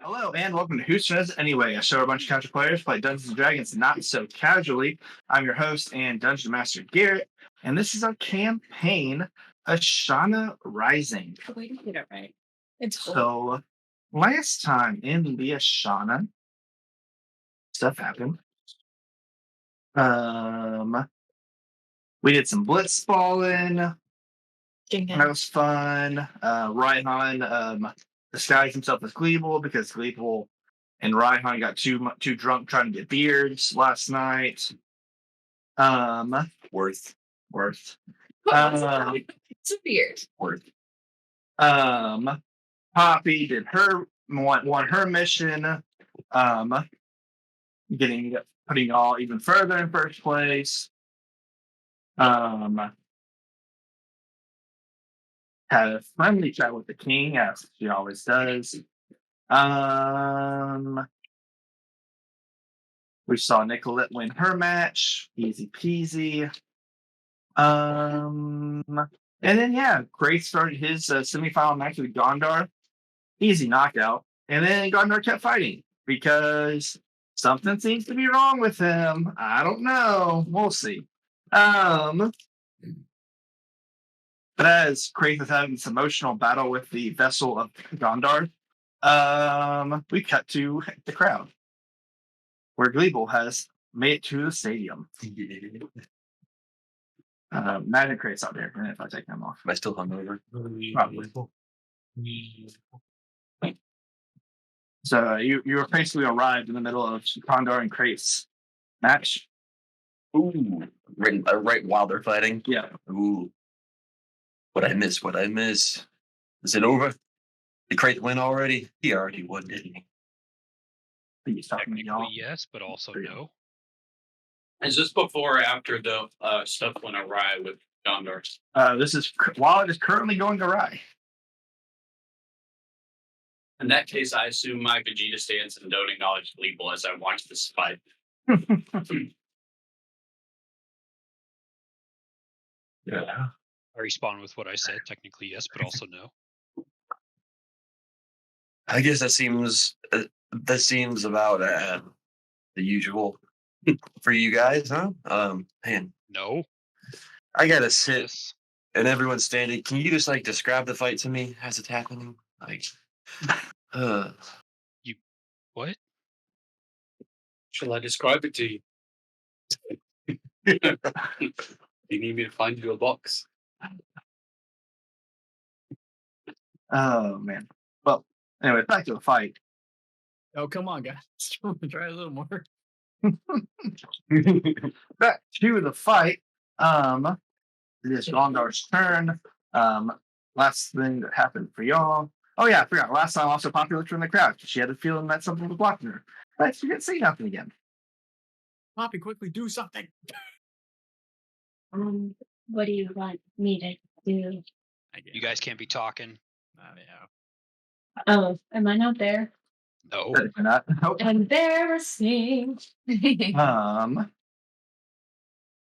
Hello and welcome to Who Says Anyway, a show where a bunch of casual players play Dungeons and Dragons not so casually. I'm your host and Dungeon Master Garrett, and this is our campaign, Ashana Rising. We did it right. It's cool. So last time in the Ashana, stuff happened. We did some blitzballing. That was fun. Ryan disguised himself as Gleeble because Gleeble and Ryan got too drunk trying to get beards last night. Worth. It's a beard. Worth. Poppy did won her mission. Putting all even further in first place. Had a friendly chat with the king, as she always does. We saw Nicolette win her match, easy peasy. And then Grace started his semifinal match with Gondar, easy knockout. And then Gondar kept fighting because something seems to be wrong with him. I don't know. We'll see. But as Grace is having this emotional battle with the vessel of Gondar, we cut to the crowd where Gleeble has made it to the stadium. Imagine Crate's out there if I take them off. Am I still hungover? Probably. So you were basically arrived in the middle of Gondar and Crate's match. Ooh, right while they're fighting. Yeah. Ooh, what I miss? Is it over? Did Crate win already? He already won, didn't he? He's talking to y'all. Technically, yes, but also no. Is this before or after the stuff went awry with Gondar? This is while it is currently going awry. In that case, I assume my Vegeta stance and don't acknowledge Gleeble as I watch this fight. Yeah. I respond with what I said. Technically, yes, but also no. I guess that seems about the usual for you guys, huh? Man, No. I gotta sit Yes. and everyone's standing. Can you just describe the fight to me as it's happening? What? Shall I describe it to you? You need me to find you a box? Oh man. Well, anyway, back to the fight. Oh, come on, guys. Try a little more. Back to the fight. It is Gondar's turn. Last thing that happened for y'all. Oh yeah, I forgot. Last time also Poppy looked in the crowd. She had a feeling that something was blocking her. But she didn't see nothing again. Poppy, quickly do something. What do you want me to do? You guys can't be talking. Yeah. Oh, am I not there? No. But if you're not, nope. Embarrassing.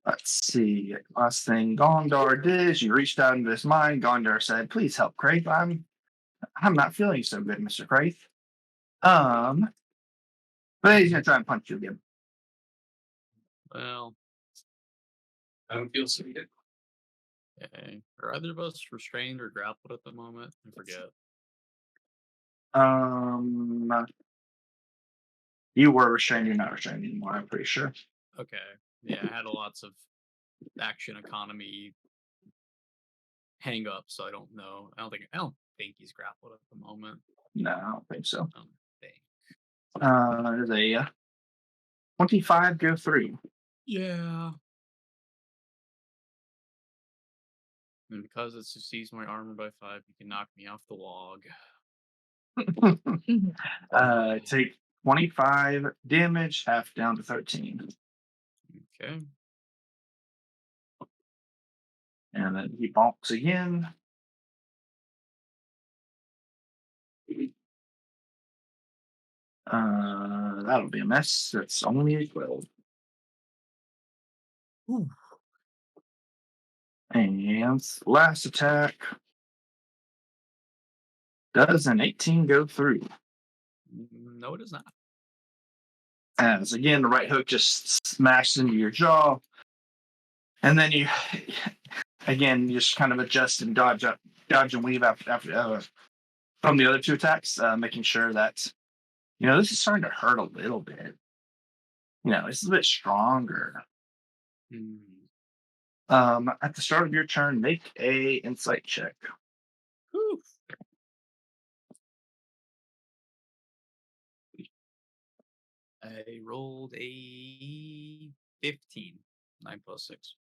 Let's see. Last thing Gondar did is you reached out into his mind. Gondar said, "Please help Craith. I'm not feeling so good, Mr. Craith." But he's gonna try and punch you again. Well, I don't feel so good. okay. Are either of us restrained or grappled at the moment? I forget. You were restrained. You're not restrained anymore. I'm pretty sure. Okay. Yeah, I had lots of action economy hang up, so I don't know. I don't think he's grappled at the moment. No, I don't think so. I don't think. There's a 25 go through. Yeah. And because it succeeds my armor by 5, you can knock me off the log. Take 25 damage, half down to 13. Okay. And then he bonks again. That'll be a mess. That's only a 12. Ooh. And last attack. Does an 18 go through? No, it is not. As again, the right hook just smashes into your jaw, and then you again you just kind of adjust and dodge and weave after from the other two attacks, making sure that this is starting to hurt a little bit. It's a bit stronger. Hmm. At the start of your turn, make a insight check. Whew. I rolled a 15. 9 plus 6.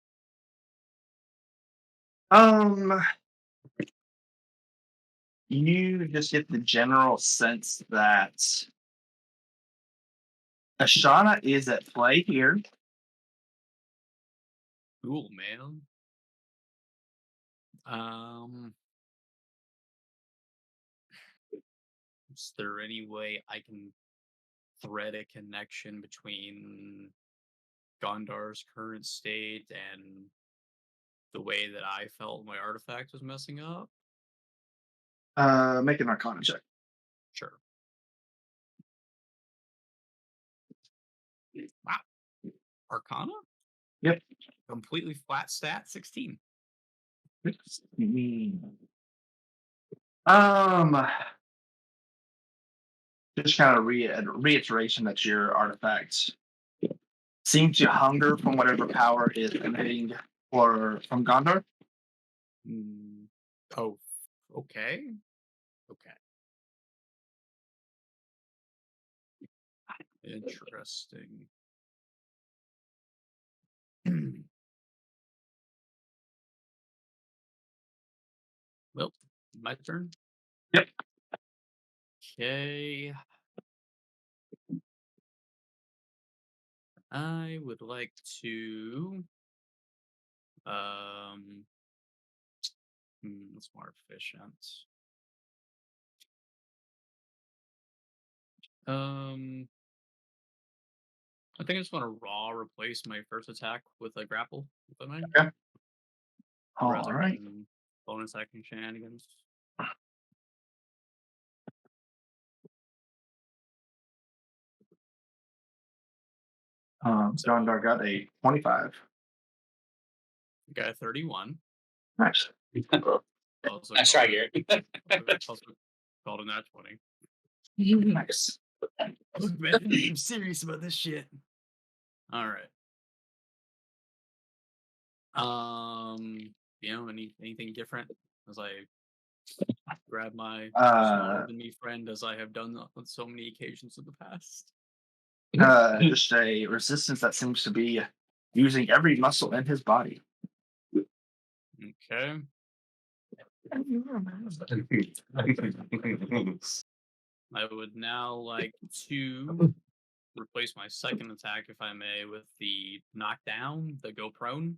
You just get the general sense that Ashana is at play here. Cool, man. Is there any way I can thread a connection between Gondar's current state and the way that I felt my artifact was messing up? Make an Arcana check. Sure. Wow. Arcana? Yep. Completely flat stat, 16. Just kind of reiteration that your artifacts seem to hunger from whatever power is emanating from Gondar. Oh, okay. Okay. Interesting. Well, my turn. Yep. Okay. I would like to that's more efficient. I think I just want to raw replace my first attack with a grapple, if I may. Okay. All Rather right. than bonus action shenanigans. Gondar got a 25. Got a 31. Nice. Also Nice try, Garrett. also called a nat 20. Nice. Look, man, I'm serious about this shit. All right. Anything different as I grab my smaller than me friend, as I have done on so many occasions in the past. Just a resistance that seems to be using every muscle in his body. Okay. I would now like to replace my second attack, if I may, with the knockdown, the go prone.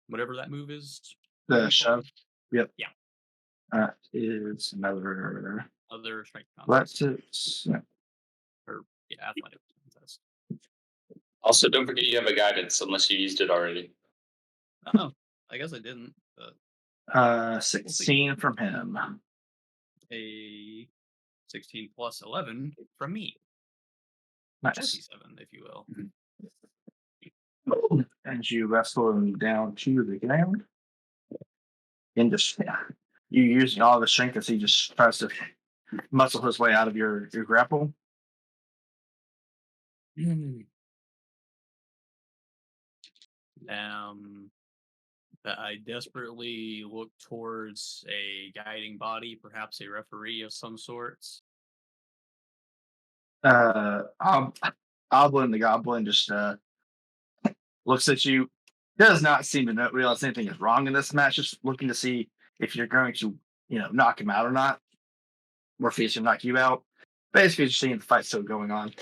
Whatever that move is. The shove. Yep. Yeah. That is another. Other strength contest. Athletic contest. Also, don't forget you have a guidance unless you used it already. Oh, I guess I didn't. But 16 from him. a 16 plus 11 from me. Nice. 27, if you will. And you wrestle him down to the ground. And just you using all the strength as he just tries to muscle his way out of your grapple. I desperately look towards a guiding body, perhaps a referee of some sorts. Oblin, the goblin, just looks at you. Does not seem to realize anything is wrong in this match. Just looking to see if you're going to, knock him out or not, or if he's going to knock you out. Basically, just seeing the fight still going on.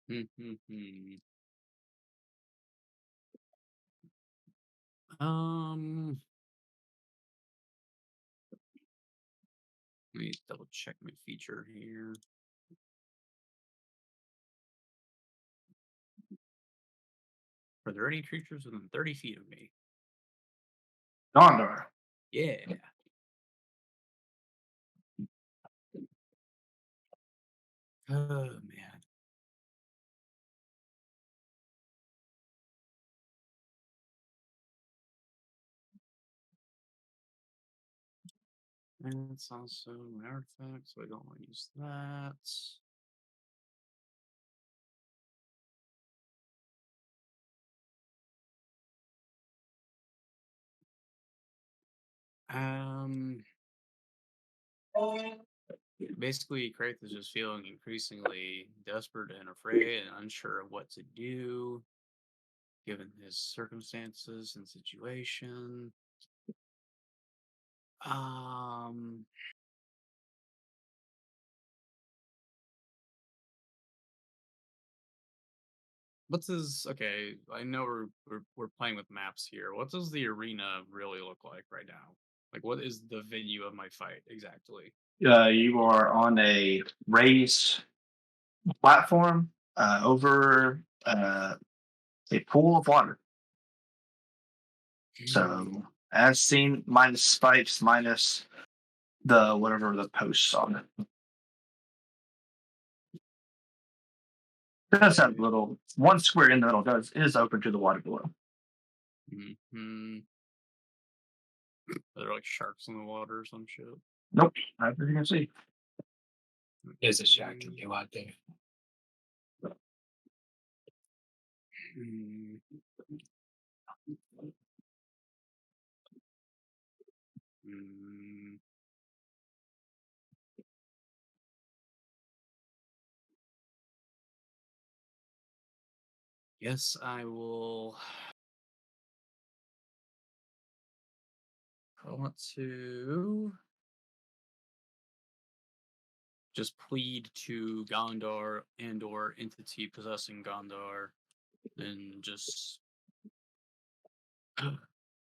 Let me double check my feature here. Are there any creatures within 30 feet of me? Gondar. Yeah. Oh man. And it's also an artifact, so I don't want to use that. Um, basically, Kraith is just feeling increasingly desperate and afraid and unsure of what to do, given his circumstances and situation. Um, what's his? Okay, I know we're playing with maps here. What does the arena really look like right now? Like, what is the venue of my fight exactly? You are on a raised platform over a pool of water. So, as seen, minus spikes, minus the whatever the posts on it. It does have a little one square in the middle is open to the water below. Mm-hmm. Are there like sharks in the water or some shit? Nope, not as you can see. There's a shark in you out there. Mm. Mm. Yes, I will. I want to just plead to Gondar and/or entity possessing Gondar, and just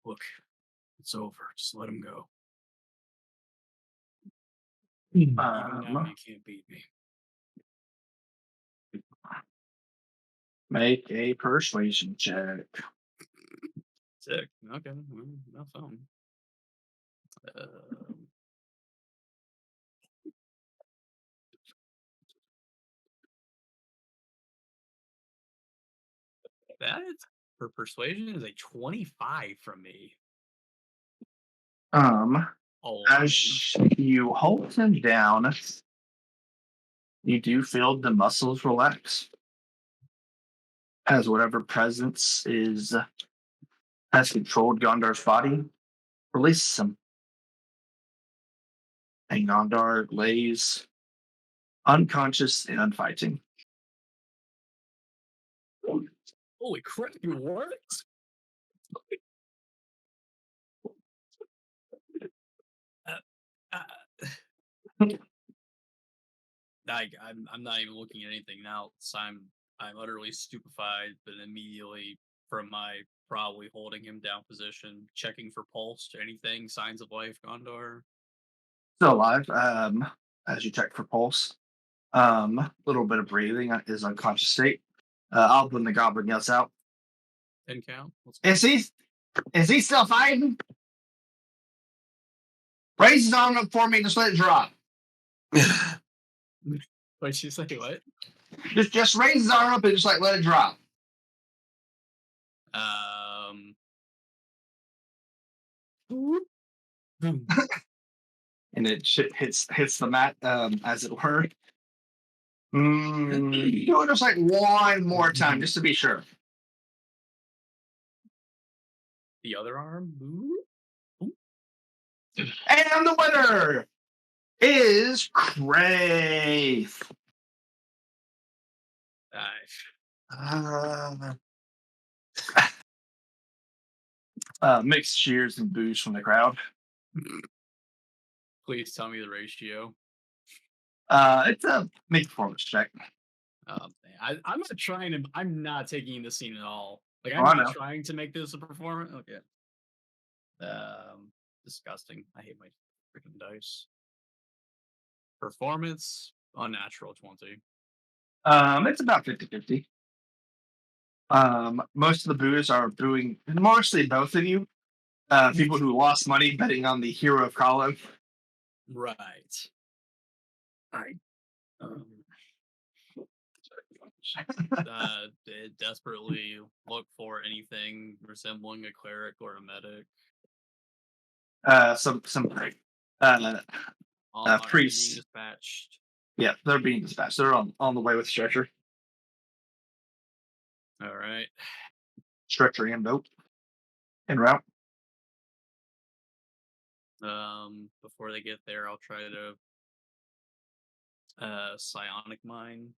look, it's over. Just let him go. Even now, you can't beat me. Make a persuasion check. Sick. Okay, well, no fun. Um, that for persuasion is a 25 from me. As you hold him down, you do feel the muscles relax. As whatever presence has controlled Gondar's body releases him. And Gondar lays unconscious and unfighting. Holy crap, you worked! I'm not even looking at anything now. So I'm utterly stupefied, but immediately from my probably holding him down position, checking for pulse, anything, signs of life, Gondar. Still alive, as you check for pulse. Little bit of breathing is unconscious state. I'll when the goblin yells out. 10 count. Is he still fighting? Raise his arm up for me and just let it drop. Wait, she say what? Just raise his arm up and just let it drop. And it hits the mat, as it were. Do it just one more time, just to be sure. The other arm. And the winner is Kraith. Mixed cheers and boos from the crowd. Please tell me the ratio. It's a make performance check. I'm not trying to. I'm not taking the scene at all. Like Oh, I'm I not know. trying to make this a performance. Okay. Disgusting. I hate my freaking dice. Performance unnatural 20. It's about 50-50. Most of the boos are booing, mostly both of you. People who lost money betting on the hero of Kahlo. Right. I desperately look for anything resembling a cleric or a medic. Some All are they being priests. dispatched. Yeah, they're being dispatched. They're on the way with stretcher, All right. stretcher and boat en route. Before they get there, I'll try to psionic mine.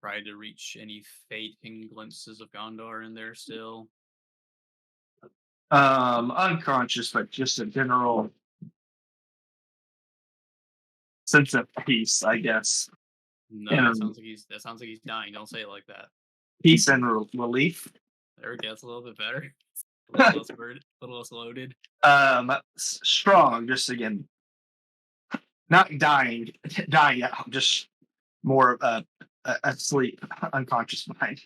Try to reach any fading glimpses of Gondar in there still. Unconscious, but just a general sense of peace, I guess. No, And that sounds like he's dying. Don't say it like that. peace and relief. There it gets a little bit better. A little less a little less loaded. Strong, just again, not dying, just more asleep, unconscious mind.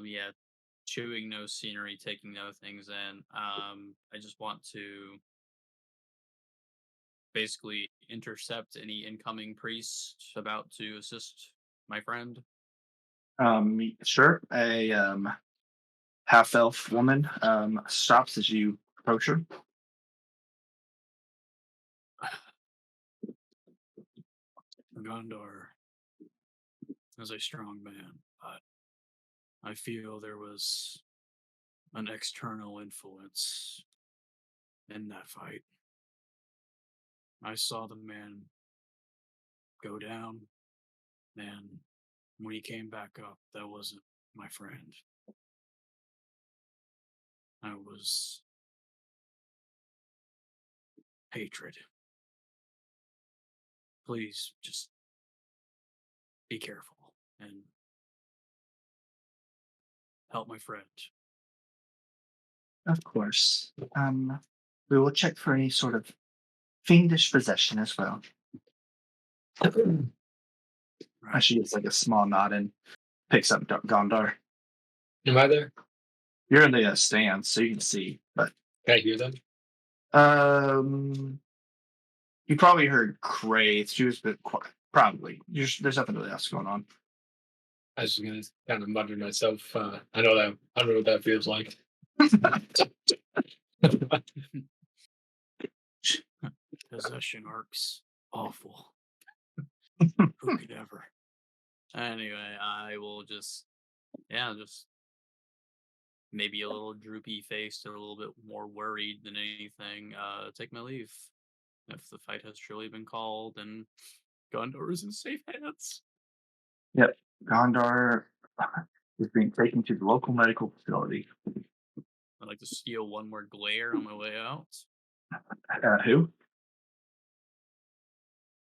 Yeah, chewing no scenery, taking no things in. I just want to basically intercept any incoming priests about to assist my friend. Sure. A half elf woman stops as you approach her. Gondar is a strong man, but I feel there was an external influence in that fight. I saw the man go down, and when he came back up, that wasn't my friend. I was hatred. Please just be careful and help my friend. Of course. We will check for any sort of fiendish possession as well. She gets like a small nod and picks up Gondar. Am I there? You're in the stands, so you can see. But Can I hear them? you probably heard Crates. She was a bit probably. There's nothing really else going on. I was just gonna kind of mutter to myself. I don't know what that feels like. Possession arcs awful. Who could ever? Anyway, I will just maybe a little droopy faced or a little bit more worried than anything. Take my leave. If the fight has truly been called and Gondor is in safe hands. Yep. Gondar is being taken to the local medical facility. I'd like to steal one more glare on my way out. Who?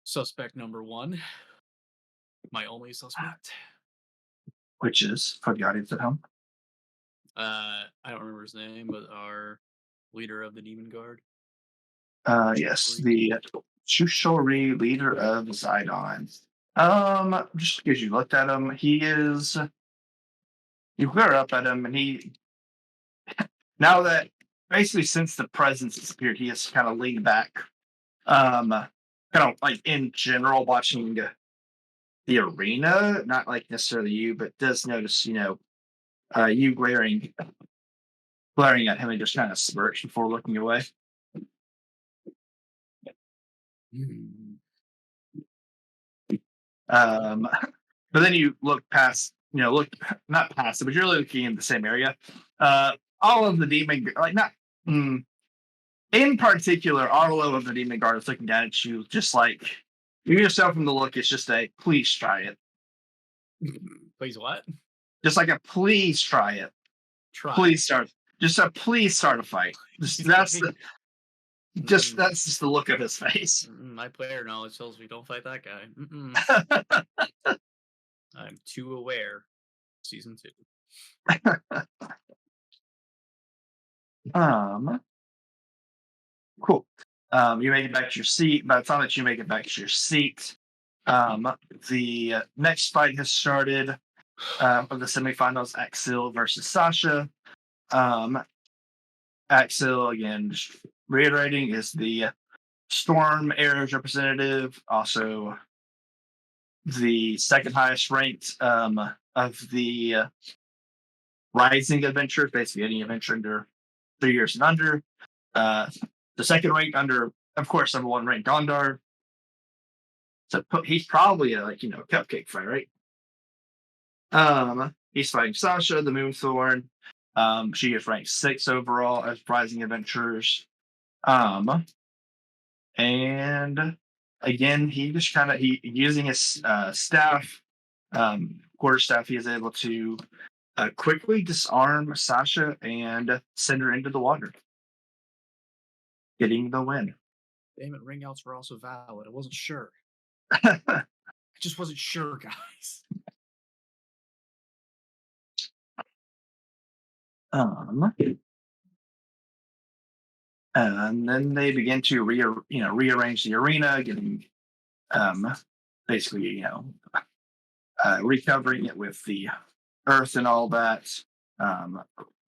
Suspect number 1. My only suspect. Which is, for the audience at home. I don't remember his name, but our leader of the Demon Guard. Yes, the Shushori leader of Zidon. Just because you looked at him, you glare up at him, and he, now that, basically since the presence disappeared, he has kind of leaned back. Kind of like in general, watching the arena, not like necessarily you, but does notice, you glaring at him and just kind of smirks before looking away. But then you look past, look not past it, but you're looking in the same area. All of the demon, like not in particular, Arlo of the Demon Guard is looking down at you, just like you yourself from the look. It's just a please try it. Please what? Just like a please try it. Try. Please start. Just a please start a fight. That's just the look of his face. My player knowledge tells me don't fight that guy. I'm too aware. Season 2. Cool. You make it back to your seat. By the time that you make it back to your seat, the next fight has started. of the semifinals, Axel versus Sasha. Axel, again, just reiterating, is the Storm Arrows representative, also the second highest ranked of the Rising adventure, basically any adventure under 3 years and under. The second ranked under, of course, number one ranked Gondar. So he's probably a cupcake fight, right? He's fighting Sasha, the Moonthorn. She is ranked 6 overall as Rising Adventurers. And again, he just using his staff, quarterstaff, he is able to quickly disarm Sasha and send her into the water, getting the win. Damn it, ring outs were also valid. I wasn't sure. I just wasn't sure, guys. And then they begin to rearrange the arena, getting basically recovering it with the earth and all that.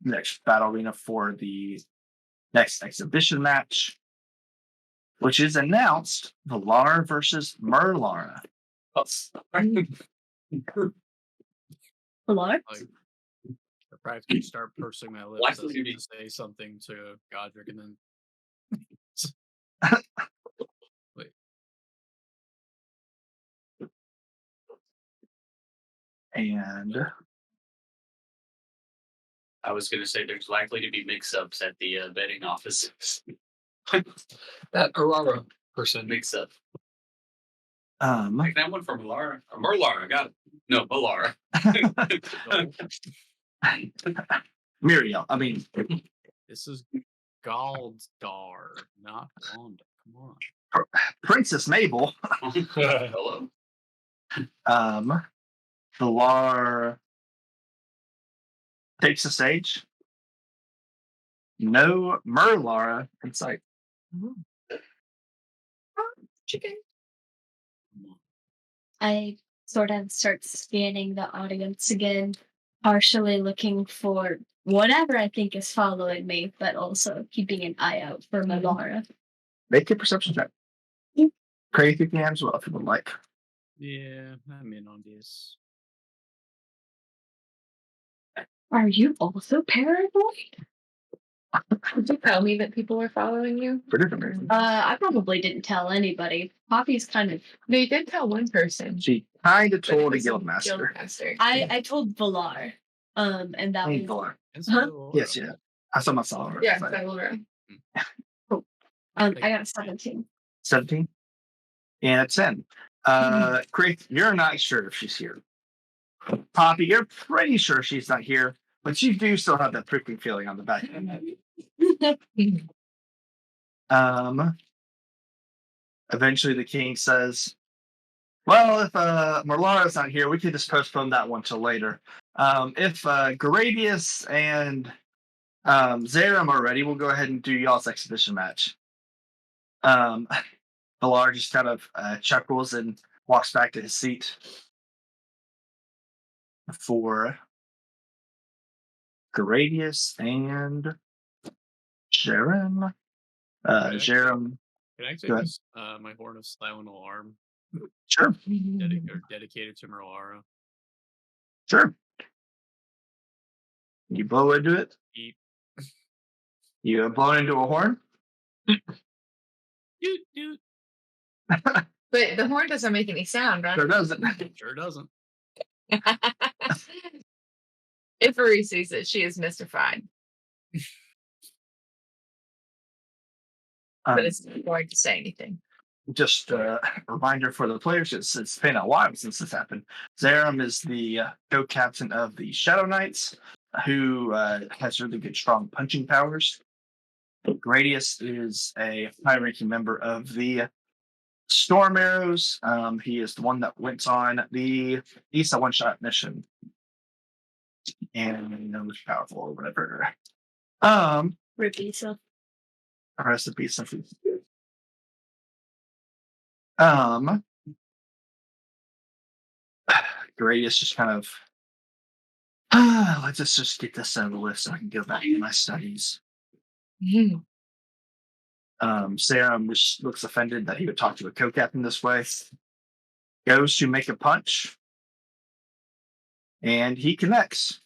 Next battle arena for the next exhibition match, which is announced: Valar versus Merlara. Hello? Like, I practically start pursing my lips Why as would you be- to say something to Godric, and then wait. And I was going to say there's likely to be mix-ups at the betting offices. That Aurora person. Mix-up. Like that one from Melara. Merlara, got it. No, Valara. Muriel, I mean, This is Galdar, not Gondar. Come on. Princess Mabel. Hello. Valar takes the stage. No Merlara in sight. Chicken. Come on. I sort of start scanning the audience again, partially looking for whatever I think is following me, but also keeping an eye out for Malara. Make a perception check. Yeah. Crazy can as well if you would like. Yeah, I'm in on this. Are you also paranoid? Did you tell me that people were following you? For different reasons. I probably didn't tell anybody. Poppy's kind of. No, you did tell one person. She kind of but it told a was guildmaster. Guildmaster. I told Valar. And that Hey, was. Valar. And Huh? so, Yes, yeah. I saw myself. Yeah, Laura. I got a 17. 17 and a 10. Craig, you're not sure if she's here. Poppy, you're pretty sure she's not here, but you do still have that prickling feeling on the back of your head. Eventually the king says, well, if Merlara's not here, we could just postpone that one till later. If Gradius and Zaram are ready, we'll go ahead and do y'all's exhibition match. Valar just kind of chuckles and walks back to his seat for Gradius and Jerem. Jerem, can I take Go ahead. this, my Horn of Silent Alarm sure, dedicated to Merlara? sure. You blow into it. Eat. You blow into a horn. Doot, doot. But the horn doesn't make any sound, right? Sure doesn't. Sure doesn't. If Marie sees it, she is mystified. But it's not going to say anything. Just a reminder for the players, it's been a while since this happened. Zaram is the co-captain of the Shadow Knights, who has really good, strong punching powers. Gradius is a high-ranking member of the Storm Arrows. He is the one that went on the Issa one-shot mission. And was powerful or whatever. Ripisa. Rest in peace. Gradius just kind of Let's just get this on the list so I can go back to my studies. Sarah just looks offended that he would talk to a co-captain this way. Goes to make a punch, and he connects.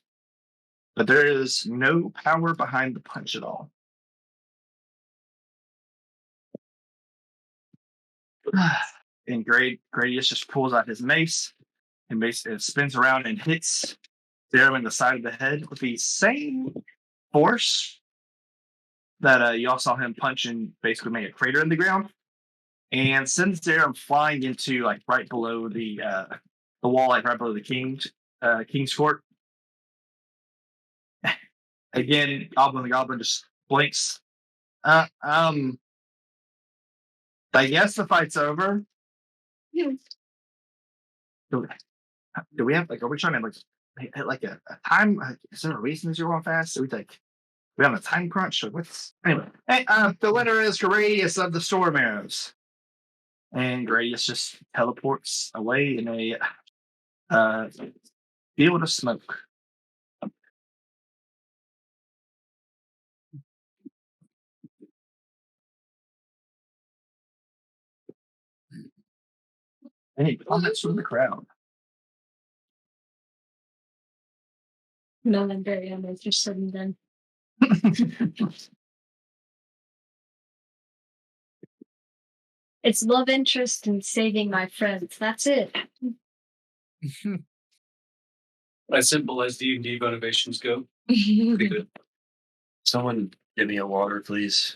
But there is no power behind the punch at all. And Gradius just pulls out his mace and basically spins around and hits Sarah in the side of the head with the same force that y'all saw him punch and basically make a crater in the ground, and sends Sarah flying into like right below the wall, like right below the king's court. Again, the goblin just blinks. I guess the fight's over. Yeah. Do we have are we trying to hit like a time? Is there a reason you're going fast? Do we have a time crunch? Or what's anyway? Hey, the winner is Gradius of the Storm Arrows, and Gradius just teleports away in a field of smoke. Any comments from the crowd? No, I'm very uninterested in them. It's love interest and saving my friends. That's it. As simple as D&D motivations go. Pretty good. Someone give me a water, please.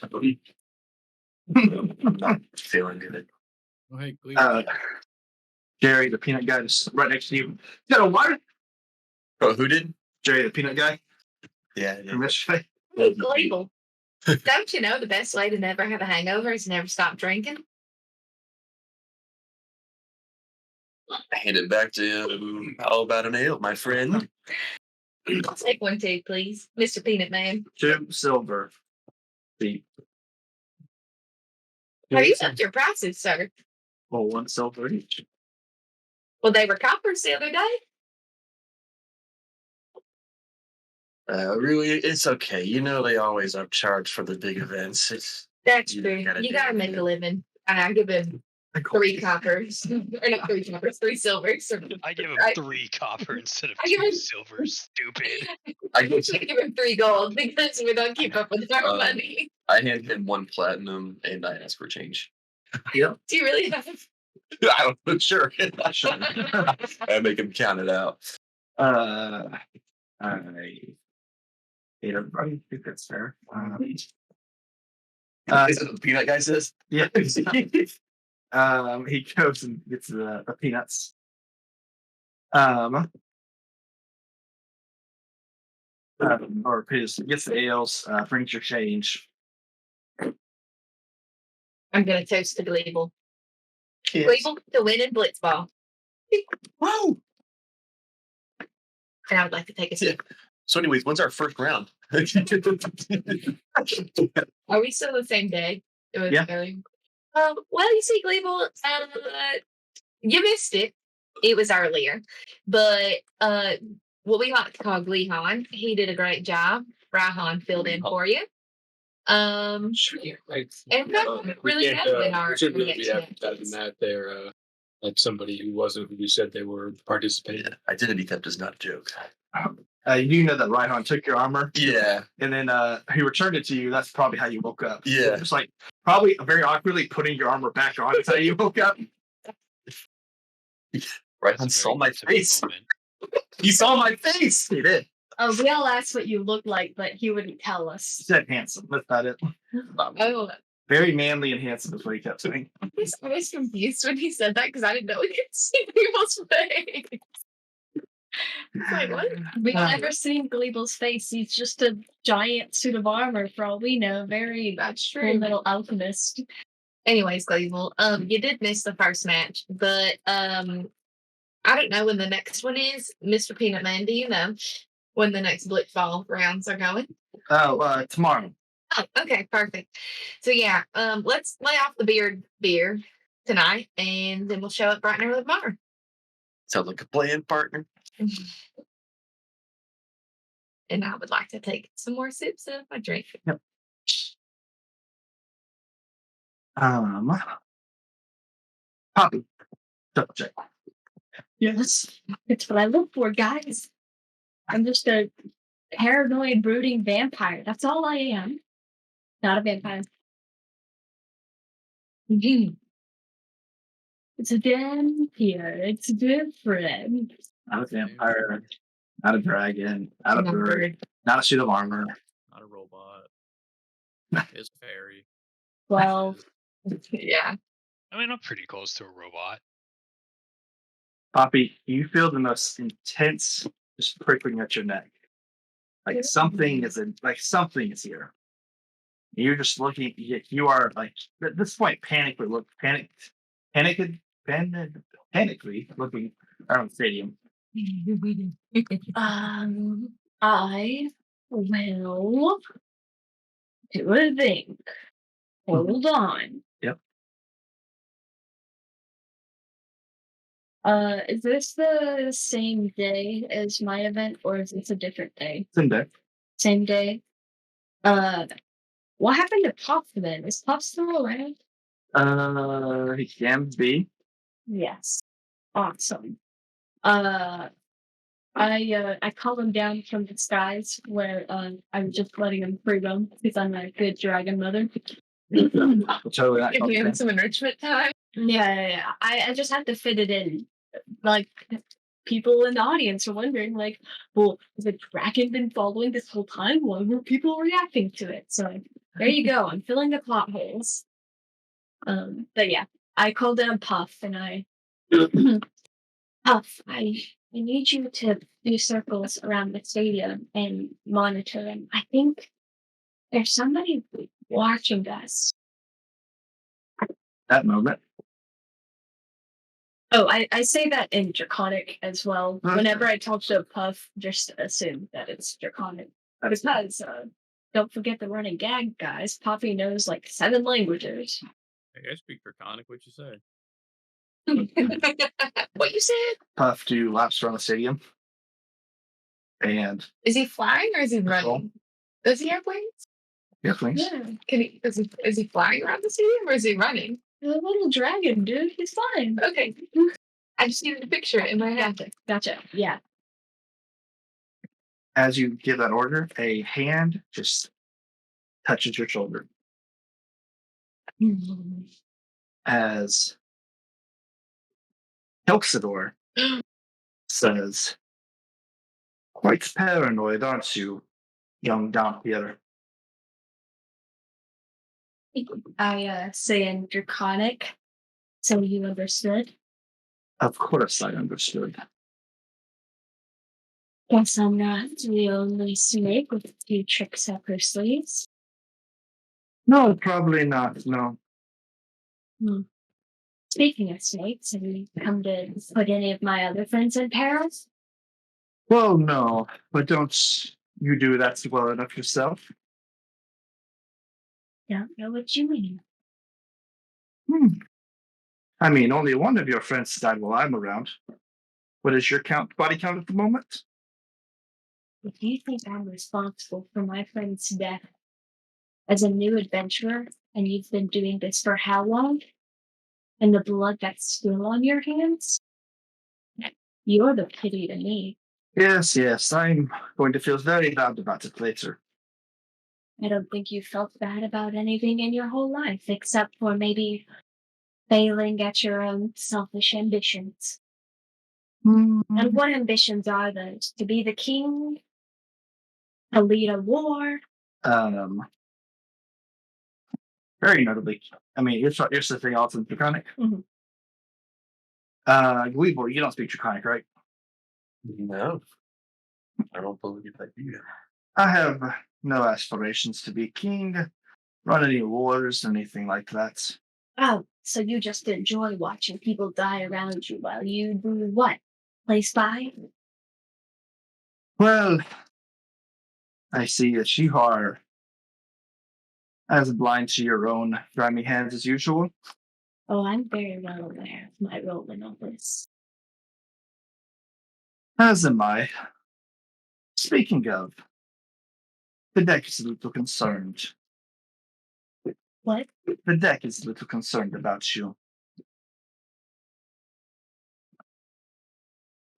I'm not feeling good. Oh, hey, please. Jerry, the peanut guy, is right next to you. Got a water? Oh, who did? Jerry, the peanut guy Yeah. from yesterday. Label. Don't you know the best way to never have a hangover is never stop drinking? Hand it back to you. How about an ale, my friend? I'll take one too, please, Mr. Peanut Man. 2 silver. The Have you upped your prices, sir? 1 silver each. Well, they were coppers the other day. Really, it's okay. You know they always upcharge for the big events. That's You true. gotta You do gotta it, make yeah. a living. I give him 3 coppers, or not 3 coppers, 3 silvers. I give him I- 3 copper instead of I give 2 him- silver. Stupid. I give, I give him 3 gold because we don't keep up with our Um, money. I hand him 1 platinum and I ask for change. Do you really have? I don't know, sure. I make him count it out. I hate everybody. I think that's fair. Is it what the peanut guy says? Yeah. He goes and gets the peanuts. Or gets the ales, brings your change. I'm gonna toast the Gleeble. Yes. Gleeble to win in Blitzball. Woo! And I would like to take a sip. So, anyways, when's our first round? Are we still the same day? It was Yeah. earlier. Well, you see, Gleeble, you missed it. It was earlier. But what we like to call Gleehon, he did a great job. Raihan filled in for you. And really happy in our should really be next advertising that there, like somebody who wasn't who you said they were participating. Yeah, identity theft is not a joke. You do know that Raihan took your armor, Yeah, and then he returned it to you. That's probably how you woke up. Yeah. Just like probably very awkwardly putting your armor back on is how you woke up. right. That's a Saw very my intimate face. moment. You saw my face. He did. Oh, we all asked what you looked like, but he wouldn't tell He us. said handsome. That's about it. Oh, Very manly and handsome is what he kept saying. I was confused when he said that because I didn't know we could see people's face. It's like, what? We've never seen Gleeble's face. He's just a giant suit of armor for all we know. Very That's cool true. little alchemist. Anyways, Gleeble, you did miss the first match, but I don't know when the next one is. Mr. Peanut Man, do you know when the next Blitzball rounds are going? Oh, tomorrow. Oh, okay, perfect. So yeah, let's lay off the beer tonight, and then we'll show up bright and early tomorrow. Sounds like a plan, partner. and I would like to take some more sips of my drink. Poppy, double check. Yes, it's what I look for, guys. I'm just a paranoid, brooding vampire. That's all I am. Not a vampire. Mhm. It's a vampire. It's different. Not a vampire, not a dragon, not a Not a bird, bird. not a suit of armor. Not a robot. It's a fairy. Well, Yeah. I mean, I'm pretty close to a robot. Poppy, you feel the most intense just prickling at your neck. Like something is something is here. You're just looking. You are like at this point panically looking around the stadium. I will do a thing. Hold on. Yep. Is this the same day as my event, or is this a different day? It's in there. Same day. What happened to Pop then? Is Pop still around? He can be. Yes. Awesome. I called him down from the skies where I'm just letting him free roam because I'm a good dragon mother. Totally not. Give him some enrichment time. Yeah. I just had to fit it in. Like people in the audience are wondering, like, well, has the dragon been following this whole time? Why were people reacting to it? So there you go. I'm filling the plot holes. But yeah, I called down Puff and I Puff, I need you to do circles around the stadium and monitor them. I think there's somebody watching us. That moment. Oh, I say that in Draconic as well. Okay. Whenever I talk to Puff, just assume that it's Draconic. Because don't forget the running gag, guys. Poppy knows like 7 languages. Hey, I speak Draconic. What you say? What you said? Puff do laps around the stadium. And Is he flying or is he running? Does he have wings? yes, please. Yeah, Is he flying around the stadium or is he running? the little dragon, dude. He's fine. Okay. I just needed to picture it in my head. Gotcha. Yeah. As you give that order, a hand just touches your shoulder. As Helxidor says, "Quite paranoid, aren't you, young Dampier?" I say in Draconic, so you understood. Of course I understood. Guess I'm not the only snake with a few tricks up her sleeves. No, probably not, no. Speaking of snakes, have you come to put any of my other friends in peril? Well, no, but don't you do that well enough yourself? Don't know what you mean. I mean, only one of your friends died while I'm around. What is your body count at the moment? If you think I'm responsible for my friend's death as a new adventurer, and you've been doing this for how long? And the blood that's still on your hands? You're the pity to me. Yes, I'm going to feel very bad about it later. I don't think you felt bad about anything in your whole life, except for maybe failing at your own selfish ambitions. And what ambitions are those? To be the king? To lead a war? Very notably, I mean, here's the thing also in Draconic. Mhm. Weeble, you don't speak Draconic, right? No, I don't believe I do. I have no aspirations to be king, run any wars, anything like that. Oh, so you just enjoy watching people die around you while you do what? Play spy? Well, I see that you are as blind to your own grimy hands as usual. Oh, I'm very well aware of my role in all this. As am I. Speaking of, The deck is a little concerned. What? The deck is a little concerned about you.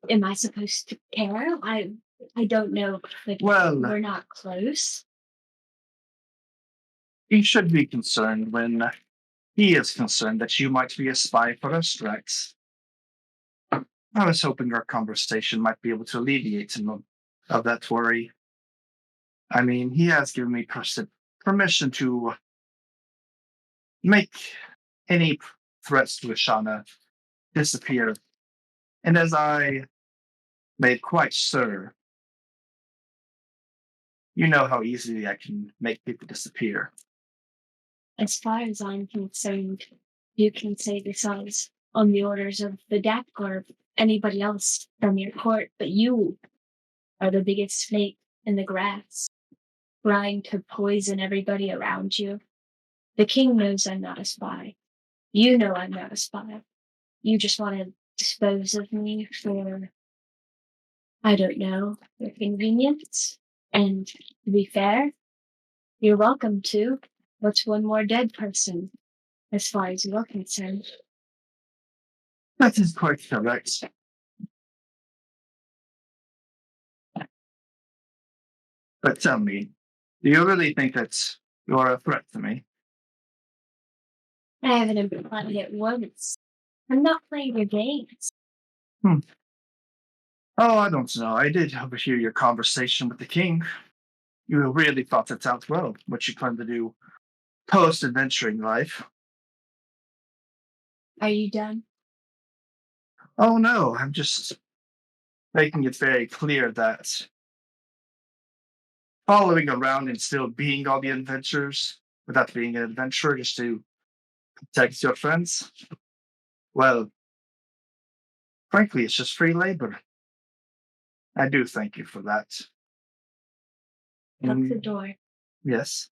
Am I supposed to care? I don't know. Like, Well- we're not close. He should be concerned when he is concerned that you might be a spy for us, Rex. I was hoping our conversation might be able to alleviate him of that worry. I mean, he has given me permission to make any threats to Ashana disappear. And as I made quite sure, you know how easily I can make people disappear. As far as I'm concerned, you can say this on the orders of the DAP or anybody else from your court, but you are the biggest snake in the grass, trying to poison everybody around you. The king knows I'm not a spy. You know I'm not a spy. You just want to dispose of me for, I don't know, your convenience. And to be fair, you're welcome to. What's one more dead person, as far as you're concerned? That is quite correct. But tell me, do you really think that you're a threat to me? I haven't implied it once. I'm not playing your games. Oh, I don't know. I did overhear your conversation with the king. You really thought it out well, what you plan to do post-adventuring life. Are you done? Oh no, I'm just making it very clear that following around and still being all the adventures without being an adventurer just to protect your friends, well, frankly, it's just free labor. I do thank you for that. Lock the And door. yes,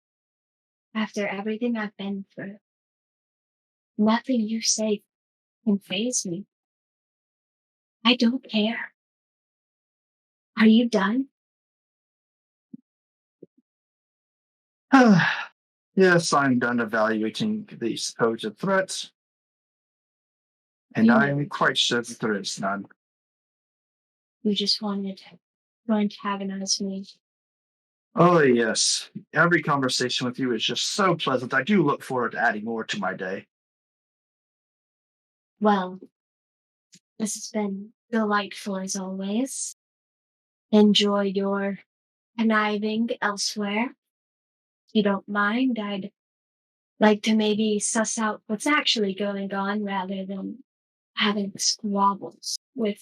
After everything I've been through, nothing you say can faze me. I don't care. Are you done? yes, I'm done evaluating the supposed threats, and You I'm know. quite sure that there is none. You just wanted to antagonize me. Oh, yes. Every conversation with you is just so pleasant. I do look forward to adding more to my day. Well, this has been delightful as always. Enjoy your conniving elsewhere. If you don't mind, I'd like to maybe suss out what's actually going on rather than having squabbles with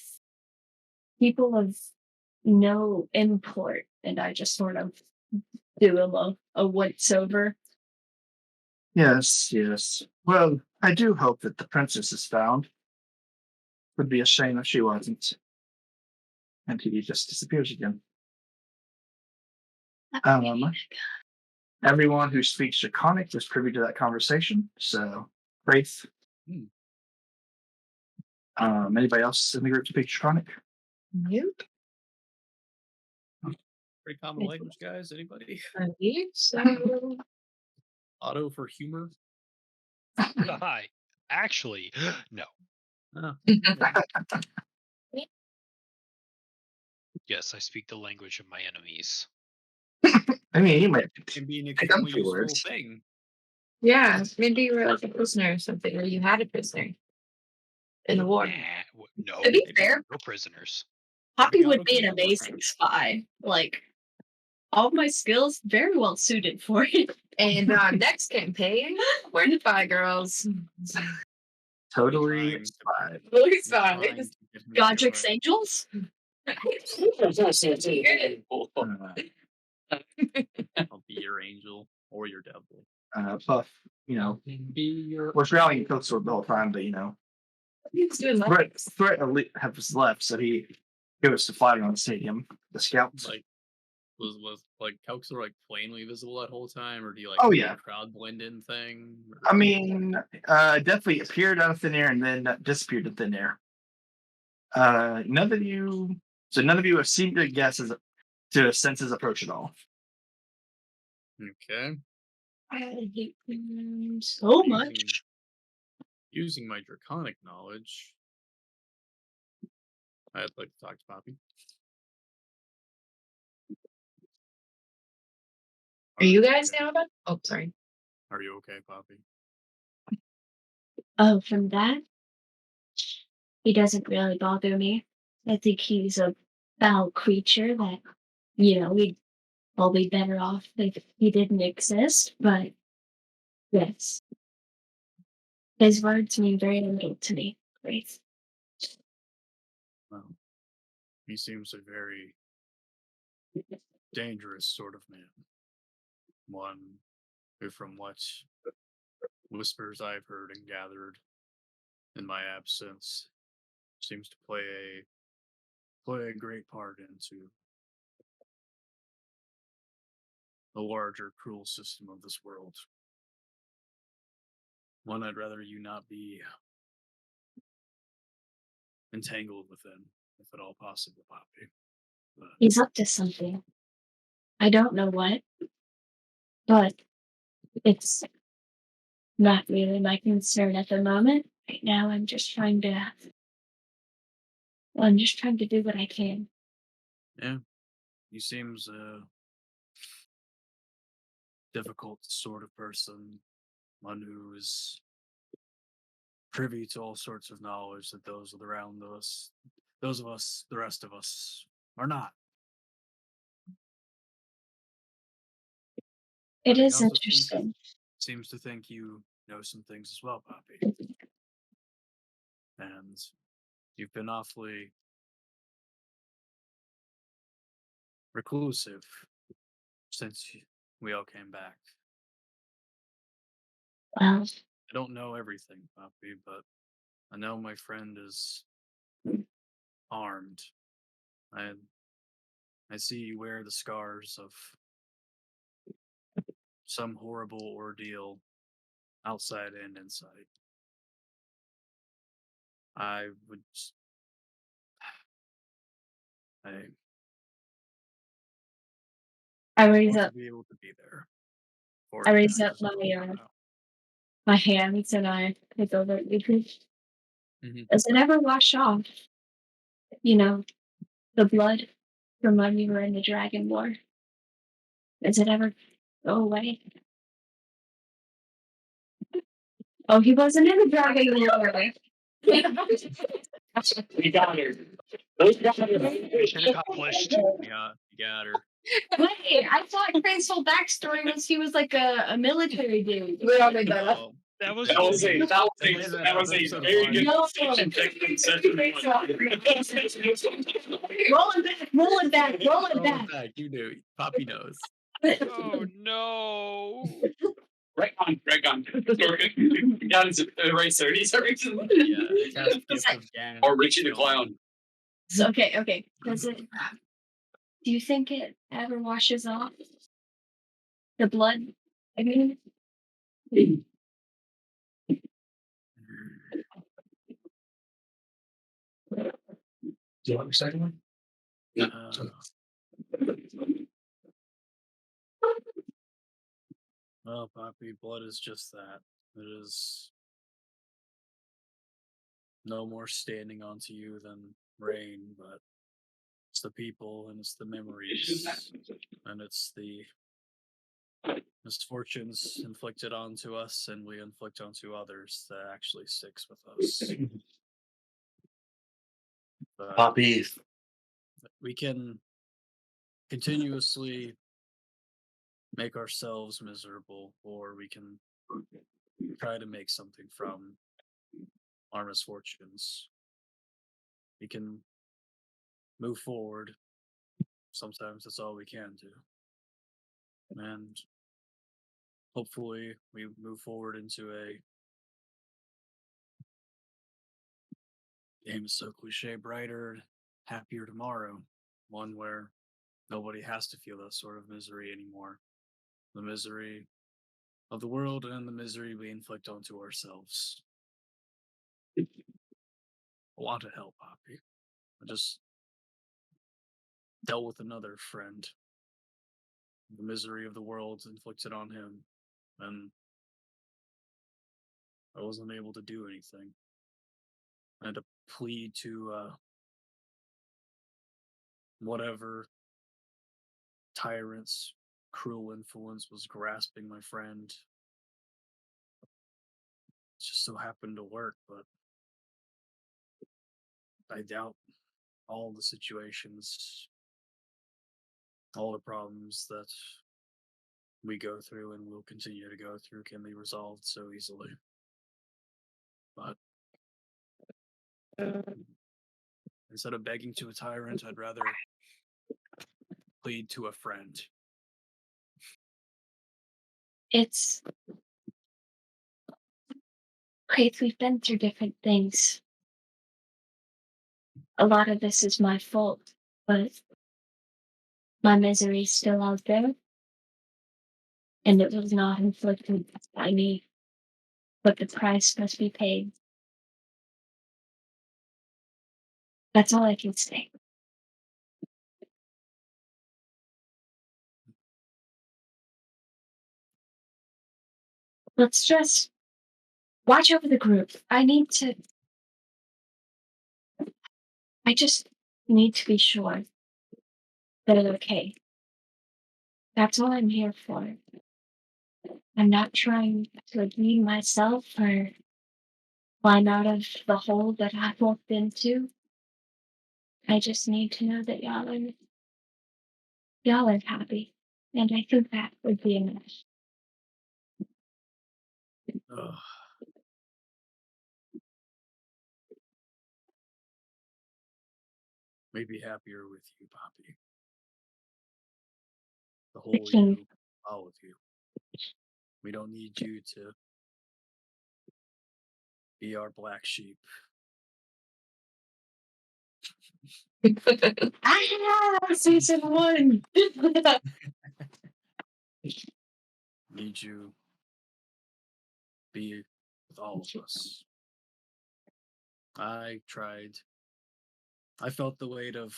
people of no import. And I just sort of do a once over. Yes, yes. Well, I do hope that the princess is found. Would be a shame if she wasn't. And he just disappears again. Everyone who speaks Draconic is privy to that conversation. So, Wraith. Anybody else in the group speak Draconic? Nope. Pretty common language, guys. Anybody? I believe so. Auto for humor. Hi. Actually, no. Oh. Yes, I speak the language of my enemies. I mean, you might Can be an pick up extremely a few useful words. thing. Yeah, maybe you were like a prisoner or something, or you had a prisoner in the war. Nah, no. To be fair, No prisoners. Poppy Maybe would Otto be can an be a amazing spy. Like, all my skills very well suited for it. And next campaign, we're the Spy Girls. totally Trying fine. Really Trying spies. to get him to do Godric's it. Angels? I'll be your angel or your devil. Puff, Be your was rallying Coatsword the whole time, but He's doing Threat has left, so he goes to fly around the stadium. The scouts. Like, was like Kelxer like plainly visible that whole time, or do you like Oh, do yeah. a crowd blend in thing? I mean, definitely appeared out of thin air and then disappeared in thin air. None of you have seemed to guess to sense his approach at all. Okay. I hate them so much. Using my draconic knowledge, I'd like to talk to Poppy. Are you guys okay? down about? Oh, sorry. Are you okay, Poppy? Oh, from that, he doesn't really bother me. I think he's a foul creature that, we'd all be better off if he didn't exist, but yes. His words mean very little to me, Grace. Well, he seems a very dangerous sort of man. One who, from what whispers I've heard and gathered in my absence, seems to play a great part into the larger cruel system of this world. One I'd rather you not be entangled within, if at all possible, Poppy. But He's up to something. I don't know what, but it's not really my concern at the moment. Right now, I'm just trying to do what I can. yeah, he seems a difficult sort of person, one who is privy to all sorts of knowledge that those around us, the rest of us, are not. It But he is also interesting. seems to think you know some things as well, Poppy. And you've been awfully reclusive since we all came back. Well, I don't know everything, Poppy, but I know my friend is armed. I I see you wear the scars of some horrible ordeal outside and inside. I would I I raise want up to be able to be there for I you raise guys up as well. my hands and I take over it. Mhm. Does it ever wash off? The blood from when we were in the Dragon War. Does it ever go away? Oh, he wasn't in the Dragon War. We got her. Those guys Mission accomplished. Yeah, you got her. Wait, I thought Crane's whole backstory was he was like a military dude. No, That was That was a Episode very one. good No. fiction technique session. Roll it back. roll it back. You do. Poppy knows. Oh no. Right on. Got his eraser. He's erasing. Yeah, cast gift of Ganon. Or Richie the Clown. So, okay. Do you think it ever washes off? The blood? I mean, Do you want your second one? Well, Poppy, blood is just that. It is no more standing onto you than rain, but it's the people and it's the memories and it's the misfortunes inflicted onto us and we inflict onto others that actually sticks with us. But Poppy, we can continuously make ourselves miserable, or we can try to make something from our misfortunes. We can move forward. Sometimes that's all we can do. And hopefully we move forward into a game is so cliche, brighter, happier tomorrow. One where nobody has to feel that sort of misery anymore. The misery of the world and the misery we inflict onto ourselves. I want to help, Poppy. I just dealt with another friend the misery of the world inflicted on him, and I wasn't able to do anything. I had to plead to whatever tyrant's cruel influence was grasping my friend. It just so happened to work, but I doubt all the situations, all the problems that we go through and will continue to go through can be resolved so easily. But instead of begging to a tyrant, I'd rather plead to a friend. It's Wraith, we've been through different things. A lot of this is my fault, but my misery's still out there. And it was not inflicted by me. But the price must be paid. That's all I can say. Let's just watch over the group. I just need to be sure that it's okay. That's all I'm here for. I'm not trying to redeem myself or climb out of the hole that I walked into. I just need to know that y'all are happy. And I think that would be enough. Ugh. We'd be happier with you, Poppy. The whole king. you, all of you. We don't need you to be our black sheep. Season 1! Need you be with all of us. I felt the weight of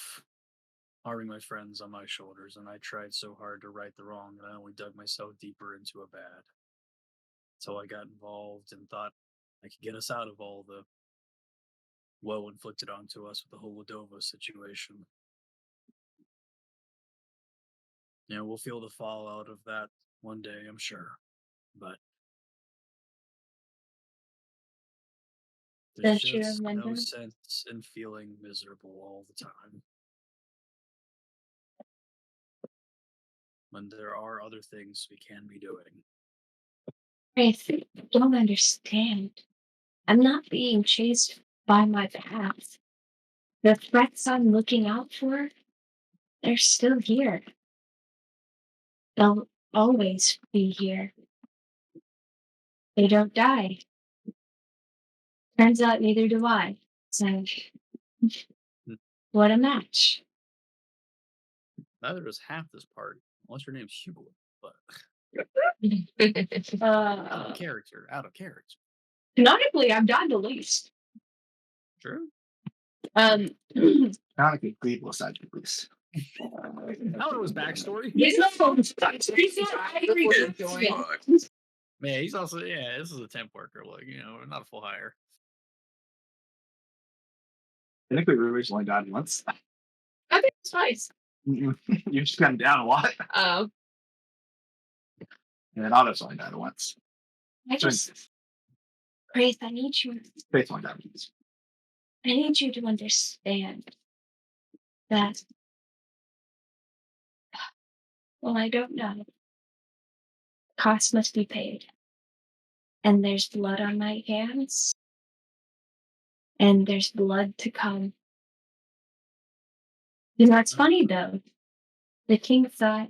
harming my friends on my shoulders, and I tried so hard to right the wrong that I only dug myself deeper into a bad. So I got involved and thought I could get us out of all the woe inflicted onto us with the whole Ladova situation. You know, we'll feel the fallout of that one day, I'm sure. But there's Don't you just remember? no sense in feeling miserable all the time. When there are other things we can be doing. Wraith, you don't understand. I'm not being chased by my path. The threats I'm looking out for, they're still here. They'll always be here. They don't die. Turns out neither do I. So, what a match. Neither does half this party, unless your name's Hubert. But out of character. Canonically, I've died the least. True. Not like a Gleeble side at least. I don't know his backstory. He's not angry. Man, he's also this is a temp worker, like, not a full hire. I think we originally died once. I think it's nice. You've just gone down a lot. Oh, And then Otto's only died once. Wraith, I need you. Faith only died once. I need you to understand that. Well, I don't know. Cost must be paid. And there's blood on my hands. And there's blood to come. You know, it's funny though. The king thought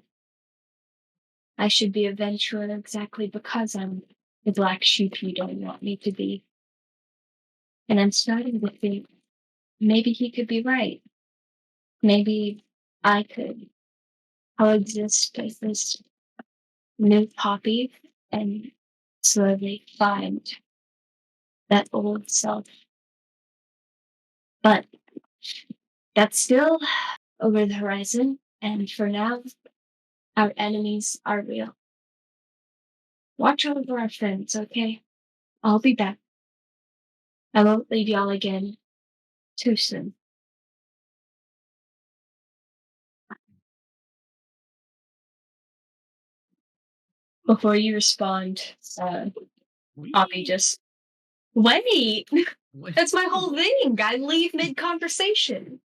I should be a venturer exactly because I'm the black sheep you don't want me to be. And I'm starting to think maybe he could be right. Maybe I could coexist as this new Poppy and slowly find that old self. But that's still over the horizon, and for now, Our enemies are real. Watch out for our friends, okay? I'll be back. I won't leave y'all again too soon. Before you respond, Abby just wait. That's my whole thing. I leave mid conversation.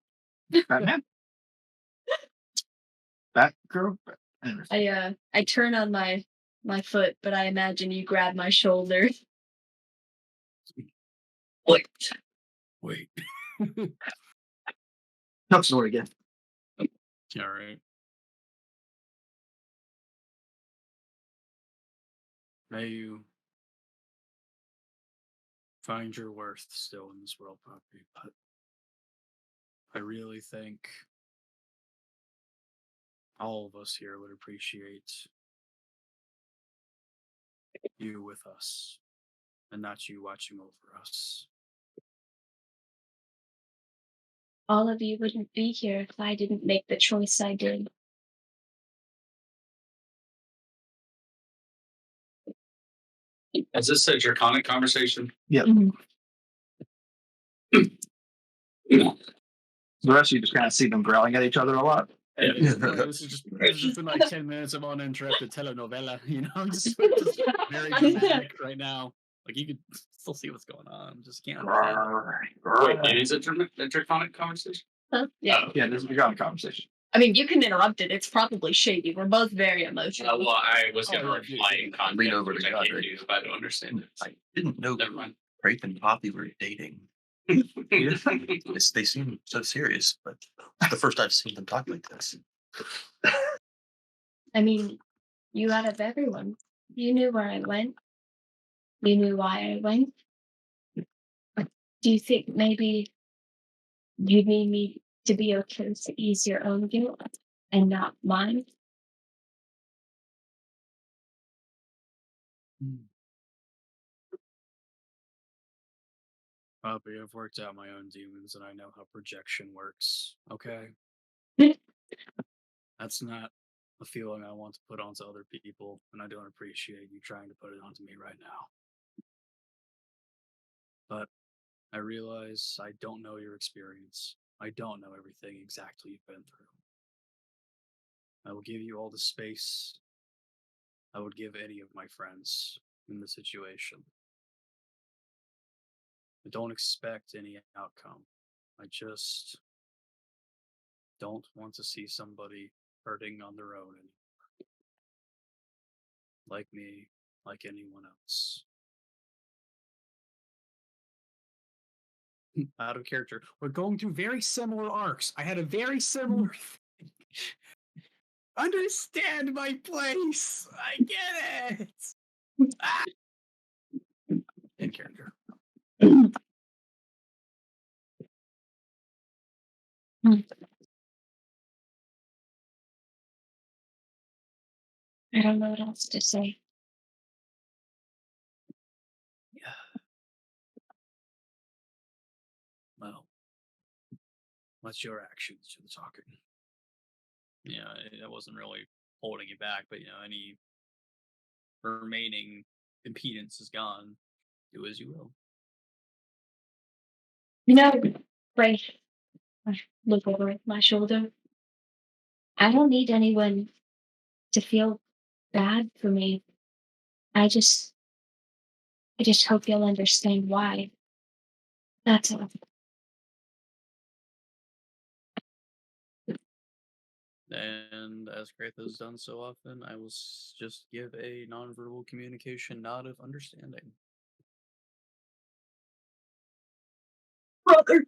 Batman. Batgirl. Anyways. I turn on my foot, but I imagine you grab my shoulder. Wait. Tell the story again. All right. May you find your worth still in this world, Poppy, but I really think all of us here would appreciate you with us and not you watching over us. All of you wouldn't be here if I didn't make the choice I did. Is this a draconic conversation? Yep. Mhm. The rest of you just kind of see them growling at each other a lot. This has just been like 10 minutes of uninterrupted telenovela, just very dramatic right now. Like, you could still see what's going on, just can't understand it. Wait, it is a draconic conversation? Huh? Yeah. Oh. Yeah, this is a draconic conversation. I mean, you can interrupt it. It's probably shady. We're both very emotional. Well, I was going to Oh, reply in context, Lean over to which I God, can't right? do if I don't understand it. I didn't know Never mind. Grape and Poppy were dating. They seem so serious, but it's the first I've seen them talk like this. I mean, you out of everyone, you knew where I went. You knew why I went. Do you think maybe you need me to be okay to ease your own guilt and not mine? Poppy, I've worked out my own demons and I know how projection works, okay? That's not a feeling I want to put onto other people, and I don't appreciate you trying to put it onto me right now. But I realize I don't know your experience. I don't know everything exactly you've been through. I will give you all the space I would give any of my friends in the situation. I don't expect any outcome. I just don't want to see somebody hurting on their own anymore. Like me, like anyone else. Out of character. We're going through very similar arcs. I had a very similar thing. Understand my place. I get it. Ah. In character. I don't know what else to say. Yeah. Well, what's your actions to the talking? Yeah, I wasn't really holding you back, but any remaining impedance is gone. Do as you will. Right. I look over my shoulder. I don't need anyone to feel bad for me. I just hope you'll understand why. That's all. And as Graith has done so often, I will just give a nonverbal communication nod of understanding. Brother.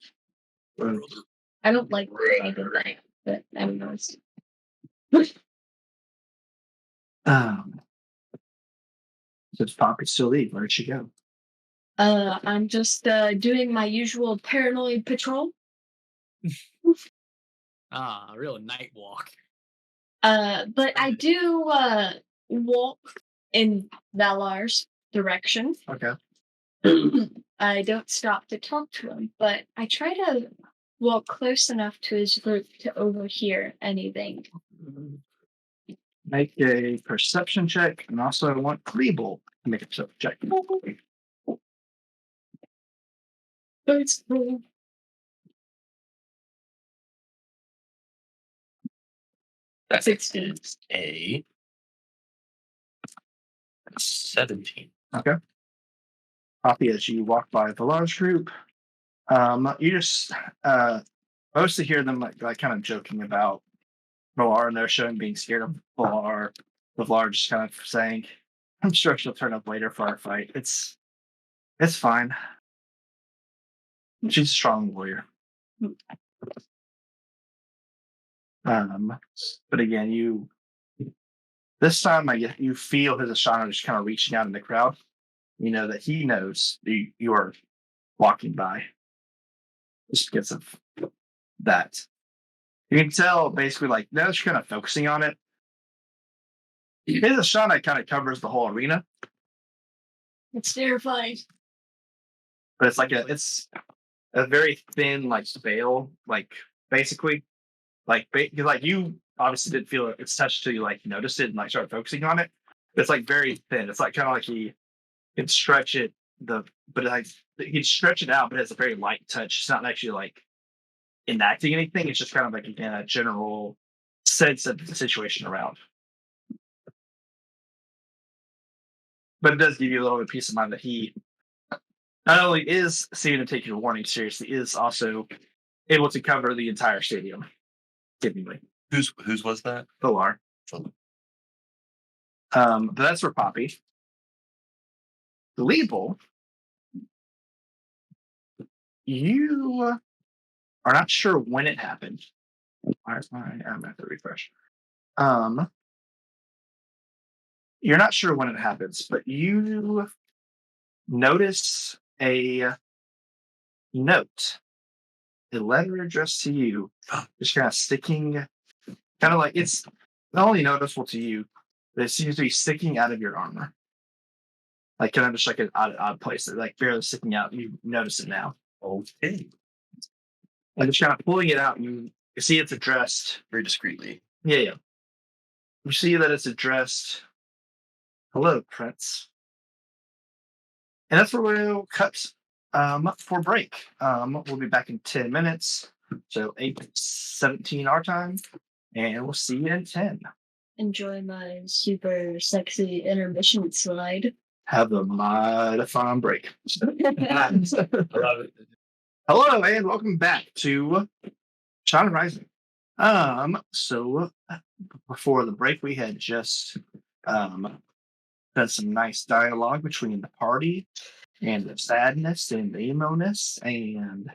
I don't like I did that, but I don't know. Does Poppy still leave? Where'd she go? I'm just doing my usual paranoid patrol. A real night walk. But I do walk in Valar's direction. Okay. I don't stop to talk to him, but I try to walk close enough to his group to overhear anything. Make a perception check, and also I want Kleeble to make a perception check. That's cool. That 16. is a 17. Okay. Poppy, as you walk by the large group, you just mostly hear them like kind of joking about Valar and their showing being scared of Valar. Valar just kind of saying, "I'm sure she'll turn up later for our fight. It's fine. She's a strong warrior." But again, this time you feel his Ashana just kind of reaching out in the crowd. You know that he knows you are walking by. Just because of that. You can tell basically like now that you're kind of focusing on it. His Ashana kind of covers the whole arena, It's terrifying. but it's a very thin like veil, like basically like you obviously didn't feel it's touched till you like noticed it and like started focusing on it. It's like very thin. It's like kind of like he can stretch it he can stretch it out, but it's a very light touch. It's not actually like enacting anything. It's just kind of like again a general sense of the situation around. But it does give you a little bit of peace of mind that he not only is seeming to take your warning seriously, is also able to cover the entire stadium. Seemingly. Whose was that? Valar. But that's for Poppy. Leeble, you are not sure when it happened. I'm going to have to refresh. You're not sure when it happens, but you notice a note, a letter addressed to you, just kind of sticking, kind of like it's not only noticeable to you, but it seems to be sticking out of your armor. Like kind of just like an odd place, like barely sticking out. You notice it now. Okay. And just kind of pulling it out, you see it's addressed Very discreetly. Yeah. You see that it's addressed, "Hello, Prince." And that's where we'll cut for break. We'll be back in 10 minutes. So 8:17 our time. And we'll see you in 10. Enjoy my super sexy intermission slide. Have a mighty fun break. I love it. Hello and welcome back to Ashana Rising. So before the break, we had just done some nice dialogue between the party and the sadness and the emo-ness, and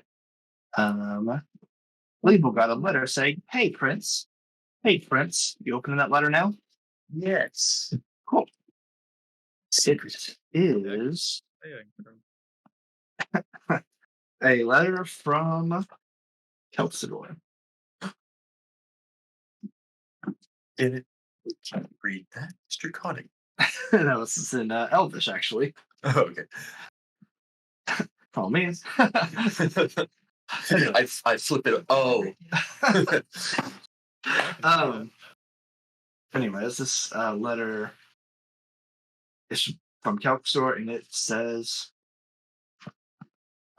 Leeble got a letter saying, "Hey Prince, you opening that letter now?" Yes. Cool. It is a letter from Kelsidor. Did it? Can't read that, Mr. Conning. No, this is in Elvish, actually. Oh, okay. Follow me. I flip it. Oh. Anyways, this letter is from Kelksor, and it says,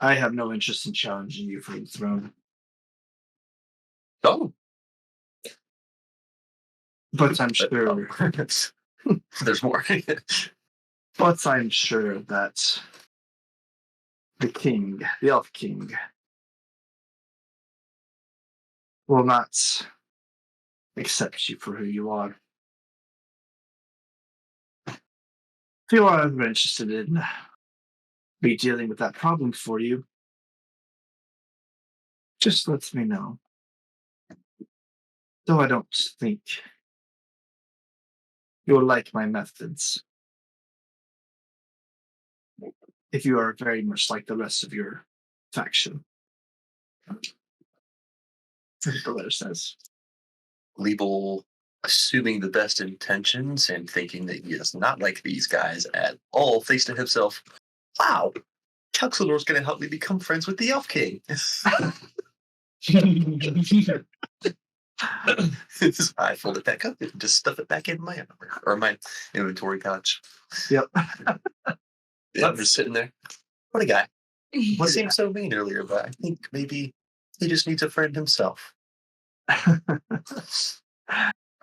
"I have no interest in challenging you for the throne, Oh. but I'm sure, There's more. but I'm sure that the king, the Elf King, will not accept you for who you are. If you are ever interested in me dealing with that problem for you, just let me know. Though I don't think you'll like my methods, if you are very much like the rest of your faction." That's what the letter says. Leeble assuming the best intentions and thinking that he is not like these guys at all, thinks to himself, "Wow, Kelsidor's going to help me become friends with the Elf King." I fold it back up and just stuff it back in my armor or my inventory pouch. Yep. Yeah, I'm just sitting there. What a guy. He What a seemed so mean earlier, but I think maybe he just needs a friend himself.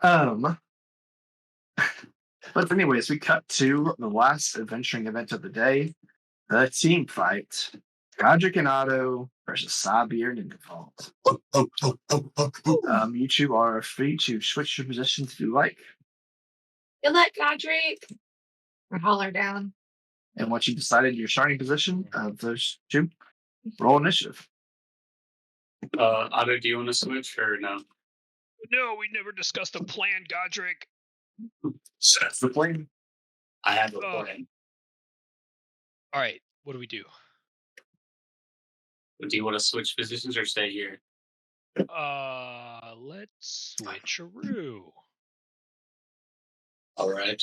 um. But anyways, we cut to the last adventuring event of the day, the team fight. Godric and Otto versus Sawbeard and Default. You two are free to switch your positions if you like. Good luck, Godric. Or holler down. And once you've decided your starting position of those two, roll initiative. Otto, do you want to switch or no? No, we never discussed a plan, Godric. That's the plan. I have a Oh. plan. All right, what do we do? Do you want to switch positions or stay here? Let's switcheroo. All right.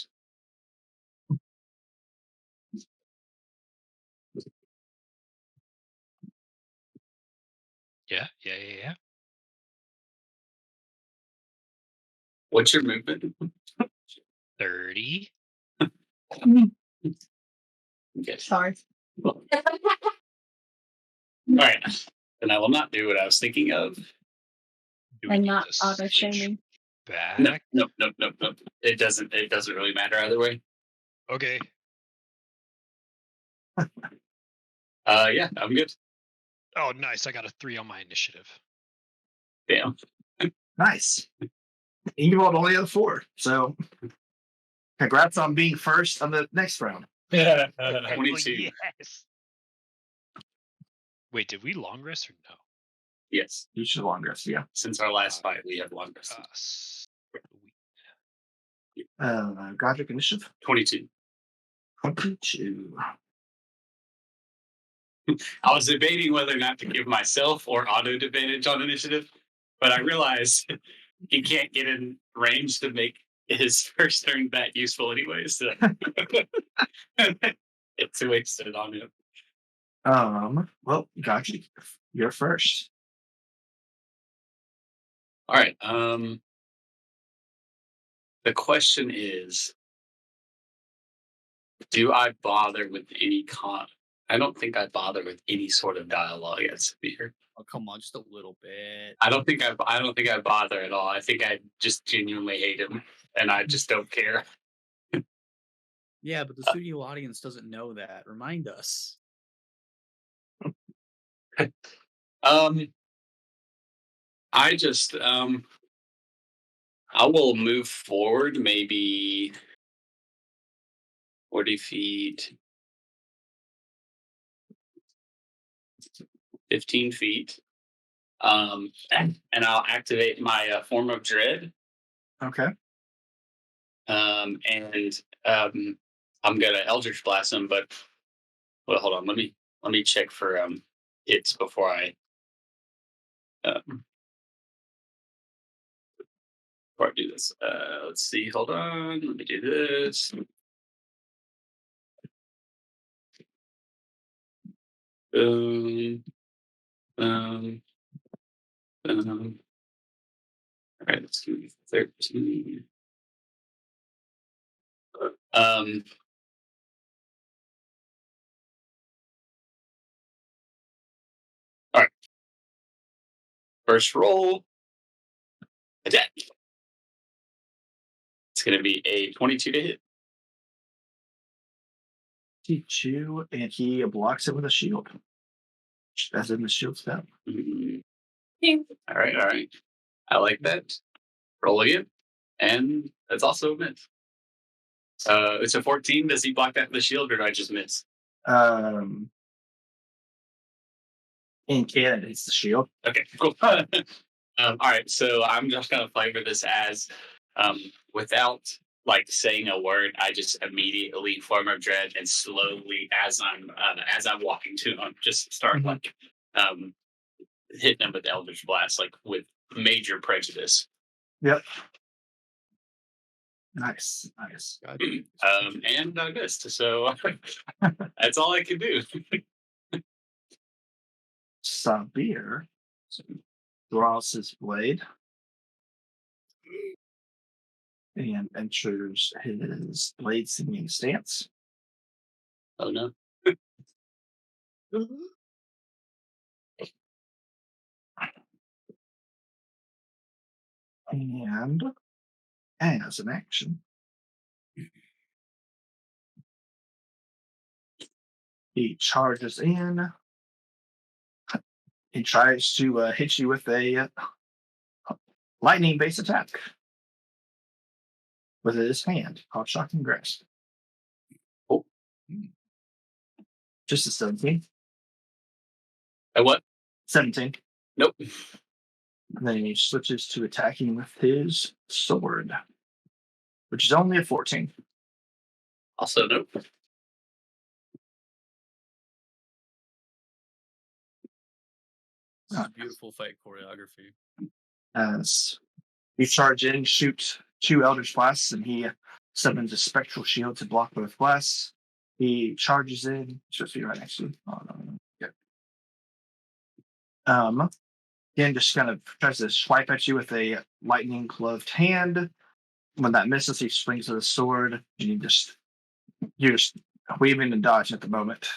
Yeah. What's your movement? 30. Okay. Sorry. All right. Then I will not do what I was thinking of. Do we And need not to auto switch shaming. back? Nope. It doesn't really matter either way. Okay. Yeah, I'm good. Oh, nice. I got a 3 on my initiative. Damn. Nice. Ingvald only had 4, so congrats on being first on the next round. 22. Yes. Wait, did we long rest or no? Yes. You should long rest, yeah. Since our last fight, we have long rest. Godric initiative 22. 22. I was debating whether or not to give myself or Otto advantage on initiative, but I realized he can't get in range to make his first turn that useful anyway, so it's wasted on him. Well, Godric, you're first. All right. The question is, do I bother with any I don't think I bother with any sort of dialogue at Severe. Oh, come on, just a little bit. I don't think I bother at all. I think I just genuinely hate him, and I just don't care. Yeah, but the studio audience doesn't know that. Remind us. I just I will move forward maybe 40 feet, 15 feet. And I'll activate my form of dread. Okay. And I'm gonna Eldritch Blast him, but hold on, let me check for hits before I do this. Let's see, hold on, let me do this. All right, let's do 13. All right. First roll. Attack. It's going to be a 22 to hit. 22, and he blocks it with a shield. As in the shield spell. All right. I like that. Roll again. And that's also a miss. It's a 14. Does he block that with the shield, or do I just miss? In canon, it's the shield. Okay, cool. All right, so I'm just gonna flavor this as, without like saying a word, I just immediately form of dread and slowly, as I'm walking to him, just start like hitting him with Eldritch Blast, like with major prejudice. Yep. Nice. And I missed, so that's all I can do. Sawbeard draws his blade and enters his blade singing stance. Oh no. And as an action, he charges in. He tries to hit you with a lightning base attack with his hand called Shocking Grasp. Oh. Just a 17. And what? 17. Nope. And then he switches to attacking with his sword, which is only a 14. Also nope. This is beautiful fight choreography. As you charge in, shoot 2 Eldritch Blasts, and he summons a Spectral Shield to block both blasts. He charges in. Supposed to be right next to you. Oh, no. Yeah. Again, just kind of tries to swipe at you with a lightning gloved hand. When that misses, he springs with a sword, and you're just weaving and dodging at the moment.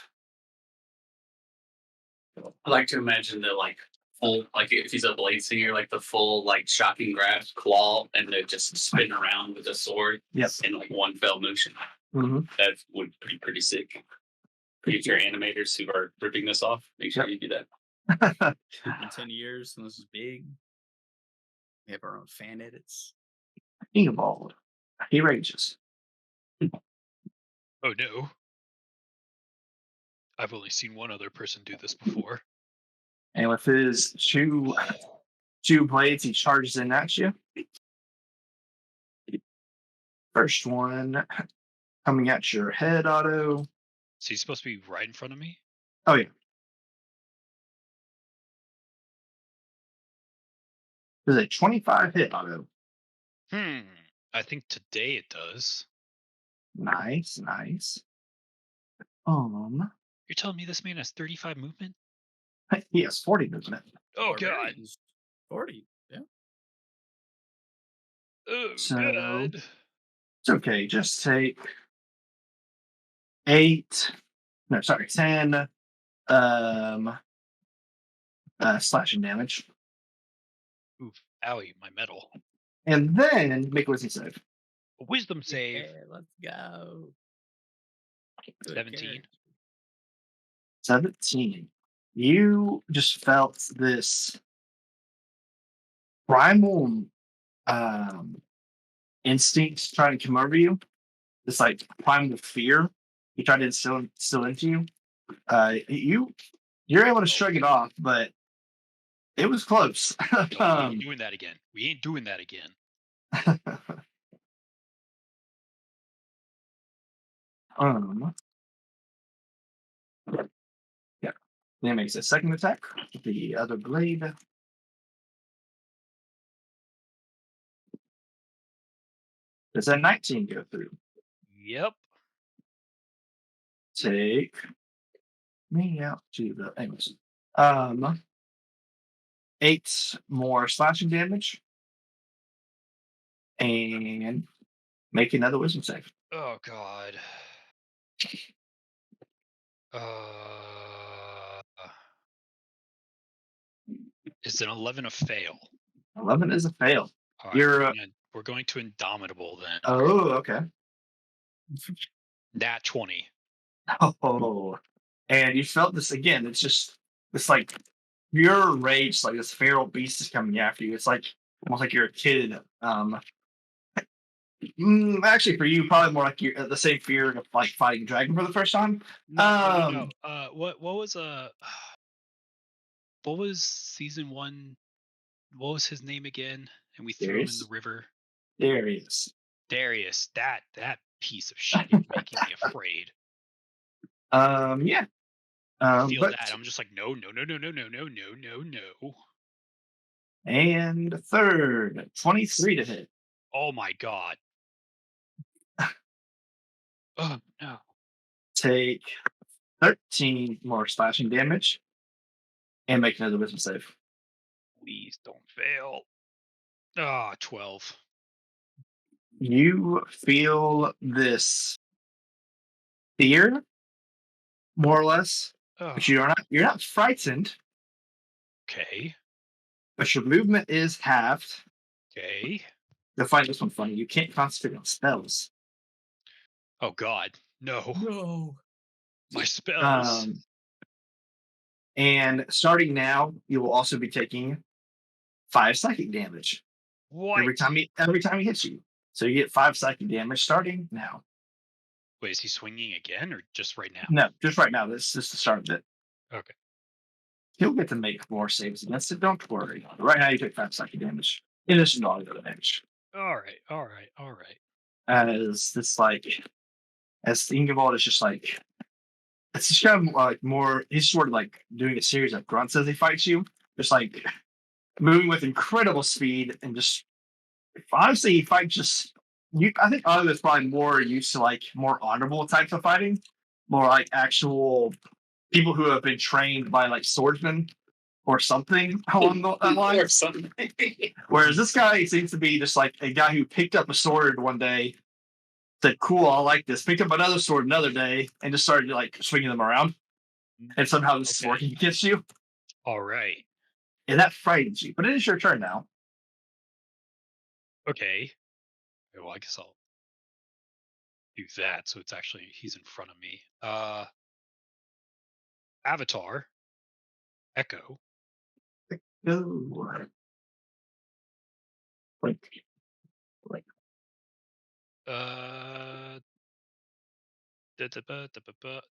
I like to imagine the like full, like if he's a blade singer, like the full like shocking grasp claw, and they just spin around with a sword. Yep. In like one fell motion. Mm-hmm. That would be pretty sick. Future animators who are ripping this off, make sure you do that. In 10 years, when this is big, we have our own fan edits. Ingibald. He rages. Oh no. I've only seen one other person do this before. And with his two blades, he charges in at you. First one coming at your head, Otto. So he's supposed to be right in front of me? Oh, yeah. There's a 25 hit, Otto. I think today it does. Nice. You're telling me this man has 35 movement? He has 40 movement. Oh god. Barbarians, 40. Yeah. Oh So- god. It's okay. Just take 10 slashing damage. Oof. Owie, my metal. And then make a wisdom save. A wisdom save. Yeah, let's go. Good 17. character. 17. You just felt this primal instinct trying to come over you. This like primal fear he tried to instill into you. You're able to shrug it off, but it was close. No, we ain't doing that again. We ain't doing that again. Yeah. Then he makes a second attack with the other blade. Does a 19 go through? Yep. Take me out to the anyways. 8 more slashing damage. And make another wisdom save. Oh god. Is an 11 a fail? 11 is a fail. All right, You're we're going to Indomitable then. oh, okay. Nat 20. Oh, and you felt this again. It's just this like pure rage, like this feral beast is coming after you. It's like almost like you're a kid. Actually, for you, probably more like you're the same fear of like fighting a dragon for the first time. No. What was season 1? What was his name again? And we threw him in Darius? the river. Darius. Darius. That piece of shit is making me afraid. Yeah. I feel But that. I'm just like, no. and third, 23 to hit. Oh my god. Oh no. Take 13 more slashing damage, and make another wisdom save. Please don't fail. Ah, 12. You feel this fear, more or less, Oh, but you're not frightened, okay. but your movement is halved. Okay. You'll find this one funny. You can't concentrate on spells. Oh God, no. No. My spells. And starting now, you will also be taking 5 psychic damage What? every time he hits you. So you get 5 psychic damage starting now. Wait, is he swinging again or just right now? No, just right now. This is the start of it. Okay. He'll get to make more saves against it. Don't worry. Right now, you take 5 psychic damage in addition to all the other damage. All right. All right. All right. As this as Ingevald is just it's just kind of like more. He's sort of like doing a series of grunts as he fights you, just like moving with incredible speed and just honestly, he fights just. I think Olive is probably more used to like more honorable types of fighting, more like actual people who have been trained by like swordsmen or something along that line. Or something. Whereas this guy seems to be just like a guy who picked up a sword one day, said, "Cool, I like this." Picked up another sword another day, and just started like swinging them around. And somehow this is Okay. working against you, All right. and that frightens you. But it is your turn now. Okay. Well, I guess I'll do that. So it's actually he's in front of me. Avatar. Echo. Ooh. Like, Uh.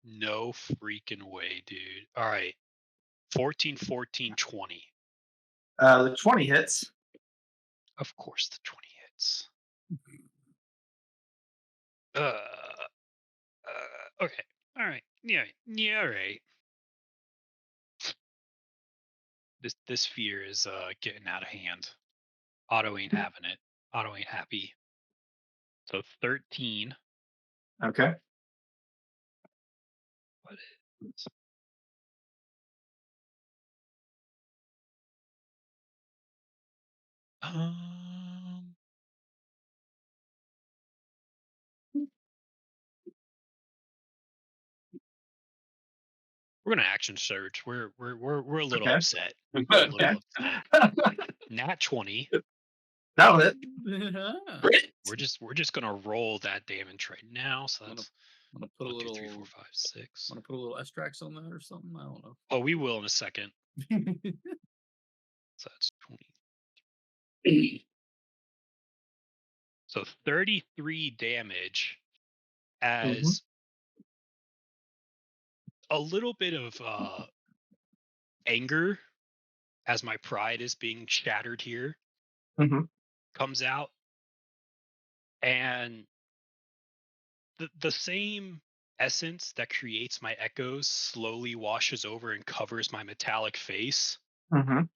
No freaking way, dude. All right. 14, 14, 20. the 20 hits. Of course, the 20 hits. Uh. Okay. All right. Yeah. Yeah. All right. This fear is getting out of hand. Otto ain't having it. Otto ain't happy. So 13. Okay. What is? Um. We're gonna action surge. We're a little Okay. upset. We're a little upset. Nat 20. That'll hit. We're just gonna roll that damage right now. So that's I'm gonna put a 1, 2, little 3, 4, 5, 6. want to put a little Estrax on that or something. I don't know. Oh, we will in a second. So that's 20. So 33 damage as a little bit of anger as my pride is being shattered here Mhm. comes out. And the same essence that creates my echoes slowly washes over and covers my metallic face. Mhm.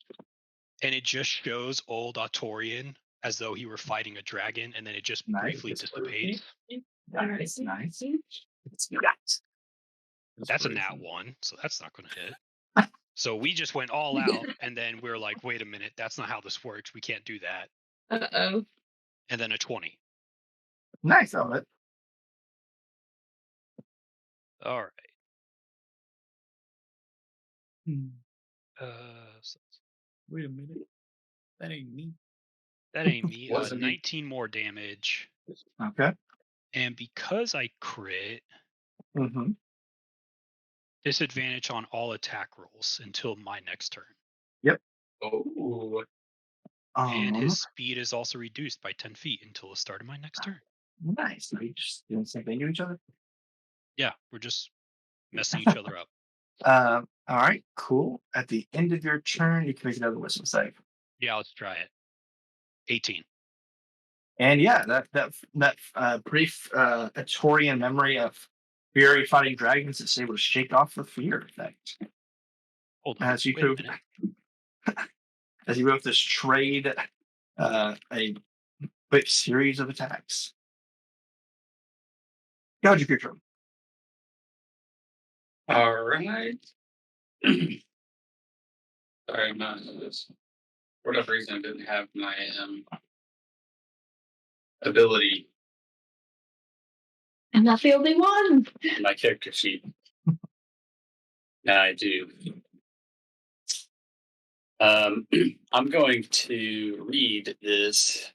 And it just shows old Artorian as though he were fighting a dragon, and then it just briefly dissipates. Nice. Nice. That's a nat 1, so that's not going to hit. So we just went all out, and then we're like, wait a minute, that's not how this works. We can't do that. Uh-oh. And then a 20. Nice of it. All right. So Wait a minute. That ain't me. that ain't me. Wasn't me. 19 more damage. Okay. And because I crit, Mm-hmm. disadvantage on all attack rolls until my next turn. Oh. And his speed is also reduced by 10 feet until the start of my next turn. Nice. Are you just doing the same thing to each other? Yeah, we're just messing each other up. All right. Cool. At the end of your turn, you can make another wisdom save. Yeah, let's try it. 18. And yeah, that brief Atorian memory of Fury fighting dragons is able to shake off the fear effect. Hold on. As you Wait a move, minute. as you move this trade, a quick series of attacks. Go ahead, your turn. All right. Sorry, I'm not this. For whatever reason, I didn't have my ability I'm not the only one. on my character sheet. Now I do. I'm going to read this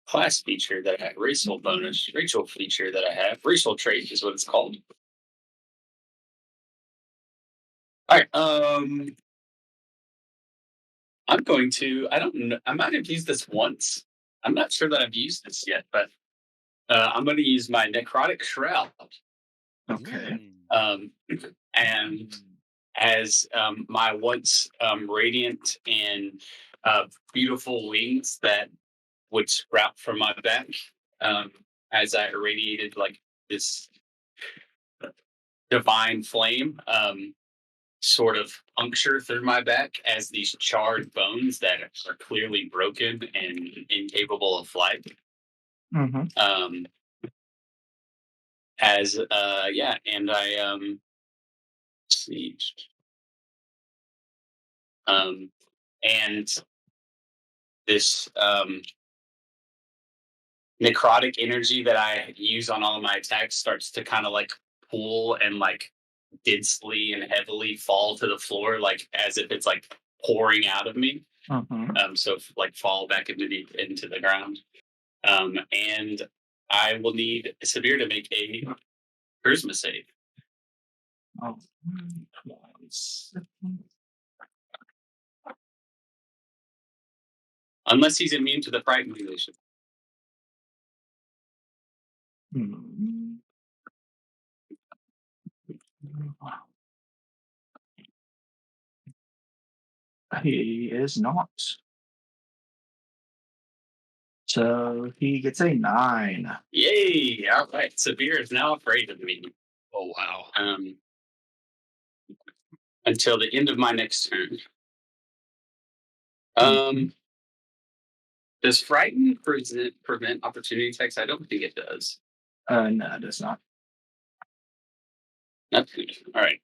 class feature that I have, racial feature that I have. Racial trait is what it's called. All right. I'm going to. I don't know. I might have used this once. I'm not sure that I've used this yet, but I'm going to use my necrotic shroud. Okay. And as my once radiant and beautiful wings that would sprout from my back as I irradiated like this divine flame sort of puncture through my back as these charred bones that are clearly broken and incapable of flight. Mm-hmm. And I let's see. And this necrotic energy that I use on all of my attacks starts to kind of like pool and like densely and heavily fall to the floor, like as if it's like pouring out of me. So like fall back into the ground. And I will need Severe to make a charisma save. Oh, Unless he's immune to the fright manipulation. He is not. So he gets a 9. Yay! All right, Severe is now afraid of me. Oh wow. Until the end of my next turn. Does frighten prevent opportunity attacks? I don't think it does. No, it does not. That's good. All right.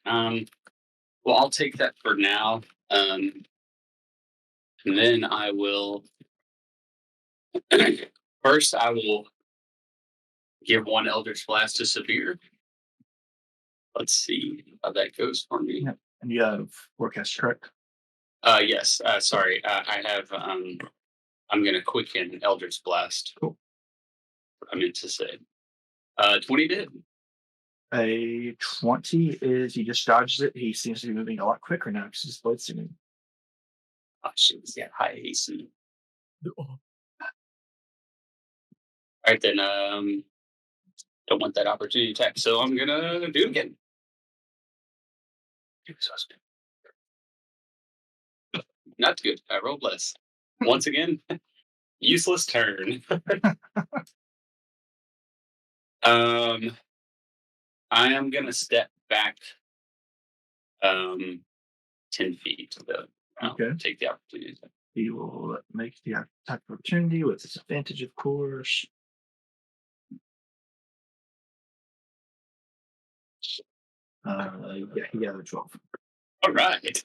Well, I'll take that for now. And then I will. First, I will give one Eldritch Blast to Severe. Let's see how that goes for me. Yep. And you have forecast, correct? Yes. Sorry. I have. I'm going to quicken Eldritch Blast. Cool. I meant to say. 20 did. A 20 is he just dodges it. He seems to be moving a lot quicker now because his blood's singing. Oh, shit. Yeah, high AC. All right, then. Don't want that opportunity attack, so I'm going to do it again. Not good. I rolled less. Once again, useless turn. I am gonna step back 10 feet though. Okay. Take the opportunity. He will make the attack opportunity with his advantage, of course. Yeah, he got a 12. All right.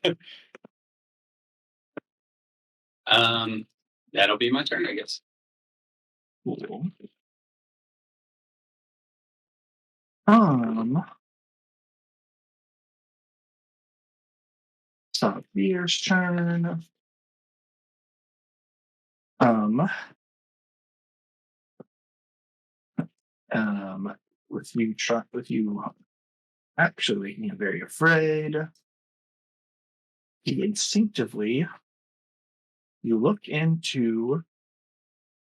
That'll be my turn, I guess. Cool. Savir's turn. With you actually being very afraid, he instinctively, you look into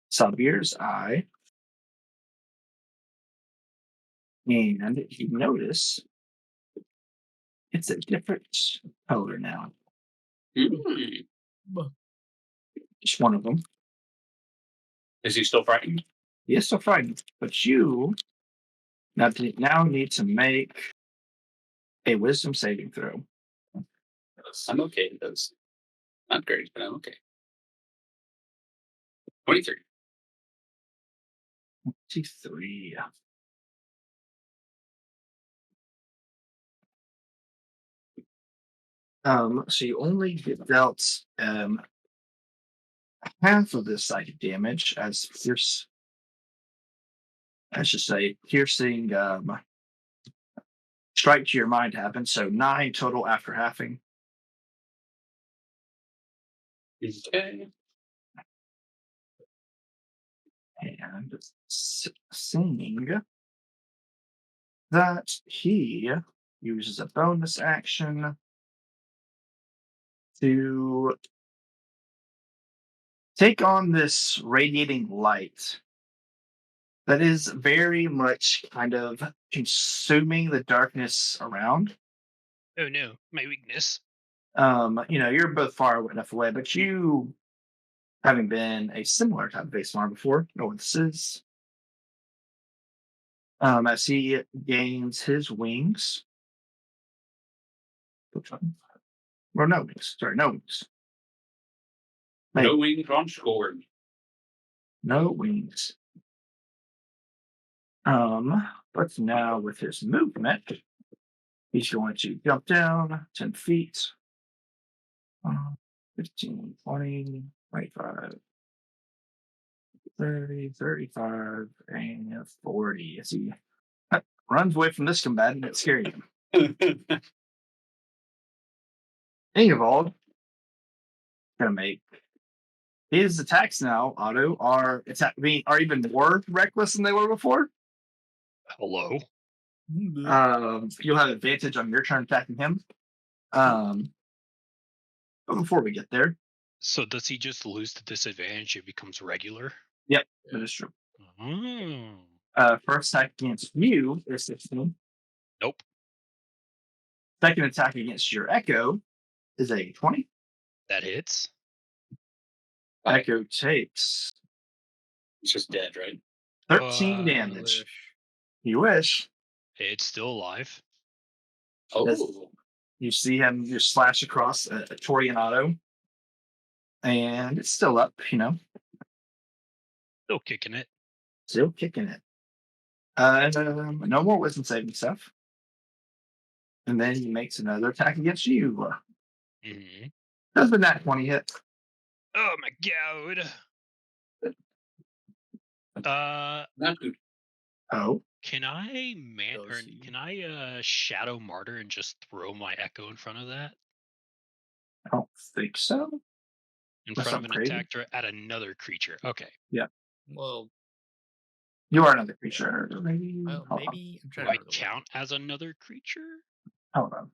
Savir's eye, and you notice it's a different color now. Just one of them. Is he still frightened? He is still frightened, but you now need to make a wisdom saving throw. I'm okay with those. Not great, but I'm okay. 23. 23. So you only get dealt half of this psychic damage as That's just a piercing strike to your mind happens. So 9 total after halving. Okay. And seeing that he uses a bonus action to take on this radiating light that is very much kind of consuming the darkness around. Oh no, my weakness. You're both far enough away, but you, having been a similar type of base farm before, know what this is. As he gains his wings. Which one? Or no wings. Sorry, no wings. No wings on scored. No wings. But now with his movement, he's going to jump down 10 feet. 15, 20, 25, 30, 35, and 40. As he runs away from this combatant, it's scaring him. Ingevald gonna make his attacks now, Otto, are even more reckless than they were before. Hello. You'll have advantage on your turn attacking him. But before we get there, So does he just lose the disadvantage? It becomes regular. that is true. Oh. First attack against you is 16. Nope. Second attack against your Echo is a 20. That hits. Echo takes It's just dead, right? 13 damage. You wish. It's still alive. Oh. You see him just slash across a Torian Auto. And it's still up, Still kicking it. Still kicking it. No more wisdom saving stuff. And then he makes another attack against you. Mm-hmm. Does the nat 20 hit? Oh my god. Not good. Oh. Can I Does he? can I shadow martyr and just throw my echo in front of that? I don't think so. In That's front of not an crazy. attacker at another creature. Okay. Well, You are another creature. Maybe. well, Hold on. maybe I'm Do trying I to remember the word. count as another creature? Hold on.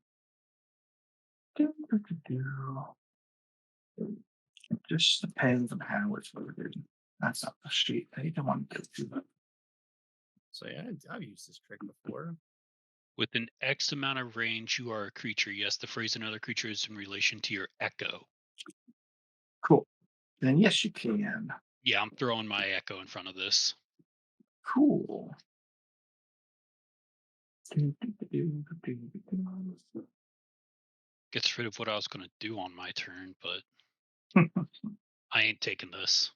It just depends on how it's loaded. That's not the sheet. I don't want to go through that. So yeah, I've used this trick before. Within X amount of range, you are a creature. Yes, the phrase another creature is in relation to your echo. Cool. Then yes, you can. Yeah, I'm throwing my echo in front of this. Cool. Gets rid of what I was going to do on my turn, but I ain't taking this.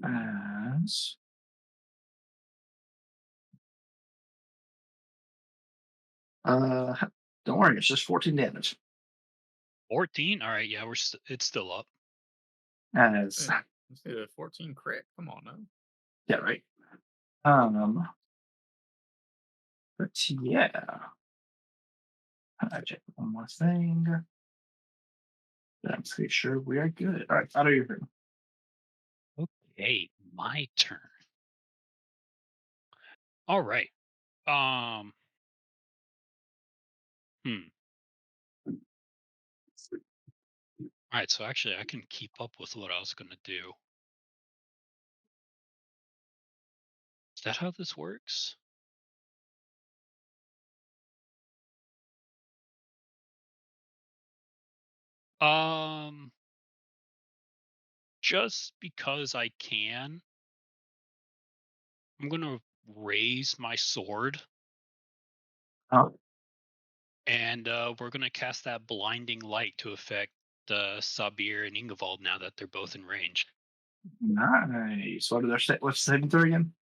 As don't worry, it's just 14 damage. 14? All right, yeah, it's still up. As Hey, let's do a 14 crit. Come on now. yeah, right. But yeah, I check one more thing. I'm pretty sure we are good. All right, out of your turn. Okay, my turn. All right. All right, so actually I can keep up with what I was going to do. Is that how this works? Just because I can, I'm going to raise my sword. Oh, And we're going to cast that blinding light to affect Sabir and Ingevald now that they're both in range. nice. What are their what's the saving throw again?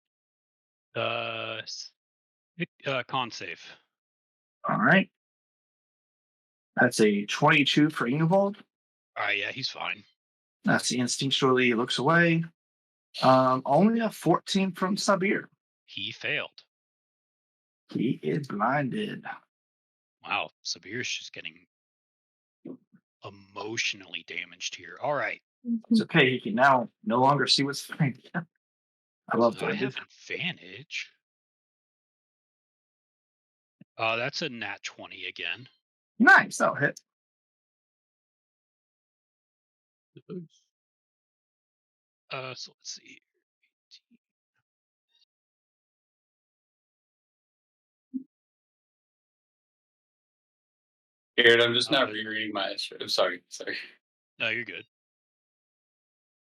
Con save. All right. That's a 22 for Ingevald. All right, yeah, he's fine. That's the instinctually looks away. Only a 14 from Sabir. He failed. He is blinded. Wow, Sabir's just getting emotionally damaged here. All right. It's okay. He can now no longer see what's behind him. I love So I blinded. have advantage. That's a nat 20 again. Nice. That'll hit. So let's see. Garrett, I'm just not Uh, rereading my. I'm sorry. No, you're good.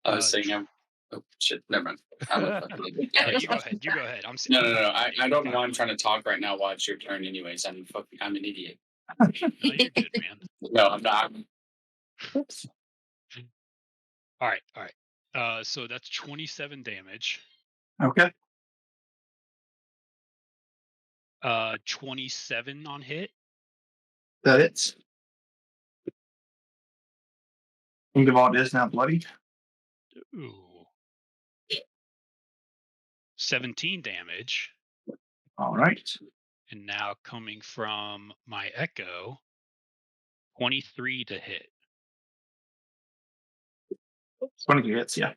I was saying I'm. Oh shit! Never mind. I'm a fucking idiot. You go ahead. You go ahead. No. I don't know why I'm trying to talk right now while it's your turn. Anyways, I'm an idiot. No, you're good, man. No, I'm not. Oops. All right. So that's 27 damage. Okay. 27 on hit. That hits. Ingevald is now bloody. Ooh. 17 damage. All right. And now coming from my Echo, 23 to hit. 22 hits, yeah.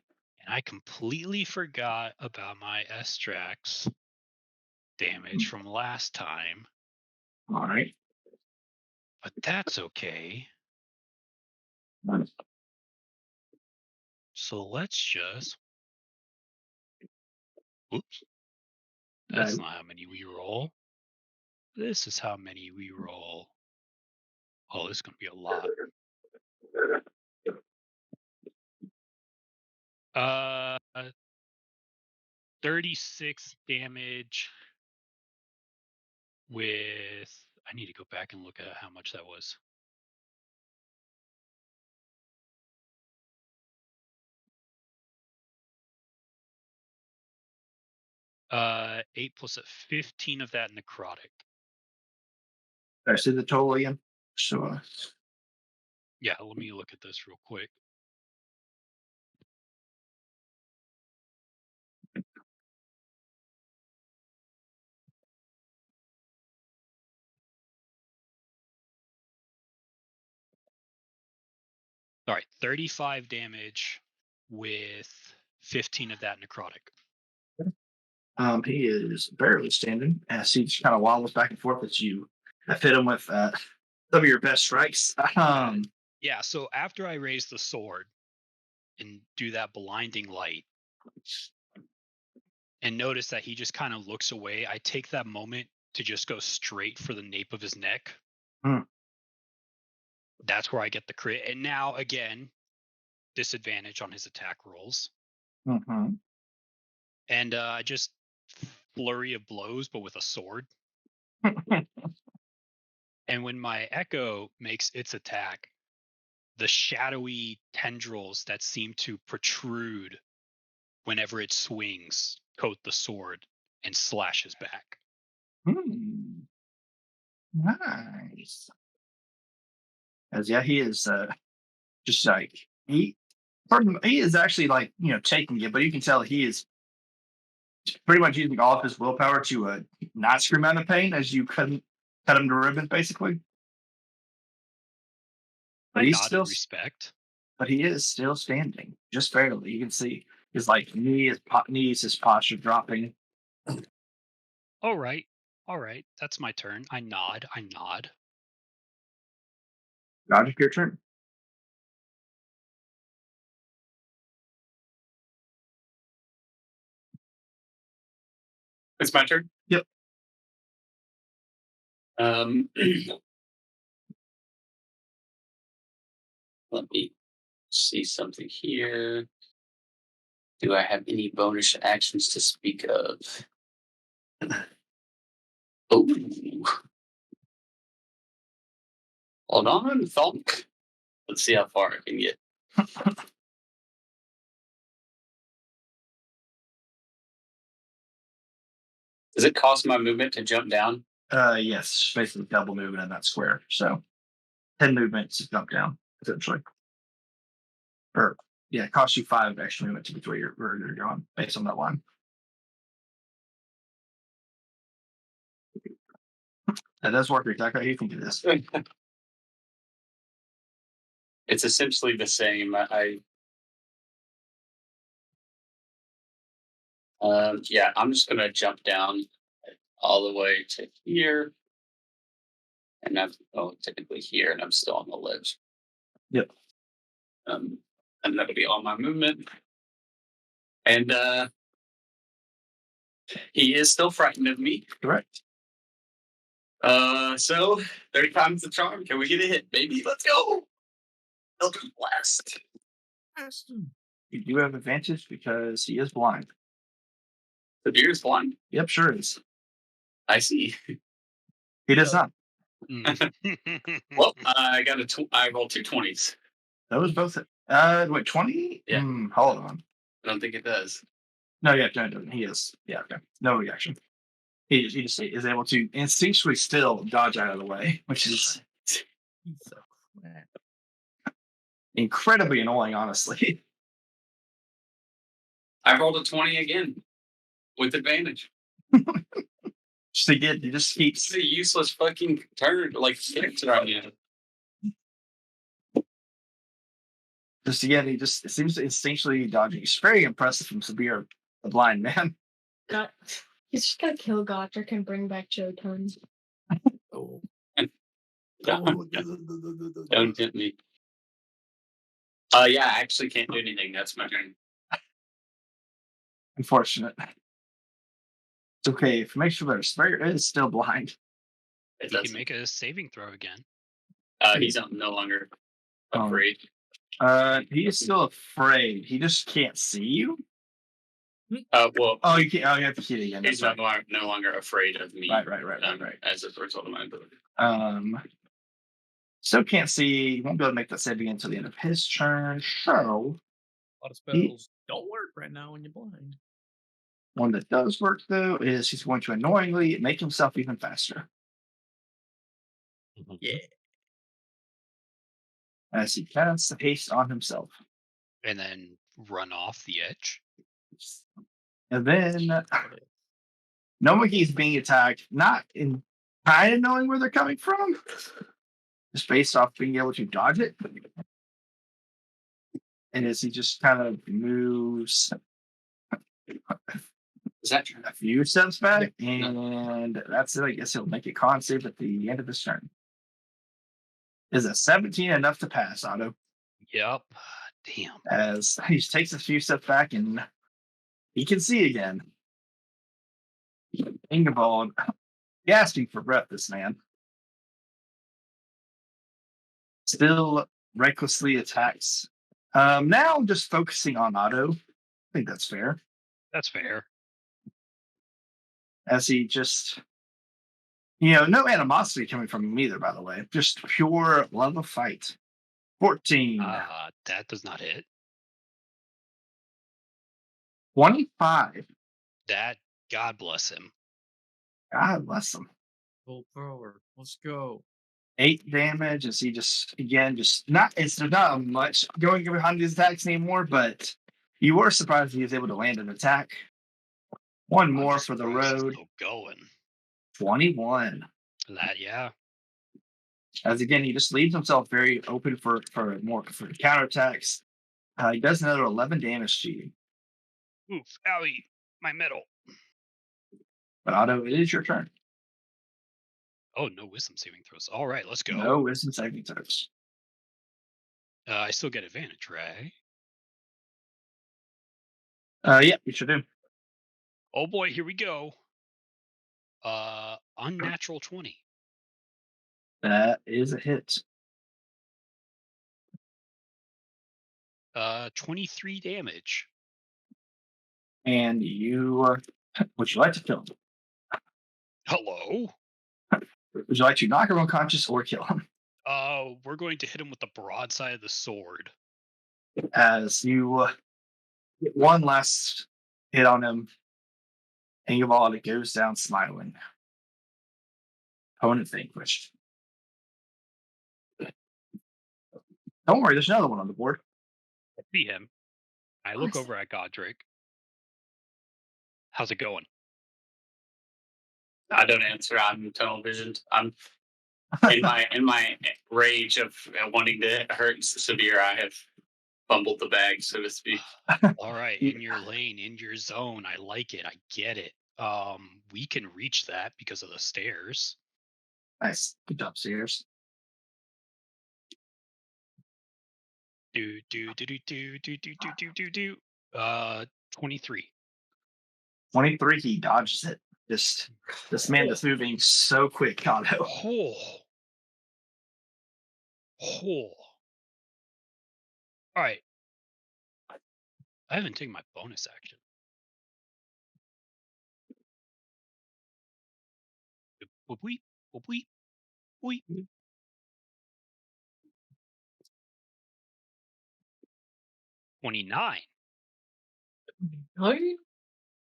And I completely forgot about my Estrax damage from last time. All right. But that's okay. Nice. So let's just. Oops. That's not how many we roll. This is how many we roll. Oh, this is going to be a lot. 36 damage with. I need to go back and look at how much that was. Uh, 8 plus 15 of that necrotic. I see the total again. So, Yeah, let me look at this real quick. All right, 35 damage with 15 of that necrotic. he is barely standing as he just kind of wobbles back and forth as you have hit him with some of your best strikes. Yeah, so after I raise the sword and do that blinding light and notice that he just kind of looks away, I take that moment to just go straight for the nape of his neck. That's where I get the crit. And now, again, disadvantage on his attack rolls. Mm-hmm. And I just flurry of blows, but with a sword. And when my Echo makes its attack, the shadowy tendrils that seem to protrude whenever it swings coat the sword and slashes back. Nice. As yeah, he is just like he is actually like taking it, but you can tell he is pretty much using all of his willpower to not scream out of pain as you cut him to ribbons, basically. But he's Nod still in respect. But he is still standing, just barely. You can see his knees, his posture dropping. All right. That's my turn. I nod. Roger, your turn. It's my turn. Yep. Let me see something here. Do I have any bonus actions to speak of? Oh. Hold on, thunk. Let's see how far I can get. Does it cost my movement to jump down? Yes, basically double movement in that square. So 10 movements to jump down, essentially. Or it costs you 5 extra movement to get to where you're going based on that line. That does work exactly how you think it is. It's essentially the same. Yeah, I'm just gonna jump down all the way to here, and I'm technically here, and I'm still on the ledge. Yep. And that'll be all my movement. And he is still frightened of me. Correct. So 30 times the charm. Can we get a hit, baby? Let's go. Eldritch Blast. You do have advantage because he is blind. The deer is blind. Yep, sure is. I see. He does not. Well, I got I rolled 2 20s. Those both. Wait, 20? Yeah. Hold on. I don't think it does. No, yeah, no, it doesn't. He is. Yeah, okay. No reaction. He just is able to instinctually still dodge out of the way, which is incredibly annoying, honestly. I rolled a 20 again with advantage. Just again, he just keeps. It's a useless fucking turn, like six right now. Just again, he just seems to instinctually dodging. He's very impressive from Sabir, the blind man. He's just gotta kill Gondark and bring back Jotun. Oh. Don't hit me. Yeah, I actually can't do anything. That's my turn. Unfortunate. It's okay. If it makes you better, Sprayer is still blind. It He can doesn't. make a saving throw again. He's no longer Oh. afraid. He is still afraid. He just can't see you. Well, Oh, you can't. Oh, you have to see it again. he's That's no longer afraid of me. right. As a result of my ability. Still can't see. He won't be able to make that save again until the end of his turn. So, A lot of spells don't work right now when you're blind. one that does work though is he's going to annoyingly make himself even faster Yeah. as he casts haste on himself. And then run off the edge. And then knowing he's being attacked, not in kind of knowing where they're coming from, just based off being able to dodge it. And as he just kind of moves Is that true? a few steps back, and that's it. I guess he'll make a con save at the end of his turn. Is a 17 enough to pass, Otto? Yep. Damn. As he takes a few steps back and he can see again. Ingvald gasping for breath, this man. Still recklessly attacks. Now just focusing on Otto. I think that's fair. That's fair. As he just, no animosity coming from him either, by the way. Just pure love of fight. 14. That does not hit. 25. That, God bless him. God bless him. Full thrower. Let's go. 8 damage as he just, again, just not, there's not much going behind these attacks anymore, but you were surprised he was able to land an attack. One more for the Surprised it's road. still going. 21. That, yeah. As again, he just leaves himself very open for counterattacks. He does another 11 damage to you. Oof, owie, my middle. But Otto, it is your turn. Oh, no wisdom saving throws. All right, let's go. No wisdom saving throws. I still get advantage, right? Yeah, you should do. Oh boy, here we go. Unnatural 20. That is a hit. 23 damage. And you, would you like to kill him? Hello? Would you like to knock him unconscious or kill him? We're going to hit him with the broadside of the sword. As you get one last hit on him, Ingvald goes down smiling. Opponent vanquished. Don't worry, there's another one on the board. I see him. I look over at Godric. How's it going? I don't answer. I'm tunnel visioned. I'm in my rage of wanting to hurt Severe. I have fumbled the bag, so to speak. All right, in your lane, in your zone. I like it. I get it. We can reach that because of the stairs. Nice. Good job, Sears. Do do do do do do do do do do do. 23. 23, he dodges it. Just this man that's moving so quick, Otto. Oh. Oh. All right. I haven't taken my bonus action. Whoop whoop whoop whoop whoop. 29.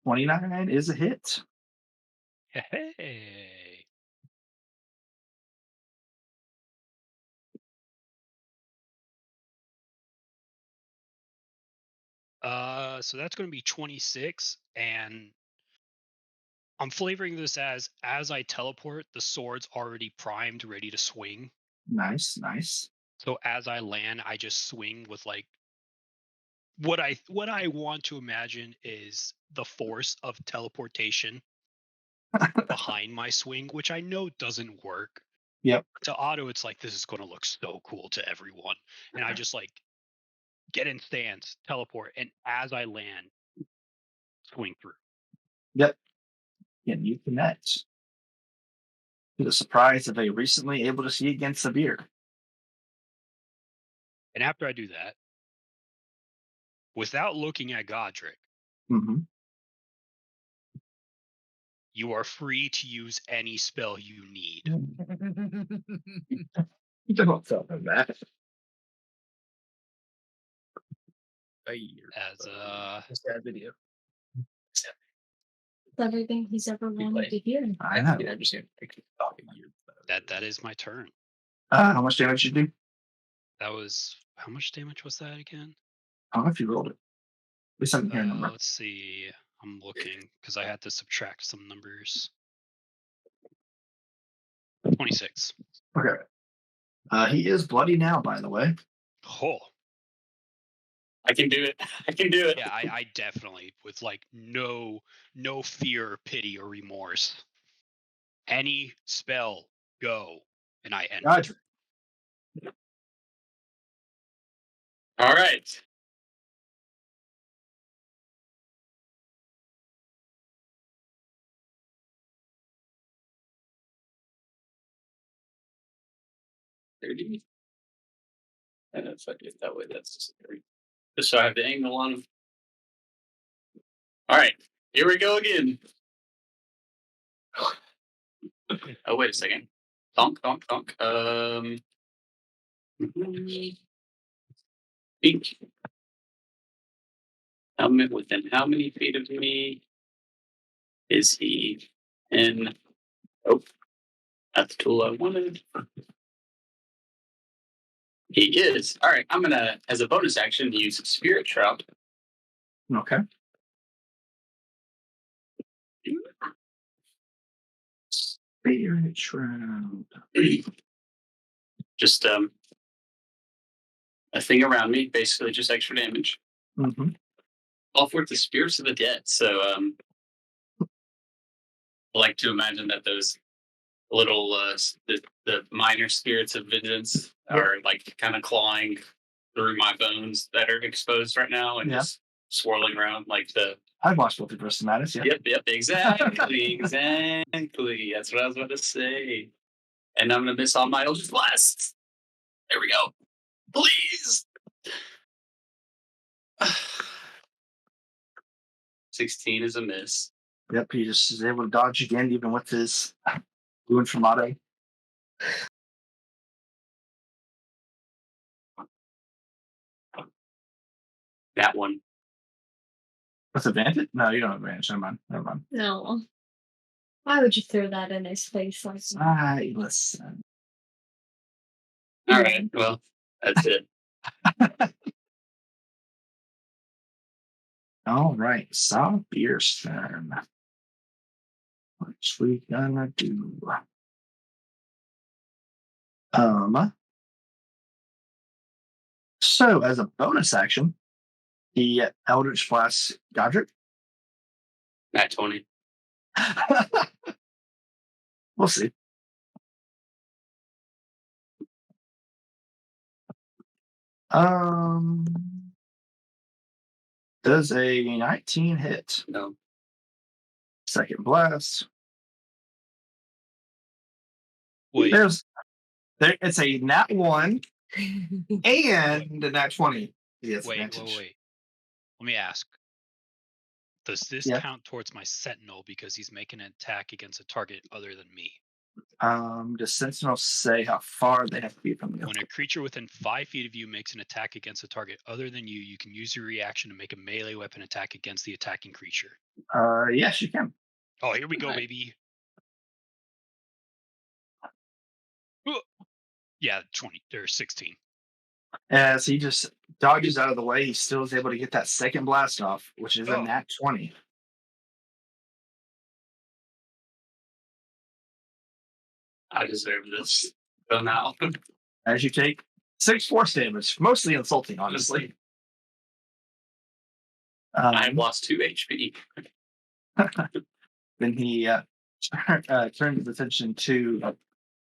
29 is a hit. Hey. So that's going to be 26, and I'm flavoring this as I teleport, the sword's already primed, ready to swing. Nice, nice. So as I land, I just swing with like what I want to imagine is the force of teleportation behind my swing, which I know doesn't work. Yep. To Otto, it's like this is going to look so cool to everyone, and I just like get in stance, teleport, and as I land, swing through. Yep. And you connect. To the surprise of a recently able to see against Severe. And after I do that, without looking at Godric, Mm-hmm. you are free to use any spell you need. Don't tell him that. As Just that video. Everything he's ever wanted to hear. I know. I understand. that is my turn. How much damage did you do? That was how much damage was that again? I don't know if you rolled it. At least I can hear a number. Let's see. I'm looking because I had to subtract some numbers. 26. Okay. He is bloody now, by the way. Oh. I can do it. I can do it. Yeah, I definitely, with like no fear, pity, or remorse. Any spell, go, and I end. Roger. All right. $30. And if I do it that way, that's just 30. Just so I have the angle on them. All right, here we go again. Oh, wait a second. Donk, donk, donk. Speak. Within how many feet of me is he in? Oh, not the tool I wanted. He is. All right, I'm gonna, as a bonus action, use Spirit Shroud. Okay. Spirit Shroud. Just a thing around me, basically just extra damage. Mm-hmm. All for the spirits of the dead. So I like to imagine that those little the minor spirits of vengeance are like kind of clawing through my bones that are exposed right now and just swirling around like the. I've watched both of your Matters, yeah. Yep, exactly. That's what I was about to say. And I'm gonna miss all my Eldritch Blast. There we go. Please. 16 is a miss. Yep, he just is able to dodge again, even with his wound from Otto. That one. With advantage? No, you don't have advantage. Never mind. No. Why would you throw that in his face like that? Listen. All right. Well, that's it. All right. Saw Beer's turn. Which we gonna do? So as a bonus action, the Eldritch Blast Godric. Nat 20. We'll see. Does a 19 hit? No. Second blast. Wait, It's a nat 1 and a nat 20. Yes, wait. Let me ask. Does this Yeah. count towards my sentinel because he's making an attack against a target other than me? Does Sentinel say how far they have to be from you? When a creature within 5 feet of you makes an attack against a target other than you, you can use your reaction to make a melee weapon attack against the attacking creature. Yes, you can. Oh, here we go, Right. baby. Ooh. Yeah, 20 or 16. As he just dodges out of the way, he still is able to get that second blast off, which is a Oh. nat 20. I deserve this. So now. As you take 6 force damage, mostly insulting, honestly. I've lost 2 HP. Then he turns his attention to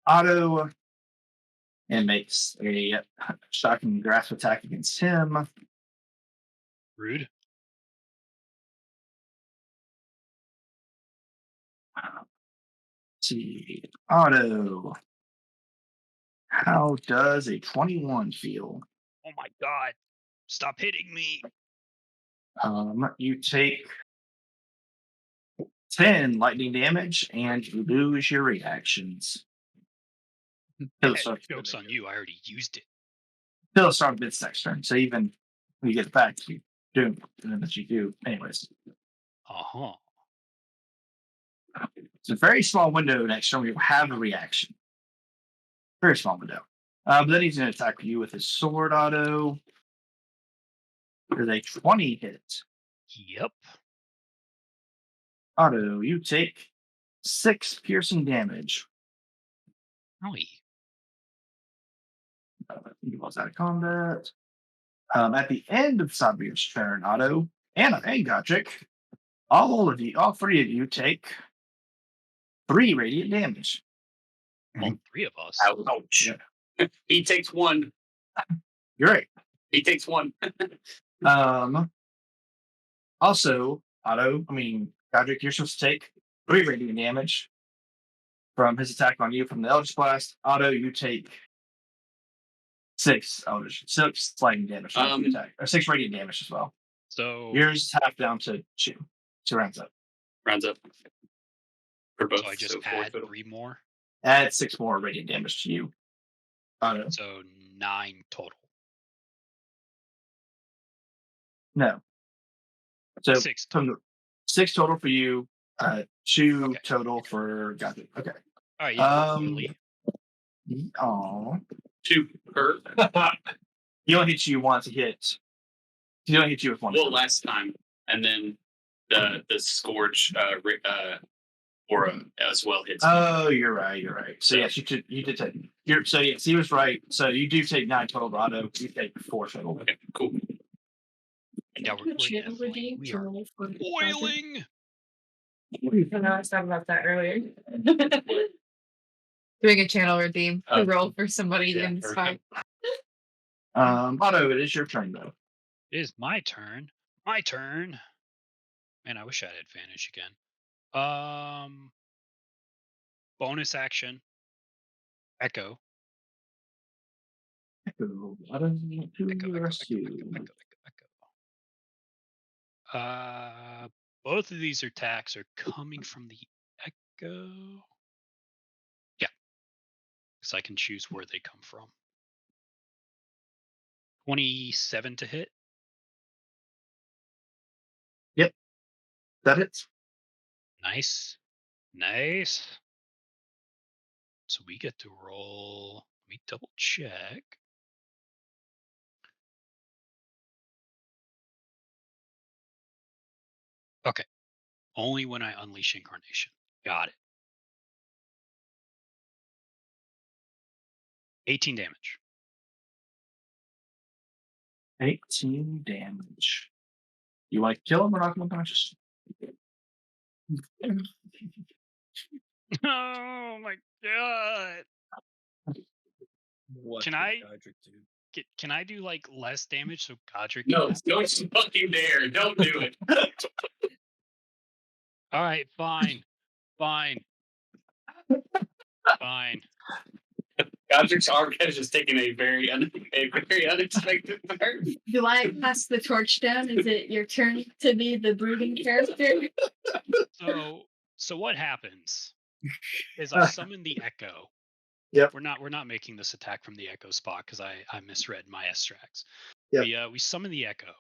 Otto and makes a shocking grasp attack against him. Rude. See, Otto. How does a 21 feel? Oh my god. Stop hitting me. You take 10 lightning damage and you lose your reactions. Joke's on you. I already used it. Till start mid next turn. So even when you get back, you do that you do. Anyways, Uh-huh. it's a very small window next turn where you have a reaction. Very small window. But then he's going to attack you with his sword auto. There's a 20 hit. Yep. Auto, you take 6 piercing damage. Owie. He was out of combat. At the end of Sabir's turn, Otto and Godric, all 3 of you take 3 radiant damage. All 3 of us. Ouch. He takes 1. You're right. He takes 1. Also, Godric, you're supposed to take 3 radiant damage from his attack on you from the Eldritch Blast. Otto, you take 6 lightning damage from the attack, or 6 radiant damage as well. So Yours half down to 2. So rounds up. Rounds up. For both. So I just 4 add total. 3 more. Add 6 more radiant damage to you. Otto. So 9 total. No. So 6 total. 6 total for you. 2 Okay. total for Godric. Okay. All right. Yeah. Really. Aw. 2 per. He only hits you once. He only hits you with 1. Well, last time. And then the Scourge aura as well hits. Oh, you're right. So yes, you did take. So yes, he was right. So you do take 9 total, Otto. You take 4 total. Okay, cool. Yeah, we're definitely we are boiling. I know I was talking about that earlier. Doing a channel redeem to roll for somebody in this fight. Otto, it is your turn though. It is my turn. My turn. Man, I wish I had advantage again. Bonus action. Echo. Echo, Otto, to Echo, the echo, rescue. Both of these attacks are coming from the Echo. Yeah. Because I can choose where they come from. 27 to hit. Yep. That hits. Nice. So we get to roll. Let me double check. Okay. Only when I unleash incarnation. Got it. 18 damage. 18 damage. You like kill him or knock him unconscious? Oh my god. What Can did I- Godric do? Can I do like less damage so Godric No, can have- don't fucking dare. Don't do it. All right, fine. Fine. Godric's arc has just taken a very unexpected turn. Do I pass the torch down? Is it your turn to be the brooding character? So what happens is I summon the echo. Yep. We're not making this attack from the echo spot because I misread my extracts. Yep. We summon the echo.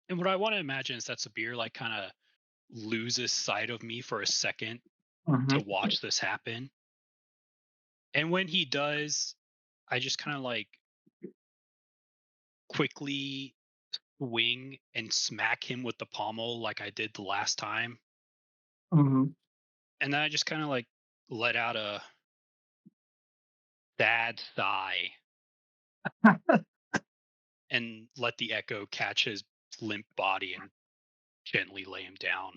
And what I want to imagine is that Sabir like kind of loses sight of me for a second to watch this happen. And when he does, I just kind of like quickly swing and smack him with the pommel like I did the last time. Mhm. And then I just kind of like let out a sad sigh and let the echo catch his limp body and gently lay him down.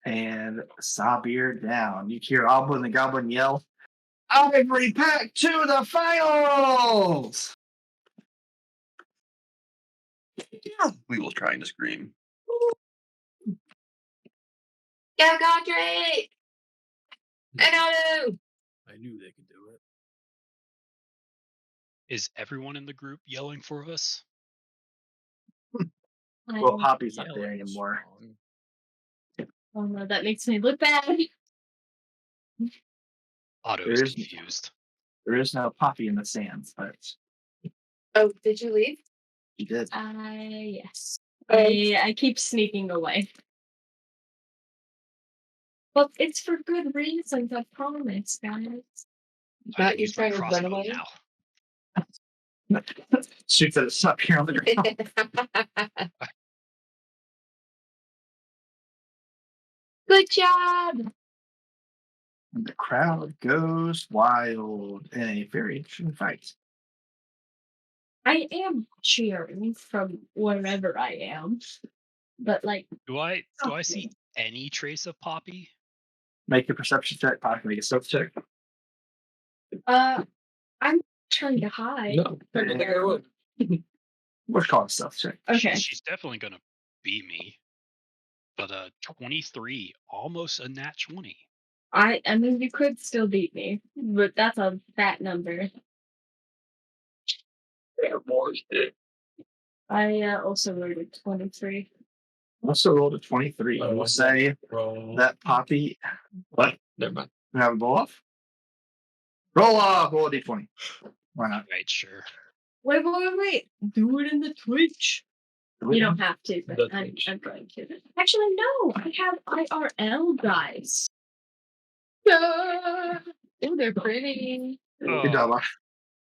And Sabir down. You hear Alba and the Goblin yell, Ivory Pack to the finals! We will trying to scream. Go, Godric! And Otto! I knew they could do it. Is everyone in the group yelling for us? Well, Poppy's not there Yelling anymore. strong. Oh no, that makes me look bad. Otto There is is- confused. There is no Poppy in the stands, but Oh, did you leave? she did. Yes. Oh. I keep sneaking away. Well, it's for good reasons, I promise, guys. I Not can you use my trying to run crossbow away? now. Shoots at us up here on the ground. Good job! And the crowd goes wild in a very interesting fight. I am cheering from wherever I am. But like Do I see any trace of Poppy? Make a perception check, Poppy. Make a stealth check. I'm trying to hide. No, What's called a stealth check. Okay. She's definitely gonna beat me. But 23, almost a nat 20. I mean you could still beat me, but that's a fat number. I also rolled a 23. Also rolled a 23. Oh, We'll say roll. that Poppy. What? Never mind. You have a roll off? Roll off. Roll a d20. Why not? Right, sure. Wait. Do it in the Twitch. You don't have to, but The I'm Twitch. going to. Actually, no. I have IRL guys. Oh, they're pretty. Good job. Oh,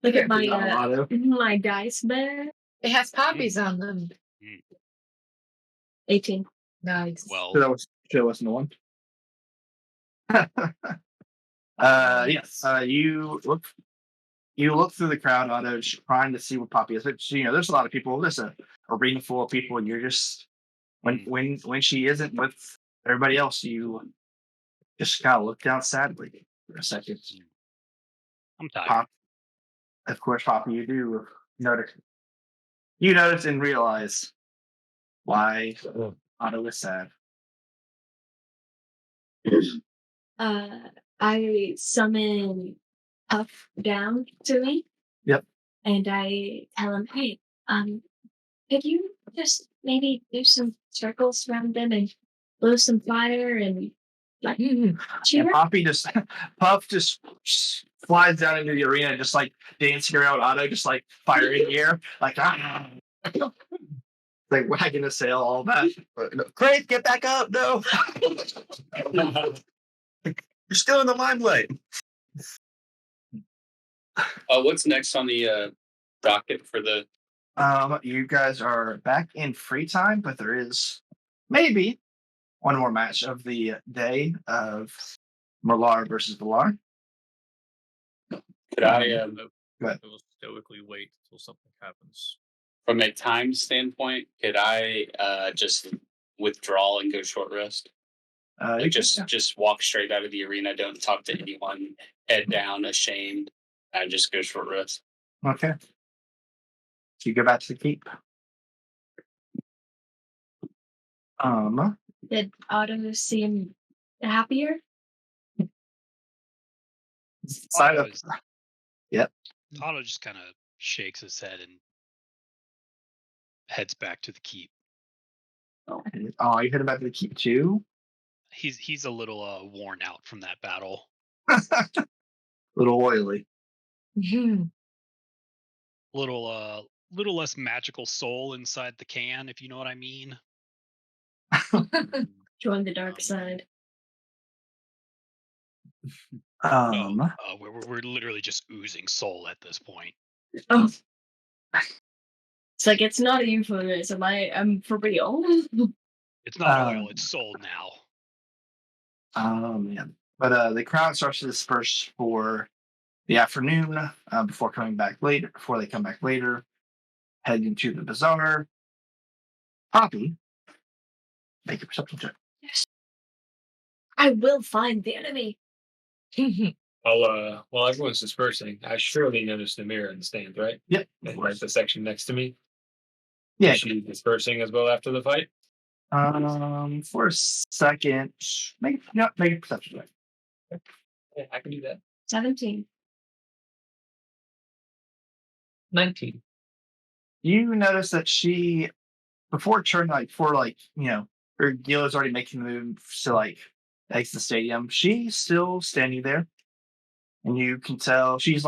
Look at my Good job, Otto. my dice bag. It has poppies on them. 18. Nice. well, Should have listened to one. Yes. You look through the crowd, Otto, just trying to see what Poppy is. But, there's a lot of people. There's an arena full of people, and you're just when she isn't with everybody else, you just kind of look down sadly for a second. I'm tired. Pop, of course, Poppy, you do notice. You notice and realize why Otto is sad. I summon Puff down to me. Yep. And I tell him, hey, could you just maybe do some circles around them and blow some fire and like cheer? And Puff just flies down into the arena, just like dancing around Otto, just like fire in the air, like like wagging a sail, all that. Great, get back up! No, you're still in the limelight. What's next on the docket for the? You guys are back in free time, but there is maybe one more match of the day of Merlar versus Valar. Could I, I Go ahead. will stoically wait until something happens. from a time standpoint, could I just withdraw and go short rest? You Like can- just walk straight out of the arena, don't talk to anyone, head down, ashamed, and just go short rest. Okay. So you go back to the keep. Did Otto seem happier? Side up. Otto's- Yep. Otto just kind of shakes his head and heads back to the keep. Oh, you headed back to the keep too? He's a little worn out from that battle. Little oily. Little less magical soul inside the can, if you know what I mean. Join the dark side. We're literally just oozing soul at this point. Oh. It's like it's not a euphemism. I'm for real. It's not oil, it's soul now. Yeah. But the crowd starts to disperse for the afternoon before they come back later, heading to the bazaar. Poppy, make a perception check. Yes. I will find the enemy. While everyone's dispersing, I surely noticed the mirror in the stand, right? Yep. Like the section next to me. Yeah. Is she dispersing as well after the fight? For a second, make a perception check. Yeah, I can do that. 17. 19. You notice that she, before her deal is already making the move to exit the stadium. She's still standing there, and you can tell she's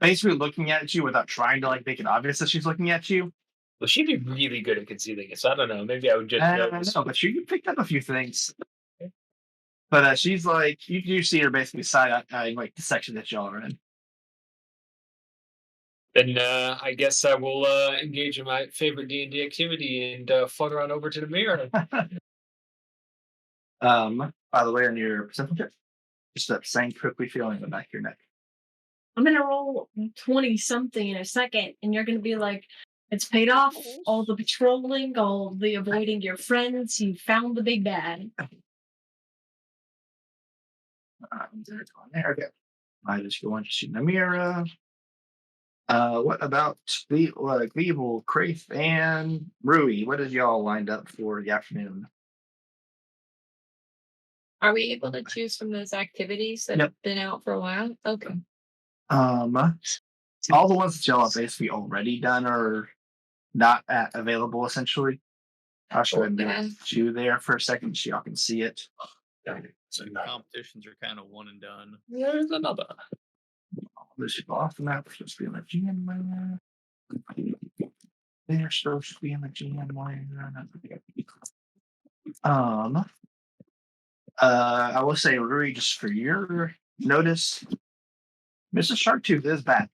basically looking at you without trying to make it obvious that she's looking at you. Well, she'd be really good at concealing it. So I don't know. Maybe I would just notice. No, but you picked up a few things. But she's you see her basically side eyeing the section that y'all are in. Then I guess I will engage in my favorite D&D activity and flutter on over to the mirror. By the way, on your perception check, just that same prickly feeling in the back of your neck. I'm gonna roll 20 something in a second, and you're gonna be like, it's paid off. All the patrolling, all the avoiding your friends, you found the big bad. There, okay. I just go on to see Namira. What about Gleeble, Craith, and Rui? What is y'all lined up for the afternoon? Are we able to choose from those activities that Yep. have been out for a while? Okay. All the ones that y'all have basically already done are not available essentially. I'll show you there for a second so y'all can see it. So competitions are kind of one and done. There's another. This is off the map. We're supposed to be in the GM layer. They're supposed to be in the GM layer. I will say, Rui, just for your notice, Mrs. Sharktooth is back.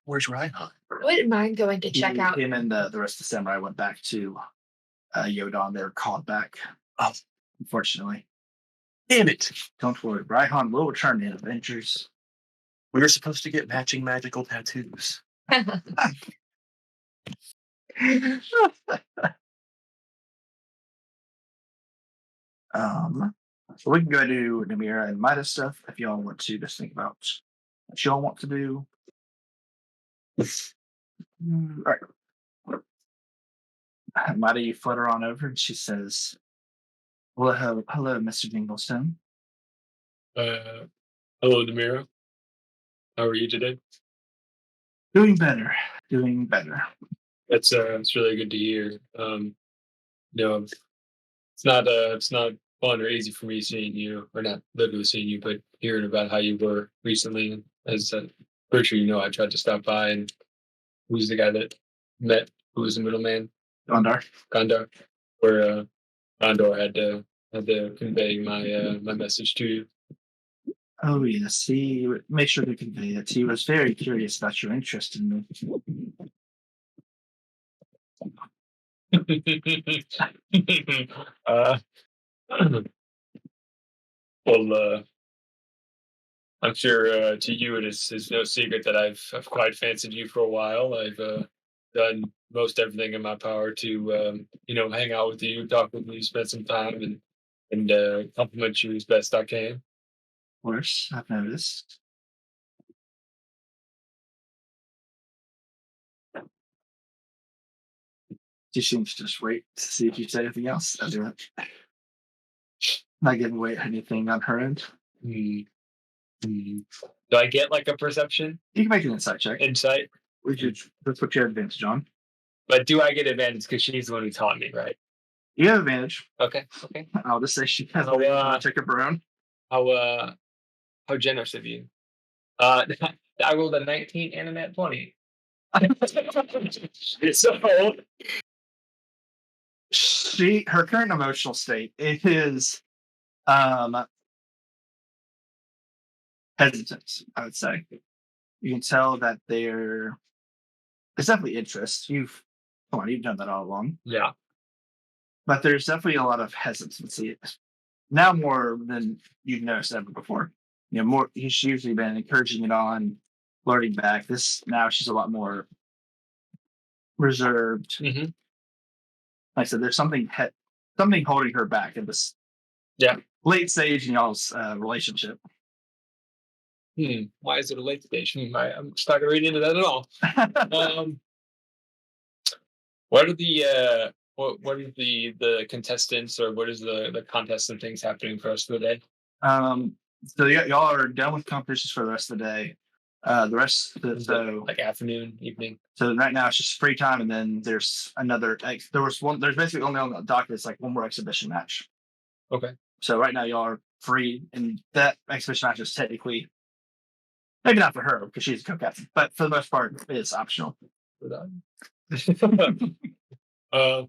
Where's Reinhardt? Wouldn't mind going to check out. Him and the rest of the samurai went back to Yodon. They were called back. Oh, unfortunately. Damn it! Don't worry, Raihan will return in Avengers. We were supposed to get matching magical tattoos. So we can go do Namira and Midas stuff if y'all want to just think about what y'all want to do. All right. Mida, you flutter on over and she says, "Well, hello, Mr. Dinglestone." Hello, Demira. How are you today? Doing better. It's really good to hear. It's not fun or easy for me seeing you, or not literally seeing you, but hearing about how you were recently. As pretty sure you know, I tried to stop by, and who's the guy that met? Who was the middleman? Gondar. Where Gondar had to convey my my message to you. Oh yes, he make sure to convey it. He was very curious about your interest in me. uh, well, I'm sure to you it is no secret that I've quite fancied you for a while. I've done most everything in my power to hang out with you, talk with you, spend some time, and compliment you as best I can. Of course, I've noticed. She seems to just wait to see if you say anything else. I'll do it. Not giving away anything on her end. Hmm. Hmm. Do I get like a perception You can make an insight check. insight? That's what your advantage on. But do I get advantage because she's the one who taught me, right? You have advantage. Okay. I'll just say she has Oh, advantage. Check of her own. How generous of you. I rolled a 19 and a net 20. So Her current emotional state is hesitant, I would say. You can tell that there's definitely interest. You've done that all along. yeah. But there's definitely a lot of hesitancy. Now more than you've noticed ever before. More he's usually been encouraging it on, flirting back. Now she's a lot more reserved. Mm-hmm. Like I said, there's something holding her back in this late stage in y'all's relationship. Why is it a late stage? I'm just not gonna read into that at all. What are the what are the contestants, or what is the contest and things happening for us for the day? So y'all are done with competitions for the rest of the day. The rest of the, so like afternoon, evening. So right now it's just free time, and then there's another. There's basically only on the docket. It's like one more exhibition match. Okay. So right now y'all are free, and that exhibition match is technically maybe not for her because she's a co-captain, but for the most part it's optional. Well,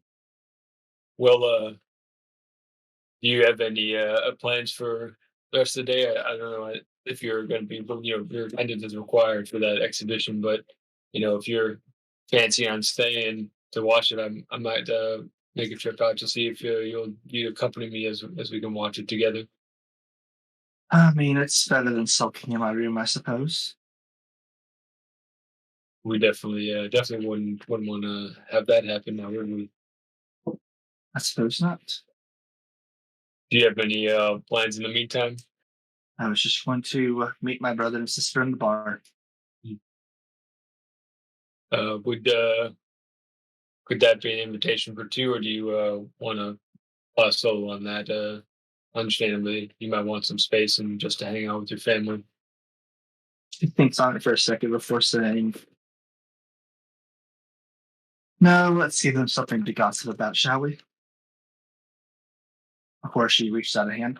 do you have any plans for the rest of the day? I don't know if you're going to be, your attendance is required for that exhibition, but if you're fancy on staying to watch it, I might make a trip out to see if you accompany me as we can watch it together. I mean, it's better than sulking in my room, I suppose. We definitely wouldn't want to have that happen now, would we? I suppose not. Do you have any plans in the meantime? I was just going to meet my brother and sister in the bar. Could that be an invitation for two, or do you want to pass solo on that? Understandably, you might want some space and just to hang out with your family. She thinks on it for a second before saying, "No, let's give them something to gossip about, shall we?" Of course, she reached out a hand.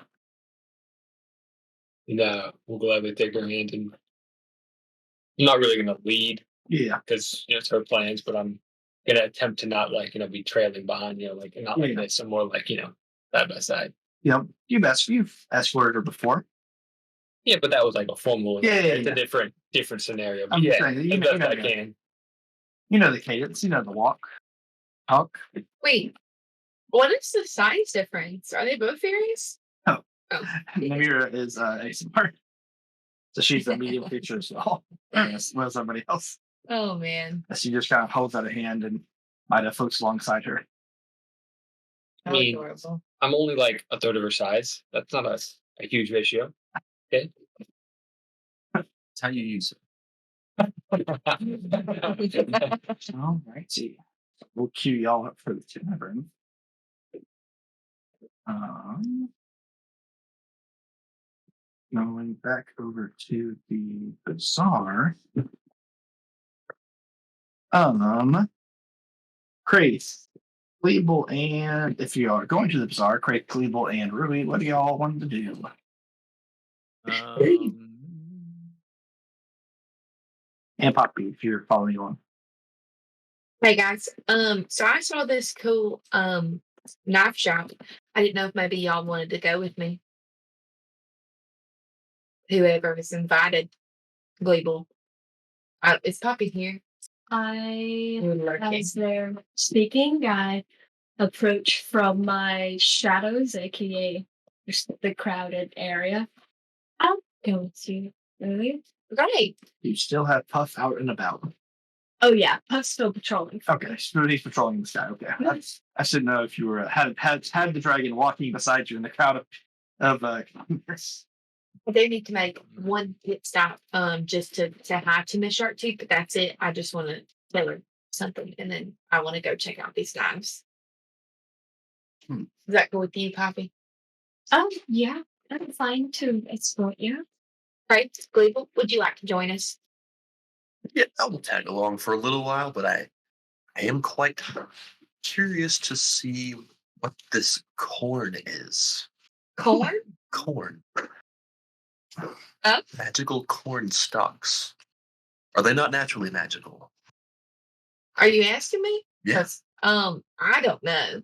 And we'll gladly take her hand, and I'm not really going to lead Yeah. because it's her plans, but I'm going to attempt to not be trailing behind, not like this, and more like side by side. You've escorted her before. Yeah, but that was like a formal. It's a different scenario. But I'm saying, as best I can. You know the cadence. You know the walk, talk. Wait, what is the size difference? Are they both fairies? Oh. Oh. Namira is ASMR. So she's a medium creature as well. As well as somebody else. Oh man. She just kind of holds out a hand and might have floats alongside her. How adorable. I'm only like a third of her size. That's not a huge ratio. Okay. That's how you use it. All righty. We'll cue y'all up for the tavern. Going back over to the bazaar. Crate, Cleeble, and if you are going to the bazaar, Crate, Cleeble, and Ruby, what do y'all want to do? And Poppy, if you're following along. Hey guys, so I saw this cool knife shop. I didn't know if maybe y'all wanted to go with me. whoever was invited. Gleeble. Is Poppy here? As they're speaking, I approach from my shadows, aka just the crowded area. I'll go with you, really. Great. You still have Puff out and about. Oh yeah, Puff's still patrolling. Okay, so he's patrolling the sky. Okay, I should know if you were had the dragon walking beside you in the crowd of yes. I do need to make one pit stop, just to say hi to Miss Shark Tooth, but that's it. I just want to tell her something, and then I want to go check out these dives. Is that cool with you, Poppy? Oh yeah, I'm fine to escort you. Great. Gleeble, would you like to join us? Yeah, I will tag along for a little while, but I am quite curious to see what this corn is. Corn? Corn. Oh. Magical corn stalks. Are they not naturally magical? Are you asking me? Yes. I don't know.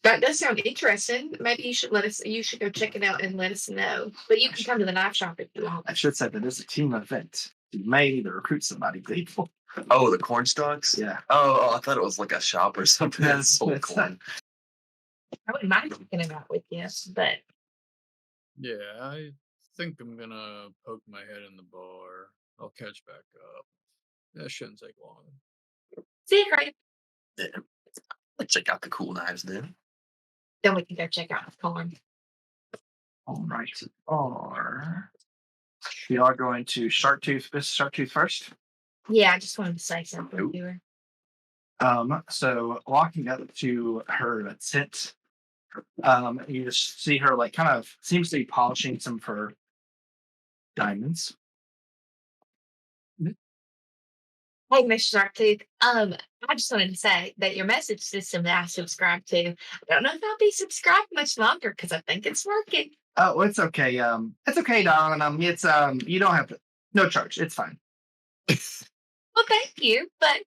That does sound interesting. Maybe you should you should go check it out and let us know. But you can come to the knife shop if you want. I should say that it's a team event. You may need to recruit somebody, people. Oh, the corn stalks? Yeah. Oh, I thought it was like a shop or something that sold That's corn. I wouldn't mind checking it out with you, but Yeah, I think I'm gonna poke my head in the bar. I'll catch back up. That shouldn't take long. see you, Craig. Yeah. Let's check out the cool knives then. Then we can go check out the corn. All right. We are going to Miss Shark Tooth first. Yeah, I just wanted to say something to her. So walking up to her tent, you just see her like kind of seems to be polishing some of her diamonds. Hey, Mr. Sharktooth. I just wanted to say that your message system that I subscribe to, I don't know if I'll be subscribed much longer because I think it's working. Oh, it's okay. It's okay, darling. It's you don't have to. No charge. It's fine. Well, thank you. But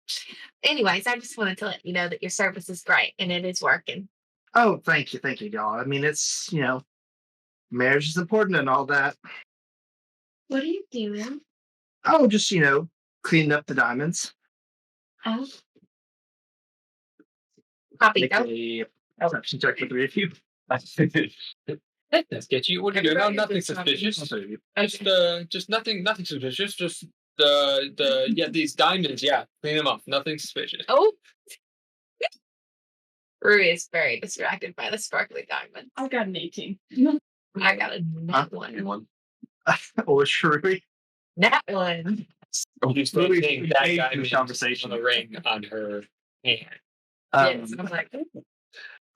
anyways, I just wanted to let you know that your service is great and it is working. Oh, thank you, y'all. I mean, it's marriage is important and all that. What are you doing? Oh, just cleaning up the diamonds. Oh, Poppy, Make go. a perception check for 3 of you. Let's get you. What are you doing? No, nothing suspicious. Just nothing suspicious. Just these diamonds. Yeah, clean them up. Nothing suspicious. Oh. Rue is very distracted by the sparkly diamond. I got an 18. I got a nat one. Or Shrewey. Nat one. You still Louis seeing that engaged in diamond conversation. on the ring on her hand. Yes, I'm like,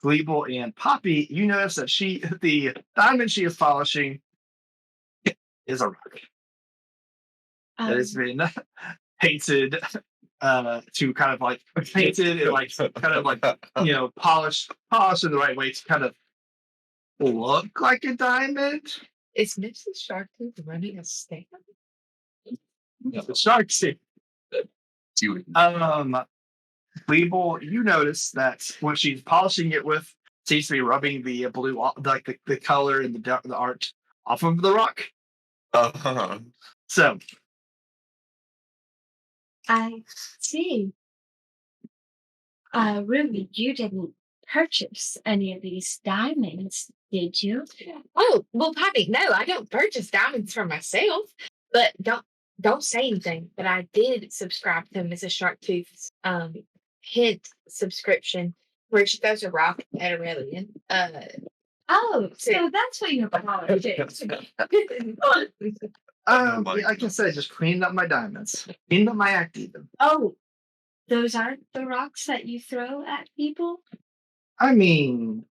Gleeble and Poppy, you notice that the diamond she is polishing is a rock. That has been painted to kind of like painted and like kind of like polished in the right way to kind of look like a diamond. is Mrs. Sharktooth running a stand? The shark shape. Gleeble, you notice that when she's polishing it with, seems to be rubbing the blue, like the color and the art off of the rock. So I see. Ruby, you didn't purchase any of these diamonds, did you? Oh, well, Poppy, no, I don't purchase diamonds for myself. But don't say anything. But I did subscribe to Mrs. Sharktooth's hint subscription where she throws a rock at Aurelian. Oh, so that's what you're polishing. like I said, just cleaned up my diamonds, cleaned up my act even. Oh, those aren't the rocks that you throw at people? I mean,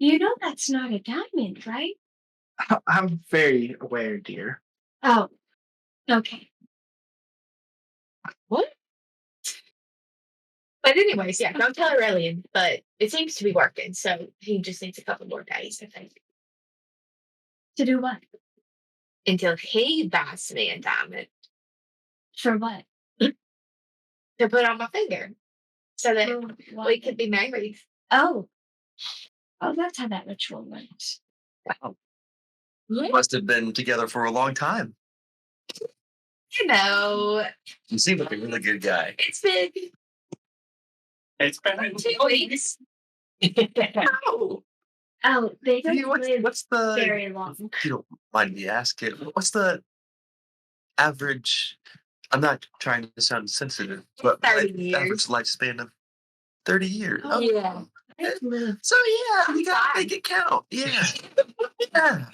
You know that's not a diamond, right? I'm very aware, dear. Oh, okay. What? But anyways, yeah, don't tell Aurelian. But it seems to be working, so he just needs a couple more days, I think, To do what? until he buys me a diamond For what? to put on my finger, so that For what? we could be married. Oh, that's how that ritual works. Wow. Must have been together for a long time. You know, You seem like a really good guy. it's been It's been 2 weeks. no. Oh, they don't live What's the? very long. You don't mind me asking? What's the average? I'm not trying to sound sensitive, but 30 years. average lifespan of 30 years. Oh, Yeah. I live. So yeah, you gotta make it count. Yeah. Yeah.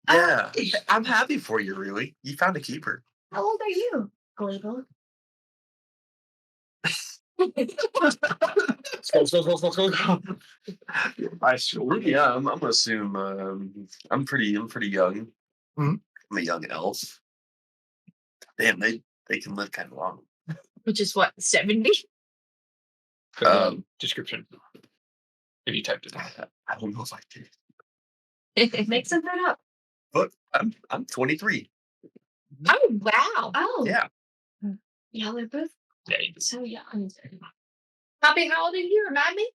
Yeah. I'm happy for you, really. You found a keeper. How old are you, Glable? I sure. Yeah, I'm gonna assume I'm pretty young. Mhm. I'm a young elf. Damn, they can live kind of long. Which is what, 70? Description. If you typed it. I don't know if I did. Make something up. But I'm 23. Oh, wow. Oh. Yeah. Y'all are both Yeah, you so young. Poppy, how old are you? Remind me?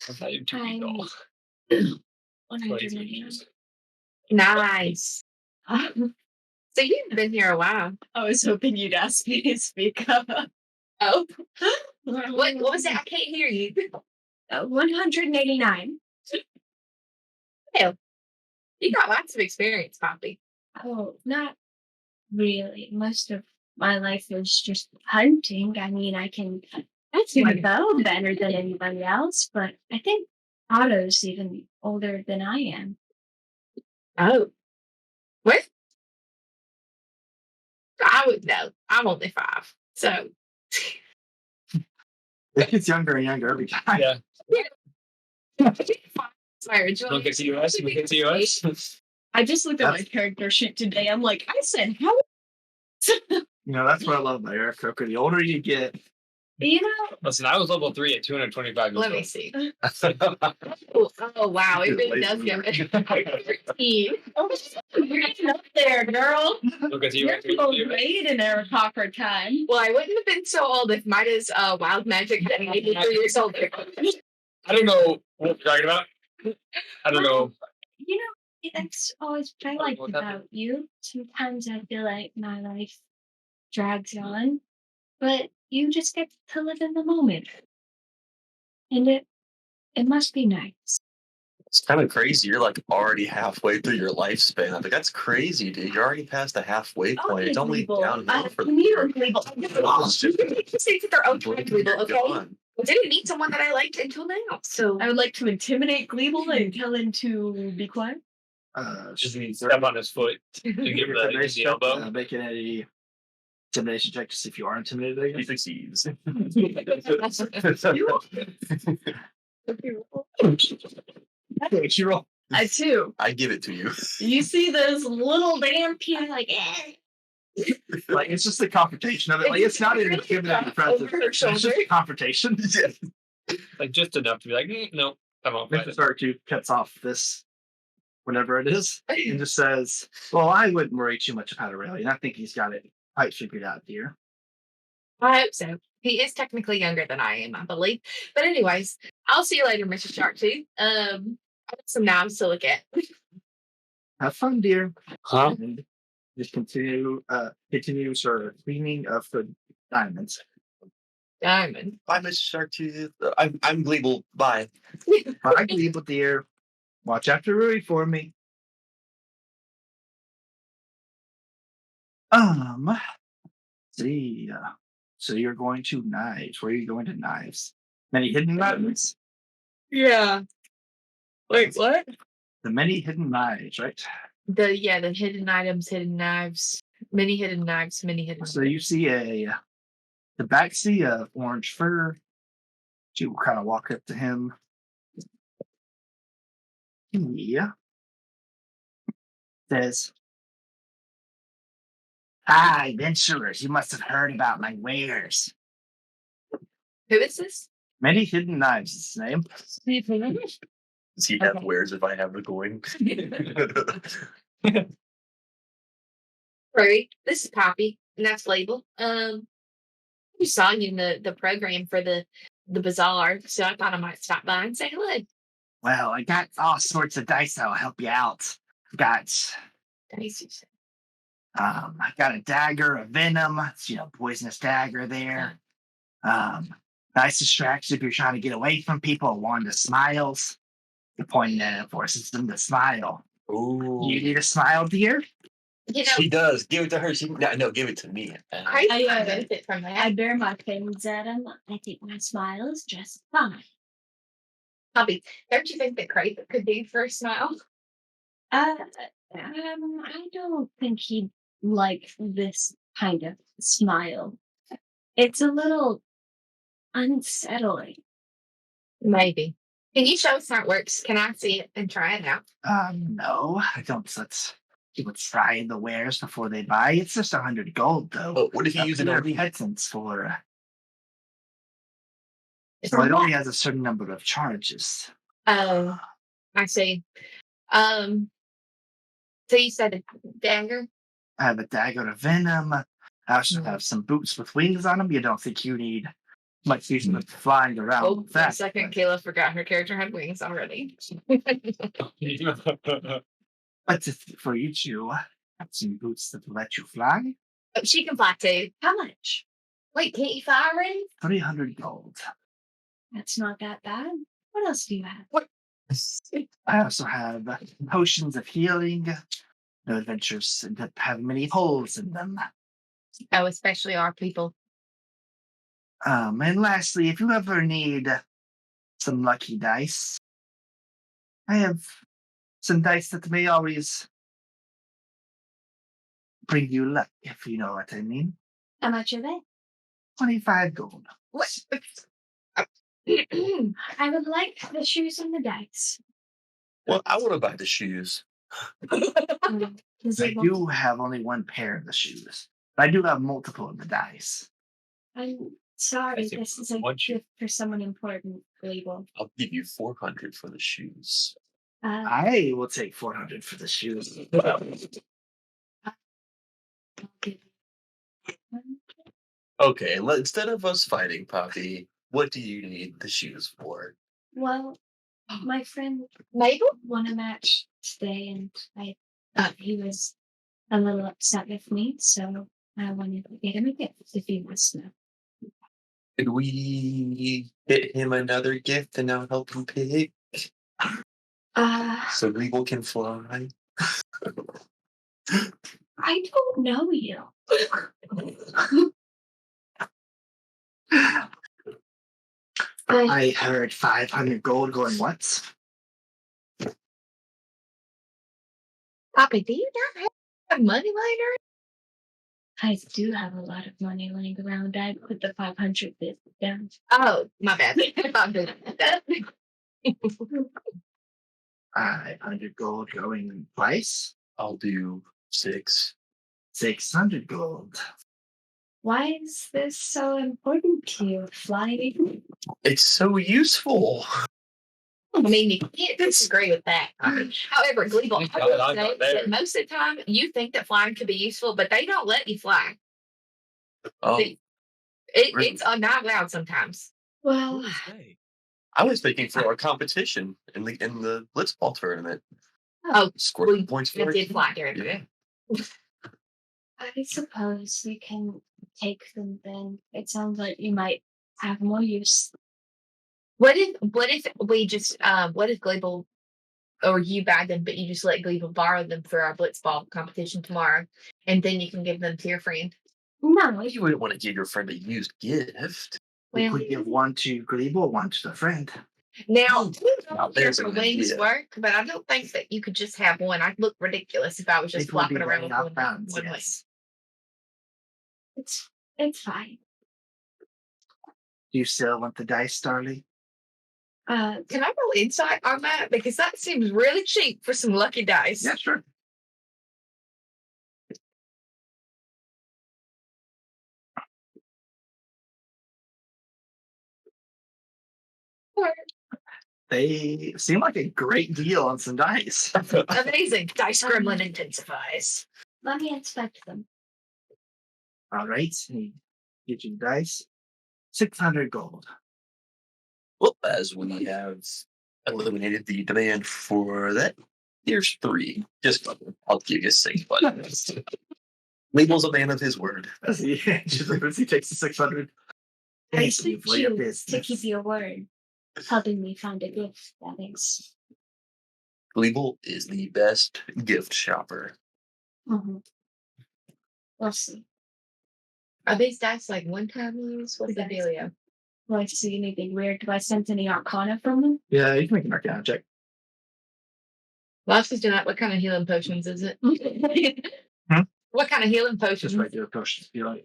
I'm not even 2 feet I'm tall. 199. years. Nice. So you've been here a while. I was hoping you'd ask me to speak up. Oh. What was that? I can't hear you. 189. You got lots of experience, Poppy. Oh, not really. Most of my life is just hunting. I mean, I can do a bow better than anybody else, but I think Otto's even older than I am. Oh. What? I would know. I'm only 5. So It gets younger and younger every time. Yeah. sorry, do you want Look me at to- the US. Look at the US. I just looked at my That's- character sheet today. I'm like, I said, how? You know, that's what I love about Eric Coker. The older you get, You know, Listen, I was level 3 at 225 years Let me old. see. Oh wow, it really does go. 13. you're getting up there, girl. Look at you. You're both made in Eric Cocker time. Well, I wouldn't have been so old if Midas wild magic had made me 3 years older. I don't know what you're talking about. I don't know. You know, that's always what I What- liked what about happened? you. Sometimes I feel like my life drags on, but you just get to live in the moment. And it must be nice. It's kind of crazy. You're like already halfway through your lifespan. I'm like, that's crazy, dude. You're already past the halfway point. It's only downhill for the People say to their own time, Gleeble, okay? Gone. I didn't meet someone that I liked until now. So I would like to intimidate Gleeble and tell him to be quiet. Just need to step on his foot and give her that easy elbow. make an intimidation check to see if you are intimidated. I He guess. succeeds. Wait, you roll. I too. I give it to you. You see this little damn kid like, Like it's just the confrontation of it. Like it's not even intimidating presence. Over her It's just shoulder. a confrontation. Like just enough to be like, no, I won't fight Mr. it. Sartu cuts off this, whatever it is, and just says, "Well, I wouldn't worry too much about Aurelian. I think he's got it quite figured out, dear." I hope so. He is technically younger than I am, I believe. But anyways, I'll see you later, Mr. Shark Tooth. I got some knives to look at. Have fun, dear. Huh? And just continue sort of cleaning of the diamonds. Diamond. Bye, Mr. Shark Tooth. I'm Gleeble. Bye. Bye, Gleeble, dear. Watch after Rui for me. See. So you're going to knives. Where are you going to knives? Many hidden knives. Yeah. Wait, what? The many hidden knives, right? The hidden items, hidden knives, many hidden knives, many hidden. So you see the back seat of orange fur. She will kind of walk up to him. Yeah. Says, "Hi, adventurers. You must have heard about my wares. Who is this? Many hidden knives is his name." Does he have Okay. wares if I have the coin? Rory, this is Poppy, and that's Label. We saw you in the program for the bazaar, so I thought I might stop by and say hello. Well, I got all sorts of dice that'll help you out. got Dice, you said. I got a dagger, a venom. It's, poisonous dagger there. Nice distraction if you're trying to get away from people. A wand of smiles. You're pointing at it, forces them to smile. Ooh. You need a smile, dear? You know, She does. Give it to her. No, give it to me. I I, benefit from I that. bear my fangs at him. I think my smile is just fine. Hobby, don't you think that Craven could do for a smile? I don't think he'd like this kind of smile. It's a little unsettling. Maybe. Can you show us how it works? Can I see it and try it out? No, I don't. Let's people try the wares before they buy. It's just 100 gold, though. Oh, what if you use it on me? peasants for? It's So it not- only has a certain number of charges. Oh, I see. So you said a dagger? I have a dagger of venom. I also have some boots with wings on them. You don't think you need much use of flying around Oh, with for a that. second, but- Kayla forgot her character had wings already. But for you to have some boots that will let you fly, Oh, she can fly too. How much? Wait, can't you fly already? 300 gold. That's not that bad. What else do you have? I also have potions of healing. No adventures that have many holes in them. Oh, especially our people. And lastly, if you ever need some lucky dice, I have some dice that may always bring you luck, if you know what I mean. How much are they? 25 gold. What? I would like the shoes and the dice. Well, I want to buy the shoes. Does I it want- do have only one pair of the shoes, but I do have multiple of the dice. I'm sorry, think this is a one shoe. gift for someone important, Label. I'll give you 400 for the shoes. I will take 400 for the shoes. Okay, instead of us fighting, Poppy, what do you need the shoes for? Well, my friend Mabel? won a match today, and I thought he was a little upset with me, so I wanted to get him a gift if he wants to know. Could we get him another gift and now help him pick so Regal can fly? I don't know you. I heard 500 gold going once. Poppy, do you not have money lying I do have a lot of money laying around. I put the 500 bit down. Oh, my bad. I'm doing that. 500 gold going twice. I'll do 6. 600 gold. Why is this so important to you, flying? It's so useful. I mean, you can't disagree with that. However, Gleeble, I will I'm say not there. that most of the time you think that flying could be useful, but they don't let you fly. Oh, Really? It's not allowed sometimes. Well, I was thinking for our competition in the Blitzball tournament. Oh, Scored we points for did it. fly during the Yeah. I suppose you can take them then. It sounds like you might have more use. What if we just what if Gleeble or you buy them, but you just let Gleeble borrow them for our Blitzball competition tomorrow, and then you can give them to your friend? No, You wouldn't want to give your friend a used gift. We Well, could give one to Gleeble, one to the friend. now there's their an wings idea. work, but I don't think that you could just have one. I'd look ridiculous if I was just It would be flopping around way with off one, bounds, one wing. yes. it's fine. Do you still want the dice, Starly? Can I roll insight on that? Because that seems really cheap for some lucky dice. Yeah, sure. They seem like a great deal on some dice. Amazing. Dice gremlin intensifies. Let me inspect them. All right. Get you dice. 600 gold. Well, as we have eliminated the demand for that, Here's 3. Just I'll give you 6, but Label's a man of his word. As he takes the 600. I Thank you expect for your you to business. keep your word, helping me find a gift. That is. Label is the best gift shopper. Mm-hmm. We'll see. Are these dice like one-time use? What's the dealio? Do I see anything weird? Do I sense any arcana from them? Yeah, you can make an Arcana check. Lost is doing that. What kind of healing potions is it? Hmm? What kind of healing potions? Just regular potions. You know,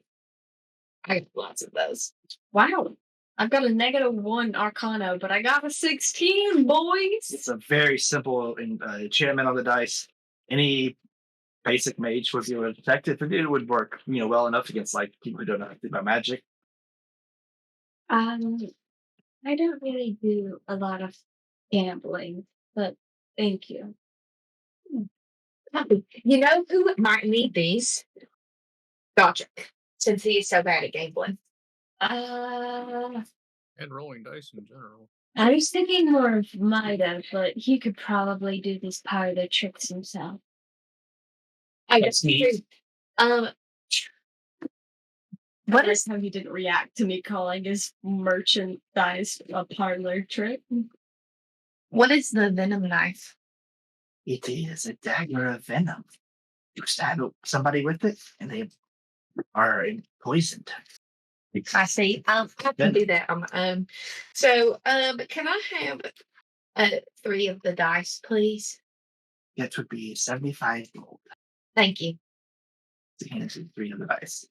I got lots of those. Wow. I've got a -1 arcana, but I got a 16, boys. it's a very simple enchantment on the dice. Any basic mage would be able to detect it, but it would work, well enough against like people who don't know anything about magic. I don't really do a lot of gambling, but thank you. You know who might need these? Godric, since he is so bad at gambling. And rolling dice in general. I was thinking more of Mida, but he could probably do these parlor tricks himself. I That's guess neat. What is how he didn't react to me calling his merchandise a parlor trick? what is the venom knife? It is a dagger of venom. You stab somebody with it, and they are poisoned. I see. I can do that on my own. So, can I have 3 of the dice, please? That would be 75 gold. Thank you. To hand you 3 of the dice.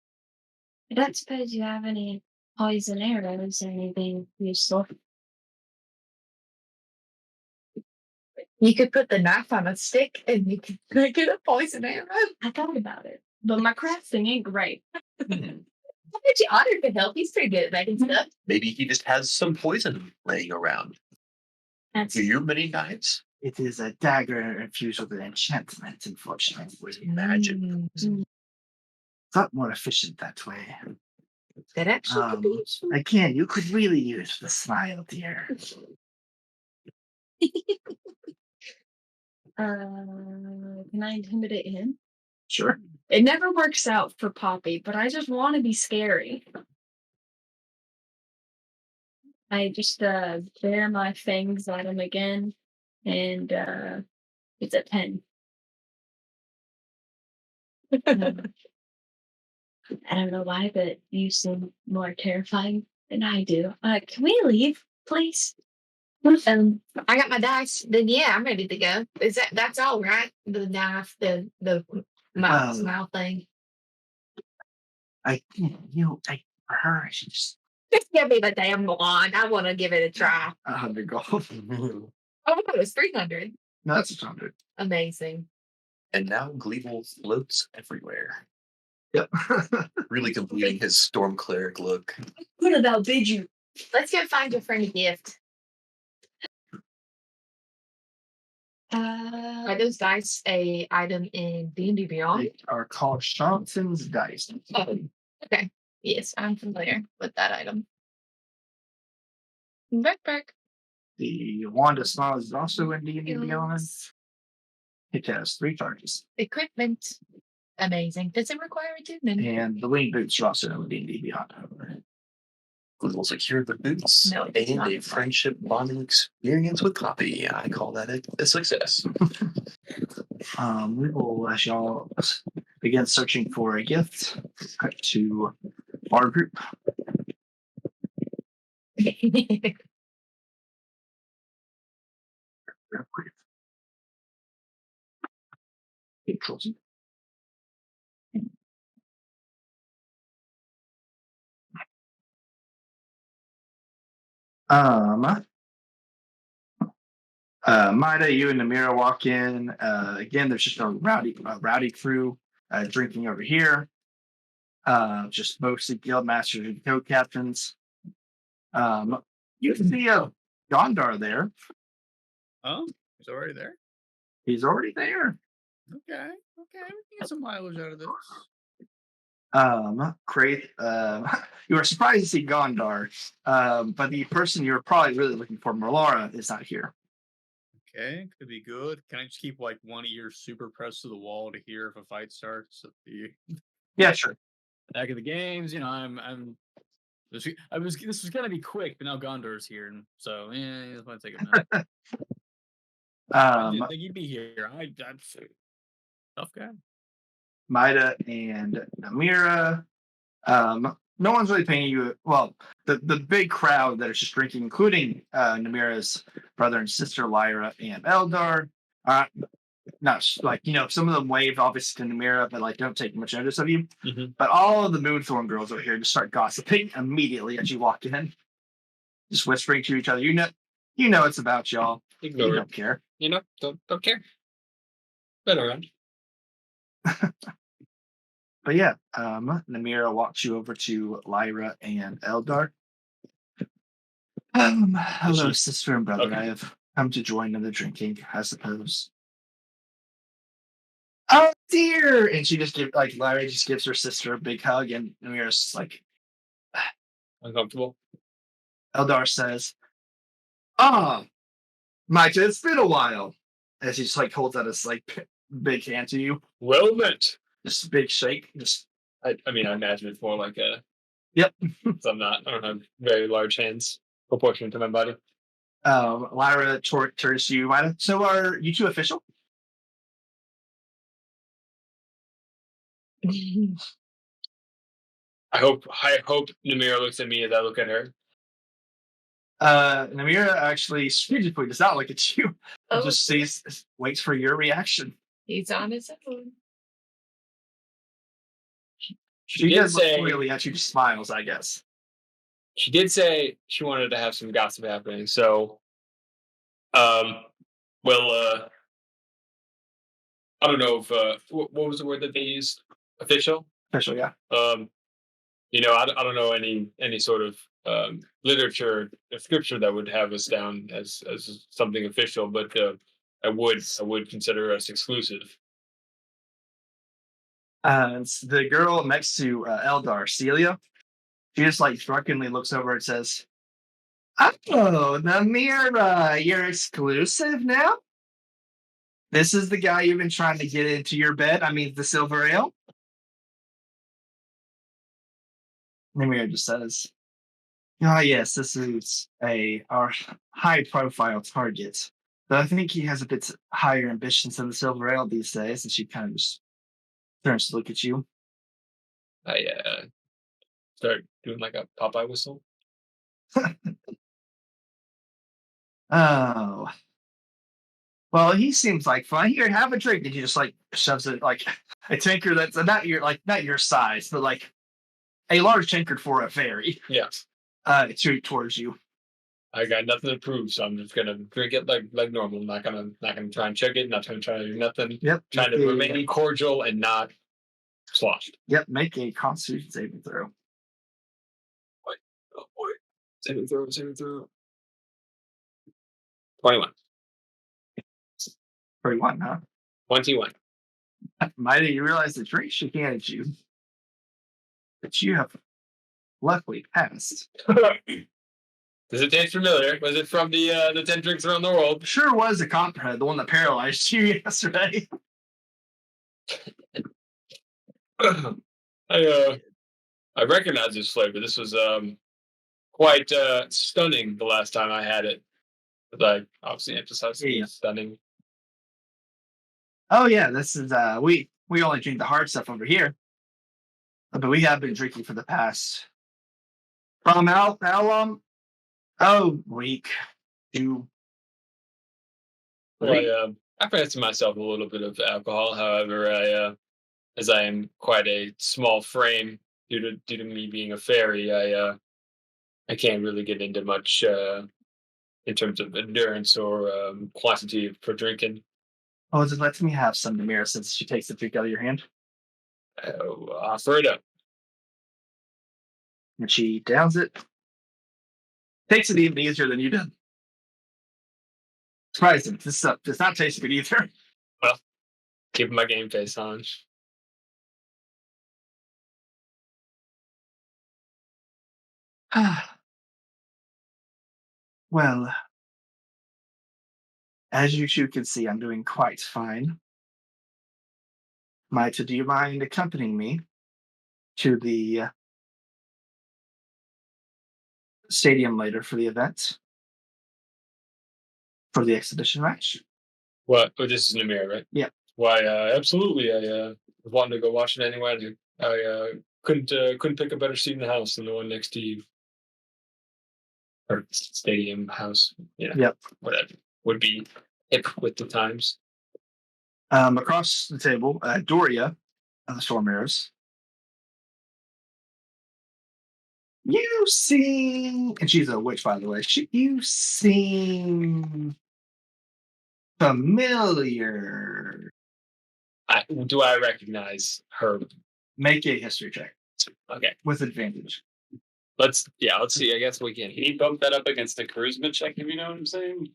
I don't suppose you have any poison arrows or anything useful. You could put the knife on a stick and you could make it a poison arrow. I thought about it, but my crafting ain't great. I bet you Otter could help. He's pretty good at making stuff. Maybe he just has some poison laying around. That's Do you many knives? It is a dagger infused with an enchantment, unfortunately. Was it magic? It's a lot more efficient that way. That actually could be useful. Again, you could really use the smile, dear. Can I intimidate him? Sure. It never works out for Poppy, but I just want to be scary. I just bare my fangs at him again, and it's a 10. I don't know why, but you seem more terrifying than I do. Can we leave, please? I got my dice. Then yeah, I'm ready to go. That's all right? The knife, the smile thing. I should just Just give me the damn wand. I want to give it a try. 100 gold. Oh, I thought it was 300. No, that's 100. Amazing. And now Gleeble floats everywhere, Yep. really completing his storm cleric look. What about bid you? Let's go find your friend a gift. Are those dice a item in D&D Beyond? They are called Charlton's dice. Oh, okay. Yes, I'm familiar with that item. Backpack. The wand of smiles is also in D&D Beyond. It has 3 charges. Equipment. Amazing. Does it require attunement? And the wing boots are also in D&D Beyond. Gleeble secured the boots No, it's and not. a friendship bonding experience with Poppy. I call that a success. We will, as y'all begin searching for a gift, cut to our group. Control Z. Mida, you and Namira walk in. Again, there's just a rowdy crew drinking over here. Just mostly guild masters and co-captains. You see Gondar there. Oh, he's already there? He's already there. Okay. We can get some mileage out of this. Kraith, you were surprised to see Gondar, but the person you're probably really looking for, Merlara, is not here. Okay, could be good. Can I just keep like one ear super pressed to the wall to hear if a fight starts at the Yeah, sure. back of the games? You know, this was gonna be quick, but now Gondar's here, and so yeah, it's gonna take a minute. I didn't think he'd be here. I'm tough guy. Maida and Namira. No one's really paying you. Well, the big crowd that is just drinking, including Namira's brother and sister Lyra and Eldar, are not like some of them wave obviously to Namira, but like don't take much notice of you. Mhm. But all of the Moonthorn girls over here just start gossiping immediately as you walk in, just whispering to each other. You know it's about y'all. Ignore You it. don't care. Don't care. Been around. But yeah, Namira walks you over to Lyra and Eldar. Hello, she- sister and brother. okay. I have come to join in the drinking, I suppose. Oh dear! And she just Lyra just gives her sister a big hug, and Namira's just like, Uncomfortable. Eldar says, "Ah, Maita, it's been a while." As he just holds out his big hand to you, Well met. just a big shake, just I mean, I imagine it's more like a. Yep. So I don't have very large hands proportionate to my body. Lyra turns to you, Maita. So are you two official? I hope Namira looks at me as I look at her. Namira actually strategically does not look at you. Oh, Just waits for your reaction. he's on his own. She did does look say really at you, just smiles, I guess. she did say she wanted to have some gossip happening. So, well, I don't know if what was the word that they used? Official. Official, yeah. I don't know any sort of literature or scripture that would have us down as something official, but I would consider us exclusive. It's the girl next to Eldar, Celia. She just drunkenly looks over and says, "Oh, Namira, you're exclusive now? This is the guy you've been trying to get into your bed. I mean, the silver ale." Namira just says, "Ah, yes, this is our high-profile target. But I think he has a bit higher ambitions than the silver ale these days." And she kind of just turns to look at you. I start doing like a Popeye whistle. Oh. Well, he seems like fun. Here, have a drink. And he just shoves it a tanker that's not your size, but a large tankard for a fairy. Yeah. Towards you. I got nothing to prove, so I'm just gonna drink it like normal. I'm not gonna try and chug it. Not gonna try to do nothing. Yep. Trying to remain cordial and not sloshed. Yep. Make a Constitution saving throw. Oh boy. Saving throw. 21. 31, huh? 21. Mighty, you realize the drink she handed you that you have luckily passed. Does it taste familiar? Was it from the 10 drinks around the world? Sure was a copperhead, the one that paralyzed you yesterday. I recognize this flavor. This was quite stunning the last time I had it. But I obviously emphasized Yeah. stunning. Oh yeah, this is we only drink the hard stuff over here. But we have been drinking for the past from how long? Oh, week. 2. Well, I fancy myself a little bit of alcohol. However, as I am quite a small frame due to me being a fairy, I can't really get into much in terms of endurance or quantity for drinking. Oh, it lets me have some Namira since she takes the drink out of your hand. Offer it up. And she downs it. Takes it even easier than you did. Surprising. This stuff does not taste good either. Keeping my game face on. Well, As you two can see, I'm doing quite fine. Maita, do you mind accompanying me to the stadium later for the event? For the exhibition match? What? Oh, this is Namir, right? Yeah. Why? Absolutely. I was wanting to go watch it anyway. I couldn't pick a better seat in the house than the one next to you. Or stadium house. Yeah. Yep. Whatever would be hip with the times. Across the table, Doria of the Storm Arrows. You seem, and she's a witch, by the way. You seem familiar. Do I recognize her? Make a history check Okay. with advantage. Let's see. I guess we can. Can you bump that up against a charisma check if you know what I'm saying?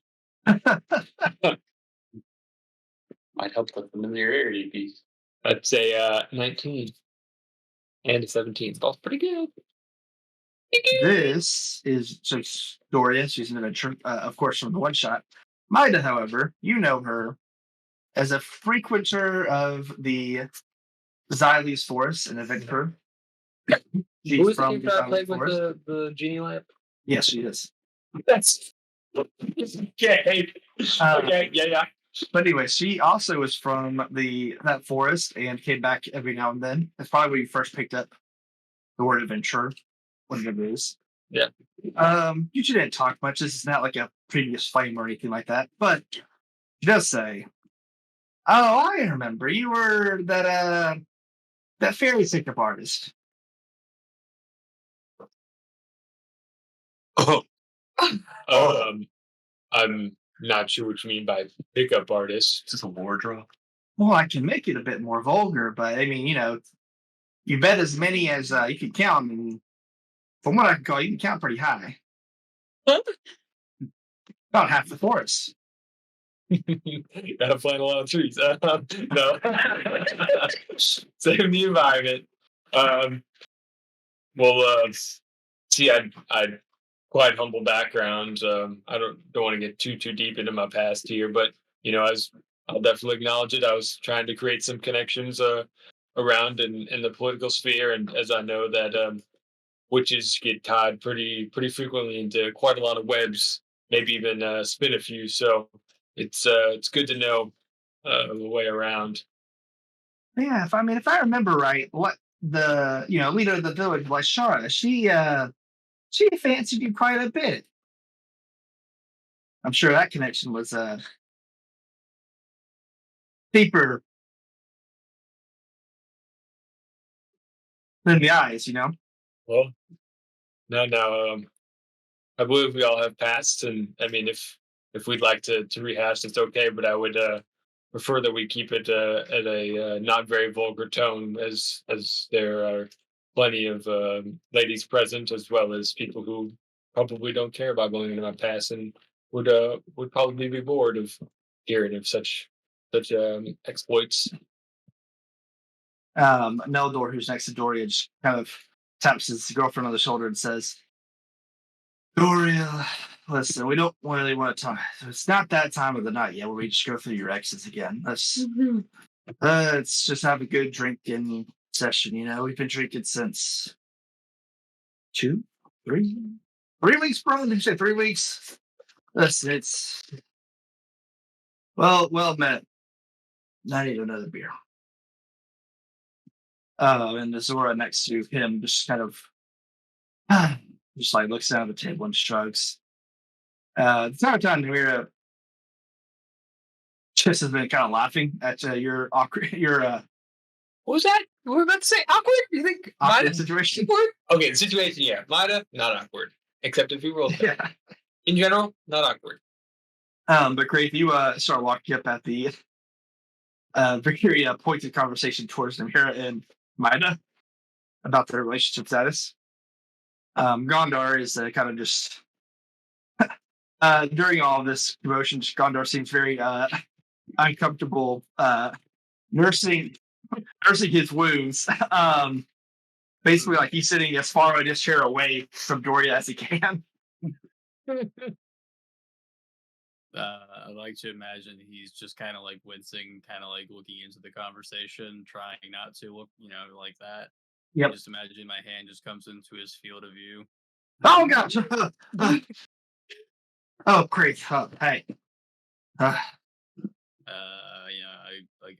Might help the familiarity piece. I'd say 19 and a 17. Both pretty good. This is so Doria. She's an adventurer, of course, from the one shot. Maida, however, you know her as a frequenter of the Xyles Forest, an adventurer. She's Who is the from character I Xyles played with Forest. the genie lamp? Yes, she is. That's okay. Okay, yeah. But anyway, she also is from that forest and came back every now and then. That's probably when you first picked up the word adventure, whatever it is. Yeah. You two didn't talk much. This is not like a previous flame or anything like that. But she does say, "Oh, I remember. You were that fairy pickup artist." Oh. I'm not sure what you mean by pickup artist. Is this a war drop? Well, I can make it a bit more vulgar, but I mean, you bet as many as you can count. And from what I can call, you can count pretty high. About half the forest. Gotta plant a lot of trees. No. Save the environment. See, I quite humble background. I don't want to get too deep into my past here, but I'll definitely acknowledge it. I was trying to create some connections around in the political sphere, and as I know that witches get tied pretty frequently into quite a lot of webs, maybe even spin a few. So it's good to know the way around. Yeah, if I remember right, what the leader of the village, Ashana, she fancied you quite a bit. I'm sure that connection was deeper than the eyes, Well, no. I believe we all have pasts, and I mean, if we'd like to rehash, it's okay. But I would prefer that we keep it at a not very vulgar tone, as there are plenty of ladies present, as well as people who probably don't care about going into my past and would probably be bored of hearing of such exploits. Neldor, who's next to Doria, just kind of taps his girlfriend on the shoulder and says, "Doria, listen, we don't really want to talk. It's not that time of the night yet where we just go through your exes again. Let's just have a good drinking session. We've been drinking since 3 weeks, bro. Did you say 3 weeks? Listen, it's well met. I need another beer." And the Zora next to him just kind of just like looks down at the table and shrugs. The entire time Namira just has been kind of laughing at your awkward, What was that? We were about to say awkward. You think awkward situation? awkward? Okay, the situation, yeah. Mida, not awkward, except if we roll. Yeah. In general, not awkward. But Grace, you start walking up at the very pointed conversation towards Namira and Mida about their relationship status. Gondar is kind of just during all this commotion. Gondar seems very uncomfortable nursing his wounds. Basically, like he's sitting as far in his chair away from Doria as he can. I like to imagine he's just kind of like wincing, kind of like looking into the conversation, trying not to look, like that. Yep. Just imagine my hand just comes into his field of view. Oh gosh. Oh great. Hey.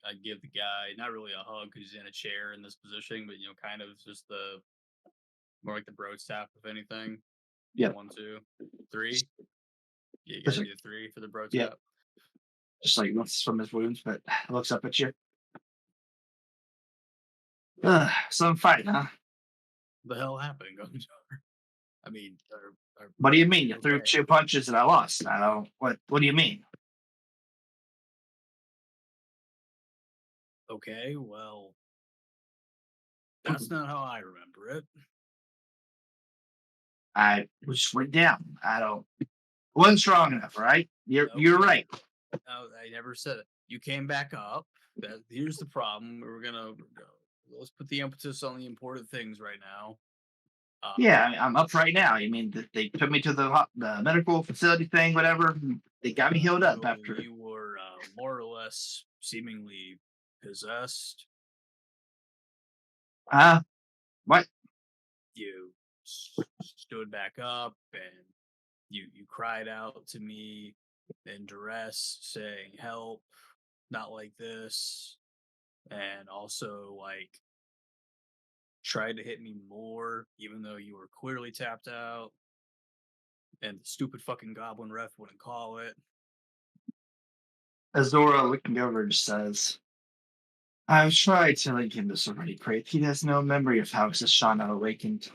I give the guy not really a hug because he's in a chair in this position, but kind of just the more like the bro tap, if anything. Yep. 1, 2, 3. Yeah, you gotta be a 3 for the bro tap. Yep. Just like looks from his wounds, but looks up at you. Some fight, huh? The hell happened, Gondar? I mean, What do you mean? You threw okay. 2 punches and I lost. I don't. What do you mean? Okay, well, that's not how I remember it. I was went down. I don't. Wasn't strong enough, right? You're Okay. right. No, I never said it. You came back up. Here's the problem. Let's put the emphasis on the important things right now. Yeah, I'm up right now. You mean that they took me to the medical facility thing, whatever? They got me healed up so after. you were more or less seemingly possessed. What? You stood back up and you cried out to me in duress, saying, "Help! Not like this," and also like tried to hit me more, even though you were clearly tapped out. And the stupid fucking goblin ref wouldn't call it. Azora looking over just says, I've tried telling him this already, Crate. He has no memory of how Ashana awakened.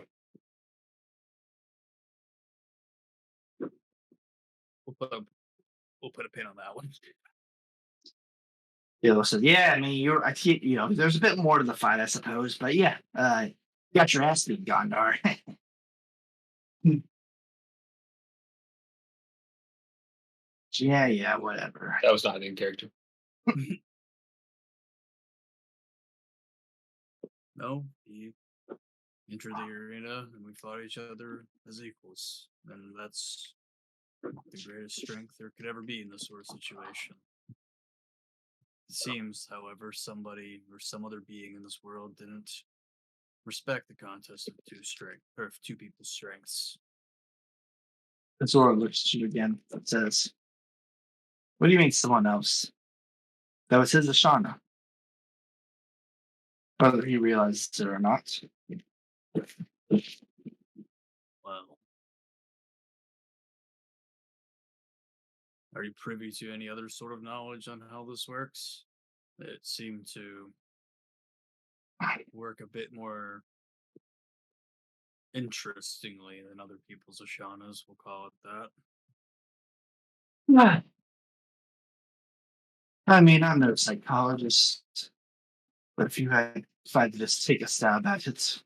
We'll put a pin on that one. Bill says, yeah, I mean, there's a bit more to the fight, I suppose, but yeah, got your ass beat, Gondar. Yeah, whatever. That was not in character. No, he entered the arena and we fought each other as equals. And that's the greatest strength there could ever be in this sort of situation. It seems, however, somebody or some other being in this world didn't respect the contest of two people's strengths. Azora looks at you again and says, what do you mean someone else? That was his Ashana. Whether he realized it or not. Well, are you privy to any other sort of knowledge on how this works? It seemed to work a bit more interestingly than other people's Ashanas, we'll call it that. Yeah. I mean, I'm no psychologist, but if I had to just take a stab at it,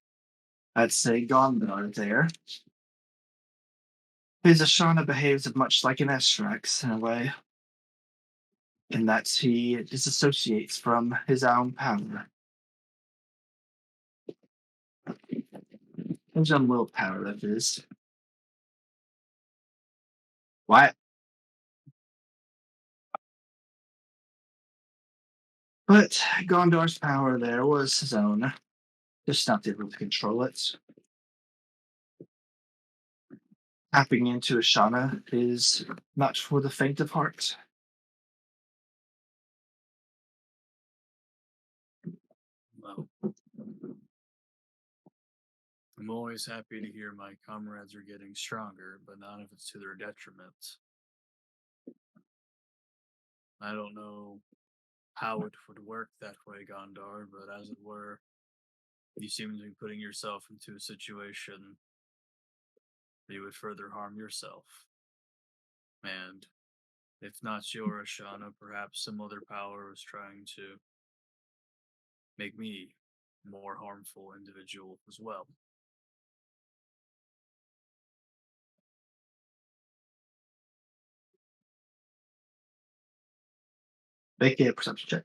I'd say Gondar there. His Ashana behaves much like an Estrax in a way, in that he disassociates from his own power. His own willpower, that is. What? But Gondar's power there was his own, just not able to control it. Tapping into Ashana is not for the faint of heart. Well, I'm always happy to hear my comrades are getting stronger, but not if it's to their detriment. I don't know how it would work that way, Gondar, but as it were, you seem to be putting yourself into a situation that you would further harm yourself. And if not your Ashana, perhaps some other power is trying to make me a more harmful individual as well. Make a perception check.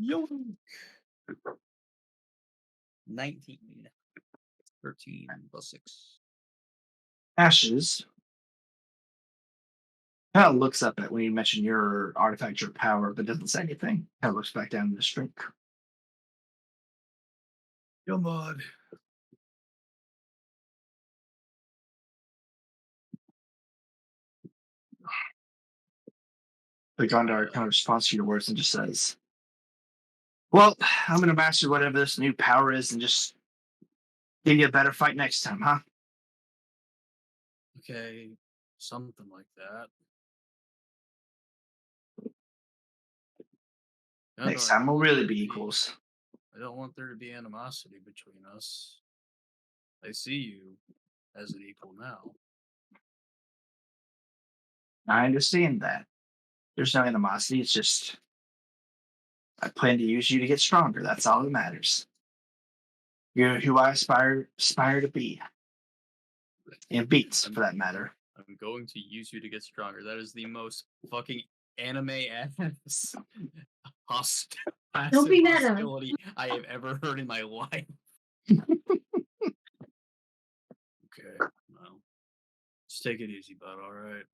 Yoink! 19. 13 plus 6. Ashes, Kind of looks up at when you mention your artifact, your power, but doesn't say anything. Kind of looks back down at the drink. Come on. The Gondar kind of responds to your words and just says, "Well, I'm going to master whatever this new power is and just give you a better fight next time, huh? Okay, something like that. Next Gondar, I time don't we'll want there really to be equals." I don't want there to be animosity between us. I see you as an equal now. I understand that. There's no animosity. It's just I plan to use you to get stronger. That's all that matters. You're who I aspire to be, and beats for that matter. I'm going to use you to get stronger. That is the most fucking anime ass Don't be meta. hostility I have ever heard in my life. Okay, well, just take it easy, bud. All right.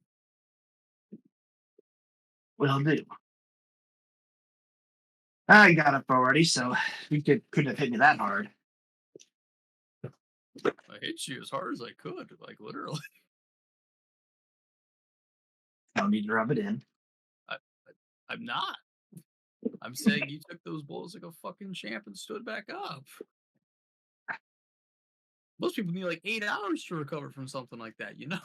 Will do. I got up already, so you couldn't have hit me that hard. I hit you as hard as I could, like literally. No need to rub it in. I'm not. I'm saying you took those blows like a fucking champ and stood back up. Most people need like 8 hours to recover from something like that, you know?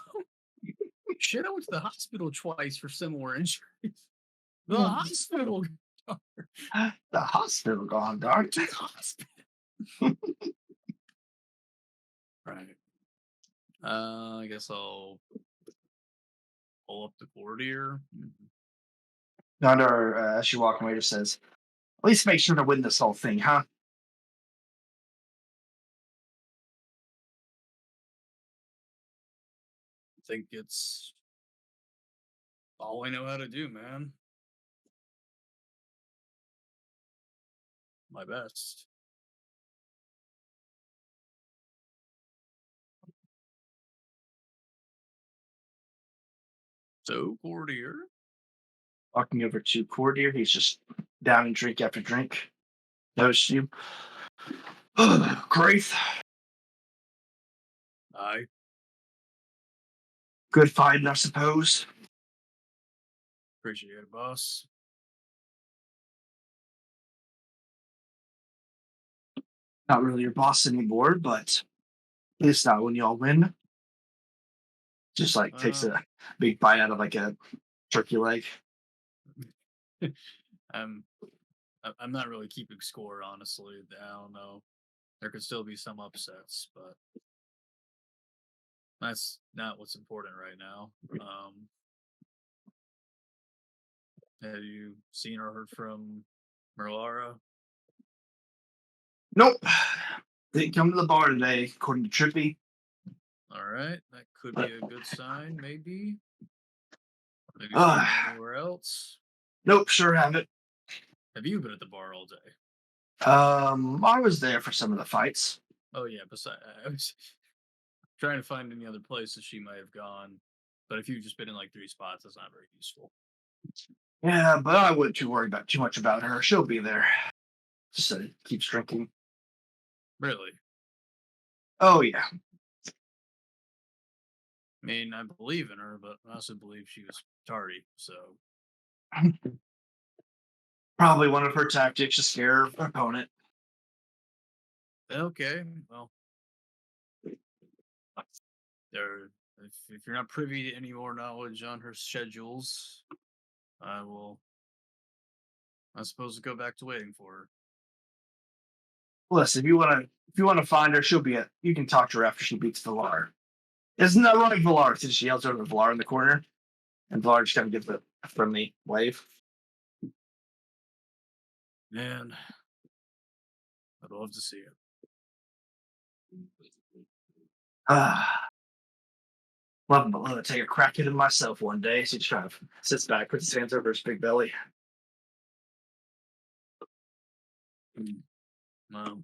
Shit, I went to the hospital twice for similar injuries. The Hmm. hospital. The hospital gone dark. To the hospital. Right. I guess I'll pull up the cord here. Gondar, as you walk away, just says, "At least make sure to win this whole thing, huh?" I think it's all I know how to do, man. My best. So, Cordier. Walking over to Cordier, he's just downing drink after drink. Notice you. Graith, Aye. good fighting, I suppose. Appreciate it, boss. Not really your boss anymore, but at least not when y'all win. Just like takes a big bite out of like a turkey leg. I'm not really keeping score, honestly. I don't know. There could still be some upsets, but that's not what's important right now. Have you seen or heard from Merlara? Nope. Didn't come to the bar today, according to Trippy. All right, that could be a good sign, maybe. Maybe Uh, seen her anywhere else. Nope, sure haven't. Have you been at the bar all day? I was there for some of the fights. Oh yeah, besides, I was trying to find any other places she might have gone. But if you've just been in like 3 spots, that's not very useful. Yeah, but I wouldn't too much about her. She'll be there. Just said it keeps drinking. Really? Oh yeah. I mean, I believe in her, but I also believe she was tardy, so. Probably one of her tactics to scare her opponent. Okay, well. If you're not privy to any more knowledge on her schedules, I suppose, go back to waiting for her. Listen, if you wanna find her, she'll be at. You can talk to her after she beats Villar. Isn't that right, Villar? Since she yells over to Villar in the corner, and Villar just kind of gives a friendly wave. Man, I'd love to see it. Love to take a crack at him myself one day. So he just kind of sits back, puts his hands over his big belly. Well,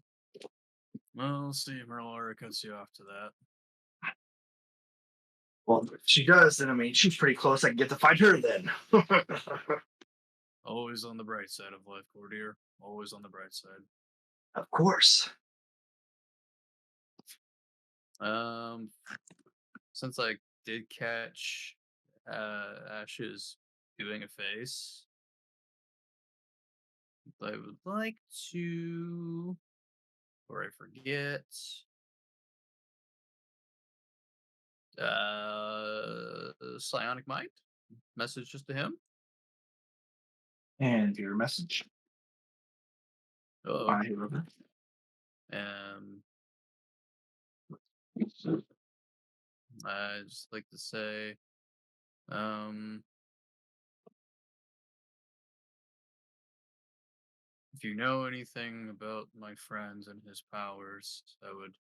we'll see if Merlara cuts you off to that. Well, if she does, then I mean, she's pretty close. I can get to fight her then. Always on the bright side of life, Gordier. Always on the bright side. Of course. Since I did catch Ash's doing a face, I would like to, before I forget, Psionic Mind message just to him. And your message. Oh, I remember. I just like to say, if you know anything about my friends and his powers, I would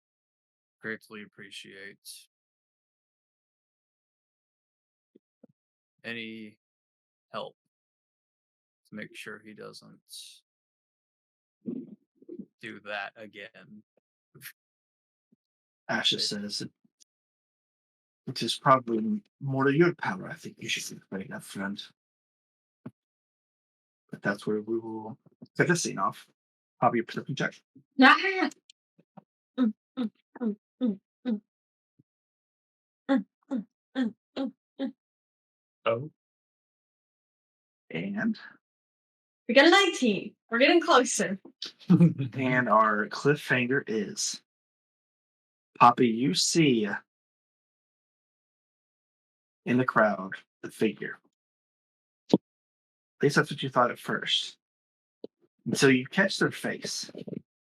greatly appreciate any help to make sure he doesn't do that again. Asha says it is probably more to your power. I think you should be afraid of, friend. But that's where we will set this scene off. Probably a perception check. Oh, And We got a 19. We're getting closer. and our cliffhanger is Poppy, you see in the crowd the figure. At least that's what you thought at first. And so you catch their face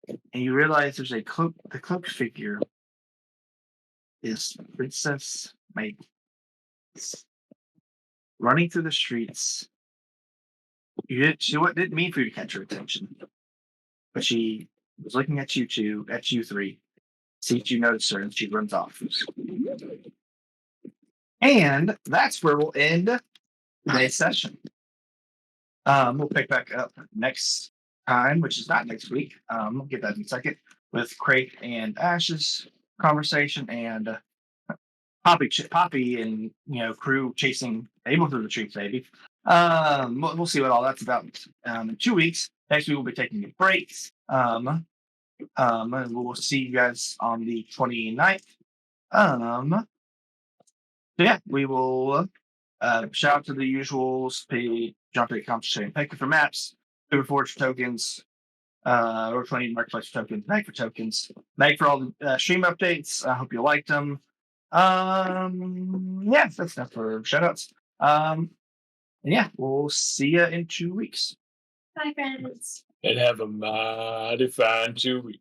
and you realize there's the cloaked figure is Princess May running through the streets. She didn't mean for you to catch her attention, but she was looking at you two, at you three, sees you notice her, and she runs off. And that's where we'll end today's session. We'll pick back up next time, which is not next week. We'll get that in a second with Crate and Ash's conversation and Poppy and crew chasing Abel through the trees, maybe. We'll see what all that's about. In 2 weeks, next week we'll be taking a break. And we'll see you guys on the 29th. So yeah, we will shout out to the usuals, pay jump rate compensation. Thank you for maps, Uber Forge tokens, or 20 marketplace tokens, Night for tokens. Night for all the stream updates. I hope you liked them. Yeah, that's enough for shoutouts. And yeah, we'll see you in 2 weeks. Bye, friends. and have a mighty fine 2 weeks.